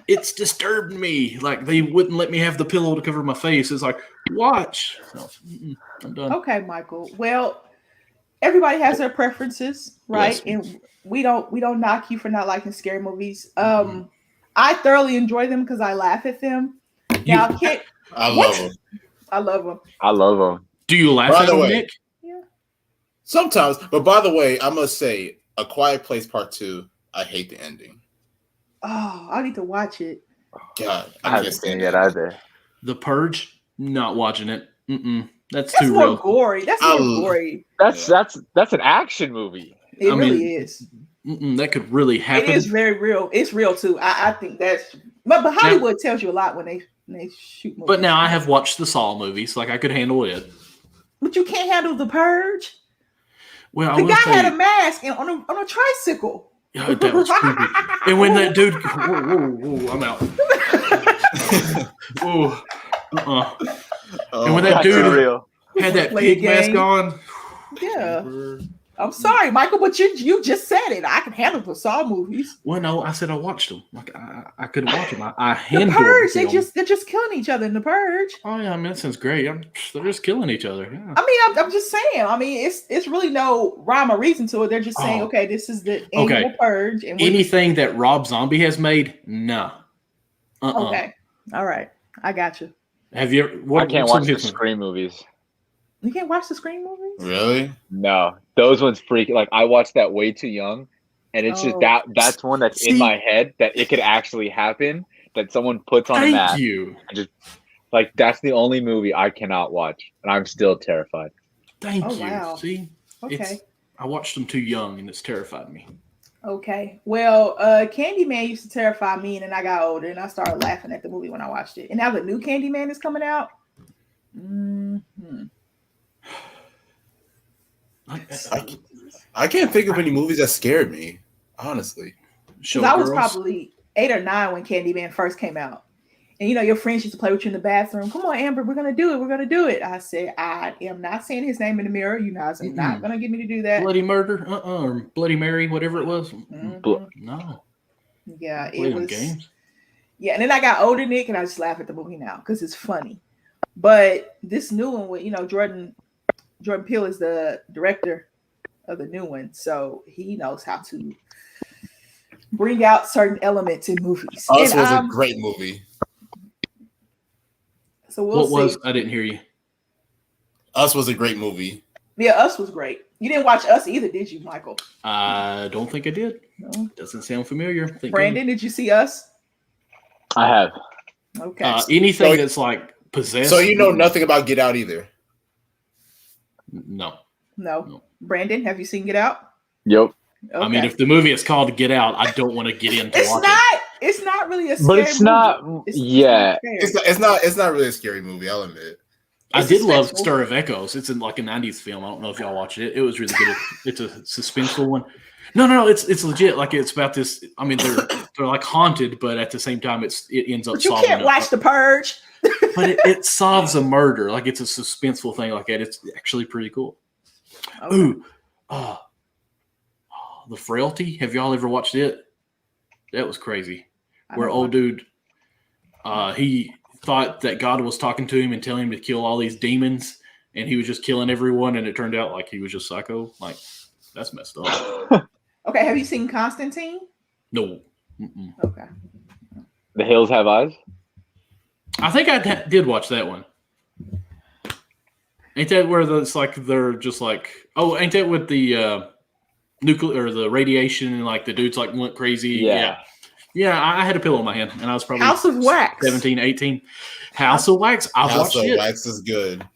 B: it's disturbed me. Like, they wouldn't let me have the pillow to cover my face. It's like, watch. So, I'm done.
A: Okay, Michael. Well, everybody has their preferences, right?
B: Yes.
A: And we don't knock you for not liking scary movies. I thoroughly enjoy them because I laugh at them. Now,
C: I love them.
A: I love them.
D: I love them.
B: Do you laugh
C: By
B: at
C: the
B: them,
C: way-
B: Nick?
C: Sometimes, but by the way, I must say, A Quiet Place Part 2, I hate the ending.
A: Oh, I need to watch it.
C: God,
D: I
C: I
D: haven't
C: can't
D: seen
C: stand
D: it yet
C: it.
D: either.
B: The Purge? Not watching it. That's
A: That's
B: too
A: more
B: real.
A: gory. That's more gory.
D: That's an action movie.
A: It
B: I
A: really
B: mean,
A: is.
B: That could really happen.
A: It is very real. It's real too. I think that's. But Hollywood tells you a lot when they shoot movies.
B: But now I have watched the Saw movies. Like, I could handle it.
A: But you can't handle The Purge.
B: Well, I
A: The
B: will
A: guy
B: say,
A: had a mask and on a tricycle.
B: yeah, that was creepy. And when that dude, whoa, I'm out. Whoa, And when that
D: That's
B: dude
D: real.
B: had that
A: Play a
B: pig mask
A: game.
B: on,
A: Yeah. I'm sorry, Michael, but you just said it. I can handle the Saw movies.
B: well, no, I said I watched them. Like, I couldn't watch them. I
A: The
B: handled
A: Purge,
B: them.
A: they're just killing each other in The Purge.
B: Oh yeah, I mean, that sounds great. They're just killing each other. Yeah.
A: I mean, I'm just saying. I mean, it's really no rhyme or reason to it. They're just saying,
B: Oh.
A: okay, this is the annual Purge, and
B: Anything that Rob Zombie has made, no.
A: okay, all right, I got you.
B: Have you?
D: I can't watch the Scream movies.
A: You can't watch the Scream movies.
C: Really?
D: No, those ones freak. Like, I watched that way too young, and it's just
A: Oh.
D: that's one that's in my head that it could actually happen, that someone puts on a
B: Thank
D: mask.
B: you.
D: Like, that's the only movie I cannot watch, and I'm still terrified.
B: Thank
A: Oh,
B: you.
A: wow.
B: See,
A: Okay,
B: I watched them too young, and it's terrified me.
A: okay. Well, Candyman used to terrify me, and then I got older, and I started laughing at the movie when I watched it. And now the new Candyman is coming out.
C: I can't think of any movies that scared me, honestly.
A: Because I was probably 8 or 9 when Candyman first came out. And your friends used to play with you in the bathroom. Come on, Amber, we're gonna do it. We're gonna do it. I said, I am not saying his name in the mirror. You guys are not gonna get me to do that.
B: Bloody Murder, or Bloody Mary, whatever it was.
A: Mhm.
B: No,
A: Yeah,
B: play
A: it
B: them
A: was.
B: games.
A: Yeah, and then I got older, Nick, and I just laugh at the movie now because it's funny. But this new one with Jordan Peele is the director of the new one, so he knows how to bring out certain elements in movies.
C: Us
A: And,
C: was a great movie.
A: So we'll
B: What
A: see.
B: was? I didn't hear you.
C: Us was a great movie.
A: Yeah, Us was great. You didn't watch Us either, did you, Michael?
B: I don't think I did.
A: No.
B: Doesn't sound familiar.
A: Brandon, did you see Us?
D: I have.
A: Okay.
B: Anything
C: So-
B: that's like possessed.
C: So you know nothing about Get Out either.
B: No.
A: No. Brandon, have you seen Get Out?
D: Yep.
A: Okay.
B: I mean, if the movie is called Get Out, I don't want to get into
A: it's
B: watching.
A: not. It's not really a scary
D: But it's not.
A: movie.
D: Yeah.
A: It's not scary.
C: It's not really a scary movie. I'll admit.
B: I
A: It's
B: did love
A: suspenseful.
B: Stir of Echoes. It's in like a 90s film. I don't know if y'all watched it. It was really good. It's a suspenseful one. No, it's legit. Like, it's about this. I mean, they're like haunted, but at the same time, it ends up
A: But you
B: solving.
A: can't watch The Purge.
B: But it solves a murder. Like, it's a suspenseful thing like that. It's actually pretty cool.
A: Okay.
B: Ooh, The Frailty. Have y'all ever watched it? That was crazy.
A: I
B: Where
A: don't
B: old
A: know.
B: dude, he thought that God was talking to him and telling him to kill all these demons, and he was just killing everyone, and it turned out like he was just psycho. Like, that's messed up.
A: Okay, have you seen Constantine?
B: No. Mm-mm.
A: Okay.
D: The Hills Have Eyes.
B: I think I did watch that one. Ain't that where it's like they're just like, ain't that with the nuclear or the radiation and like the dudes like went crazy?
D: Yeah.
B: Yeah, I had a pillow in my hand, and I was probably
A: House of Wax.
B: 17, 18. House of Wax.
C: House of Wax is good.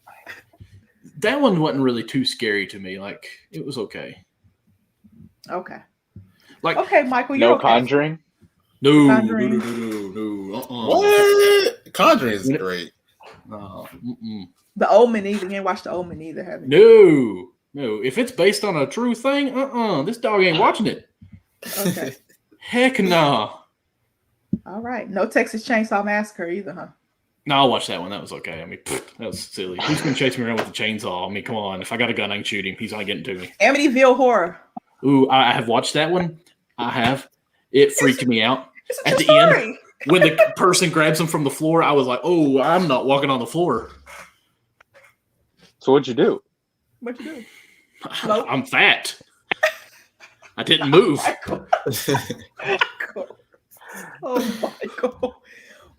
B: That one wasn't really too scary to me. Like, it was okay.
A: Okay.
B: Like,
A: okay, Michael, you're
D: no
A: okay.
D: Conjuring?
B: No.
A: Conjuring.
B: No.
C: What? Conjuring is great.
A: The Omen either. You ain't watched The Omen either, have you?
B: No. If it's based on a true thing, this dog ain't watching it.
A: Okay.
B: Heck no.
A: All right. No Texas Chainsaw Massacre either, huh?
B: No, I'll watch that one. That was okay. I mean, that was silly. Who's going to chase me around with a chainsaw? I mean, come on. If I got a gun, I can shoot him. He's not getting to me.
A: Amityville Horror.
B: Ooh, I have watched that one. I have. It freaked me out.
A: At the end,
B: when the person grabs him from the floor, I was like, oh, I'm not walking on the floor.
D: So what'd you do?
A: What'd you do?
B: I'm fat. I didn't move.
A: Oh,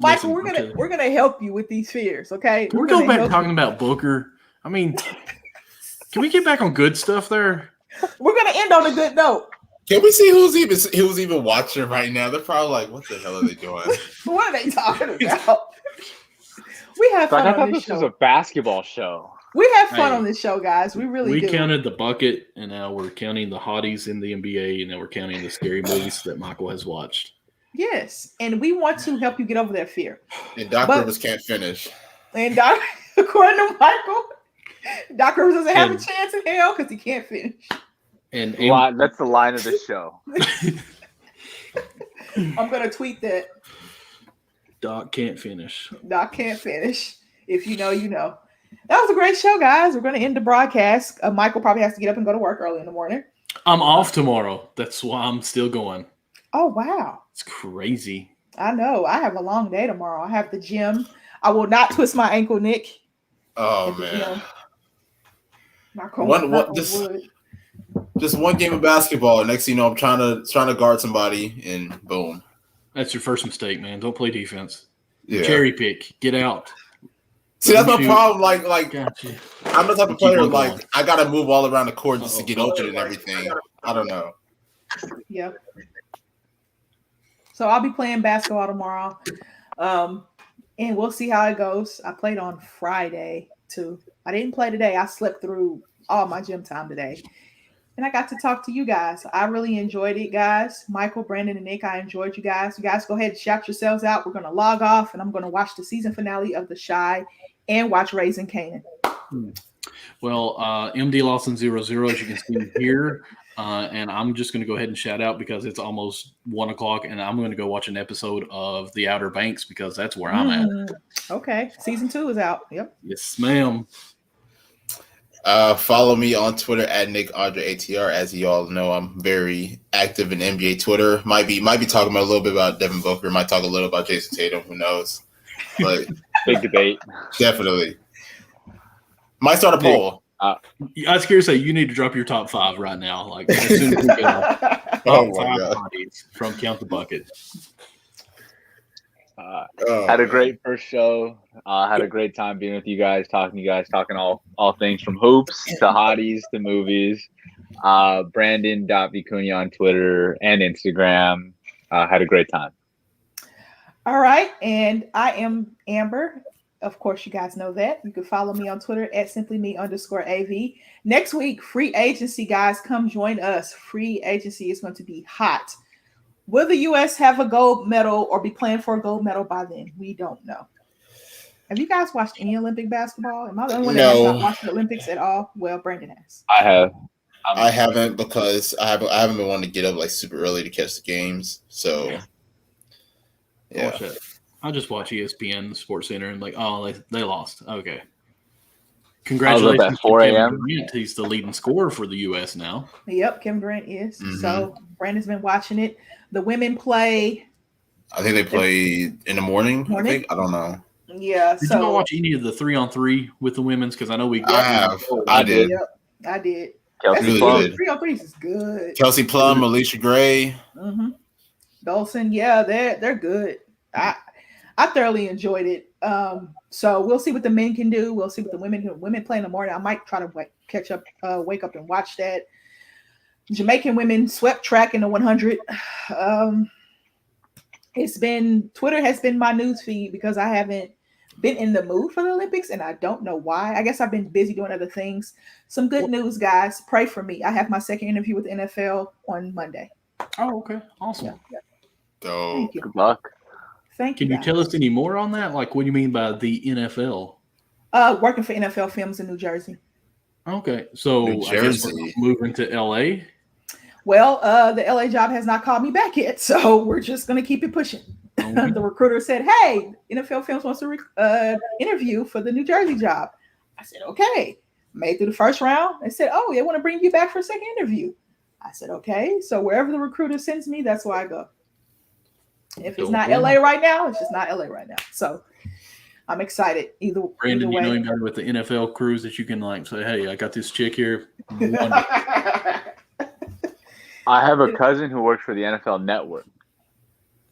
A: Michael, we're gonna help you with these fears, okay?
B: Can we go back talking about Booker? I mean, can we get back on good stuff there?
A: We're gonna end on a good note.
C: Can we see who's even watching right now? They're probably like, "What the hell are they doing?
A: What are they talking about?" We have fun on this show.
D: This was a basketball show.
A: We have fun on this show, guys. We really do.
B: We counted the bucket, and now we're counting the hotties in the NBA, and now we're counting the scary movies that Michael has watched.
A: Yes, and we want to help you get over that fear.
C: And Doc Rivers can't finish.
A: And according to Michael, Doc Rivers doesn't have a chance in hell because he can't finish.
B: And
D: that's the line of the show.
A: I'm gonna tweet that.
B: Doc can't finish.
A: Doc can't finish. If you know, you know. That was a great show, guys. We're gonna end the broadcast. Michael probably has to get up and go to work early in the morning.
B: I'm off tomorrow. That's why I'm still going.
A: Oh wow.
B: It's crazy.
A: I know. I have a long day tomorrow. I have the gym. I will not twist my ankle, Nick.
C: Oh man.
A: Gym.
C: Just one game of basketball. And next thing you know, I'm trying to guard somebody, and boom.
B: That's your first mistake, man. Don't play defense.
C: Yeah.
B: Cherry pick. Get out.
C: See, that's my problem. Like
B: gotcha.
C: I'm the type of player like I gotta move all around the court just to get open and everything. I don't know.
A: Yeah. So I'll be playing basketball tomorrow. And we'll see how it goes. I played on Friday too. I didn't play today. I slept through all my gym time today. And I got to talk to you guys. I really enjoyed it, guys. Michael, Brandon, and Nick, I enjoyed you guys. You guys go ahead and shout yourselves out. We're going to log off, and I'm going to watch the season finale of The Chi and watch Raising Kanan.
B: Well, MD Lawson 00, as you can see here. And I'm just going to go ahead and shout out because it's almost 1 o'clock, and I'm going to go watch an episode of The Outer Banks because that's where I'm at.
A: Okay. Season 2 is out. Yep.
B: Yes, ma'am.
C: Follow me on Twitter at NickAndreATR. As you all know, I'm very active in NBA Twitter. Might be talking about a little bit about Devin Booker. Might talk a little about Jason Tatum. Who knows? But
D: big debate.
C: Definitely. Might start a poll.
B: I was curious to say you need to drop your top 5 right now. Like as soon as we get off. Top 5 bodies from Count the Bucket.
D: Had a great first show. Had a great time being with you guys, talking all things from hoops to hotties to movies. Brandon.Vicuña on Twitter and Instagram. Had a great time.
A: All right. And I am Amber. Of course, you guys know that. You can follow me on Twitter at simplyme_AV. Next week, free agency, guys. Come join us. Free agency is going to be hot. Will the U.S. have a gold medal or be playing for a gold medal by then? We don't know. Have you guys watched any Olympic basketball? Am I the only one that has not watched the Olympics at all? Well, Brandon has.
D: I have.
C: I haven't because I haven't been wanting to get up like super early to catch the games. So, yeah.
B: I just watch ESPN, Sports Center, and like, oh, they lost. Okay. Congratulations
D: at 4 a.m.
B: Durant. He's the leading scorer for the U.S. now.
A: Yep, Kevin Durant is. Mm-hmm. So Brandon's been watching it. The women play.
C: I think they play in the morning. I think. I don't know.
A: Yeah.
B: Did you not watch any of the 3-on-3 with the women's? Because I know we.
C: I did.
A: Yep, I did.
C: Kelsey Plum.
A: 3-on-3 is good.
C: Kelsey Plum, Alicia Gray.
A: Mm-hmm. Dolson, yeah, they're good. I thoroughly enjoyed it. So we'll see what the men can do. We'll see what the women play in the morning. I might try to wake up and watch that. Jamaican women swept track in the 100. Twitter has been my news feed because I haven't been in the mood for the Olympics, and I don't know why. I guess I've been busy doing other things. Some good news, guys. Pray for me. I have my second interview with the NFL on Monday.
B: Oh, okay. Awesome.
A: Yeah.
C: Thank
D: you. Good luck.
A: Thank you.
B: Can you tell us any more on that? Like, what do you mean by the NFL?
A: Working for NFL Films in New Jersey.
B: Okay. So I guess we're moving to LA.
A: Well, the LA job has not called me back yet, so we're just going to keep it pushing. Okay. The recruiter said, hey, NFL Films wants to interview for the New Jersey job. I said, okay. Made through the first round. They said, oh, they want to bring you back for a second interview. I said, okay. So wherever the recruiter sends me, that's where I go. If it's not LA right now, it's just not LA right now. So I'm excited.
B: Brandon,
A: either way.
B: You know anybody with the NFL crews that you can like say, hey, I got this chick here.
D: I have a cousin who works for the NFL Network.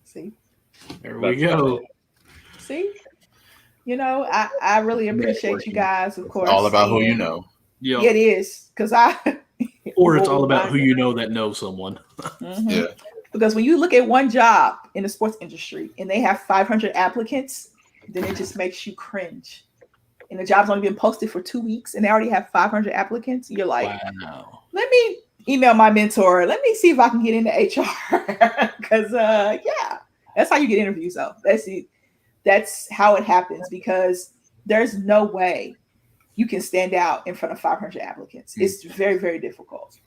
A: See?
B: There we go.
A: See? You know, I really appreciate you guys, of course.
C: It's all about who you know.
A: Yeah, it is. Because
B: or it's all about who you know that knows someone.
A: Mm-hmm.
C: Yeah.
A: Because when you look at one job in the sports industry and they have 500 applicants, then it just makes you cringe. And the job's only been posted for 2 weeks and they already have 500 applicants. You're like,
B: wow.
A: Let me email my mentor. Let me see if I can get into HR. Because, yeah, that's how you get interviews, though. That's how it happens because there's no way you can stand out in front of 500 applicants. Mm-hmm. It's very, very difficult.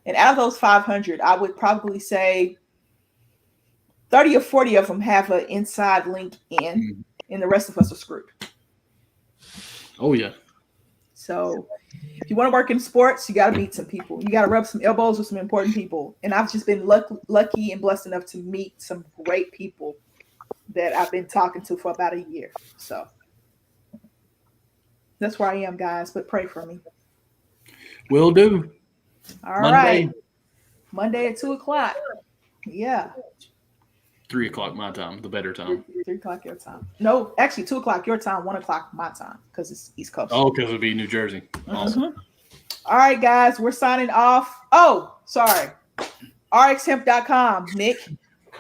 A: And out of those 500, I would probably say 30 or 40 of them have an inside link in, and the rest of us are screwed.
B: Oh, yeah.
A: So if you want to work in sports, you got to meet some people. You got to rub some elbows with some important people. And I've just been lucky and blessed enough to meet some great people that I've been talking to for about a year. So that's where I am, guys. But pray for me.
B: Will do.
A: All right. Monday at 2:00. Yeah.
B: 3:00 my time, the better time.
A: 3:00 your time. No, actually 2:00 your time, 1:00 my time, because it's East Coast.
B: Oh, because it'll be New Jersey. Awesome.
A: Mm-hmm. All right, guys, we're signing off. Oh, sorry. RxHemp.com, Nick.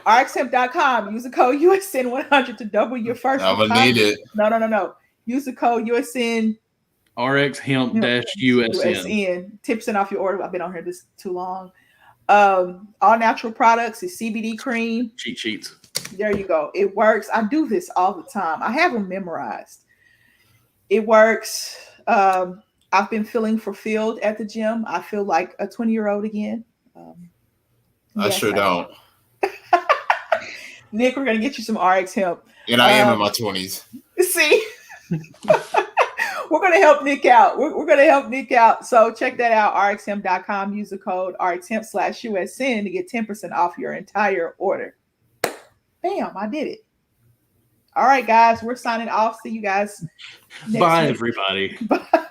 A: RxHemp.com. Use the code USN100 to double your first.
C: I'm gonna need it.
A: No. Use the code USN.
B: RxHemp-USN.
A: 10% off your order. I've been on here this too long. All natural products is CBD cream.
B: Cheat sheets.
A: There you go. It works. I do this all the time. I have them memorized. It works. I've been feeling fulfilled at the gym. I feel like a 20-year-old again.
C: I sure don't.
A: Nick, we're gonna get you some RX Hemp.
C: And I am in my 20s.
A: See, we're gonna help Nick out. We're gonna help Nick out. So check that out. RxHemp.com. Use the code RxHemp/USN to get 10% off your entire order. Bam! I did it. All right, guys, we're signing off. See you guys next
B: Bye,
A: week.
B: everybody.
A: Bye.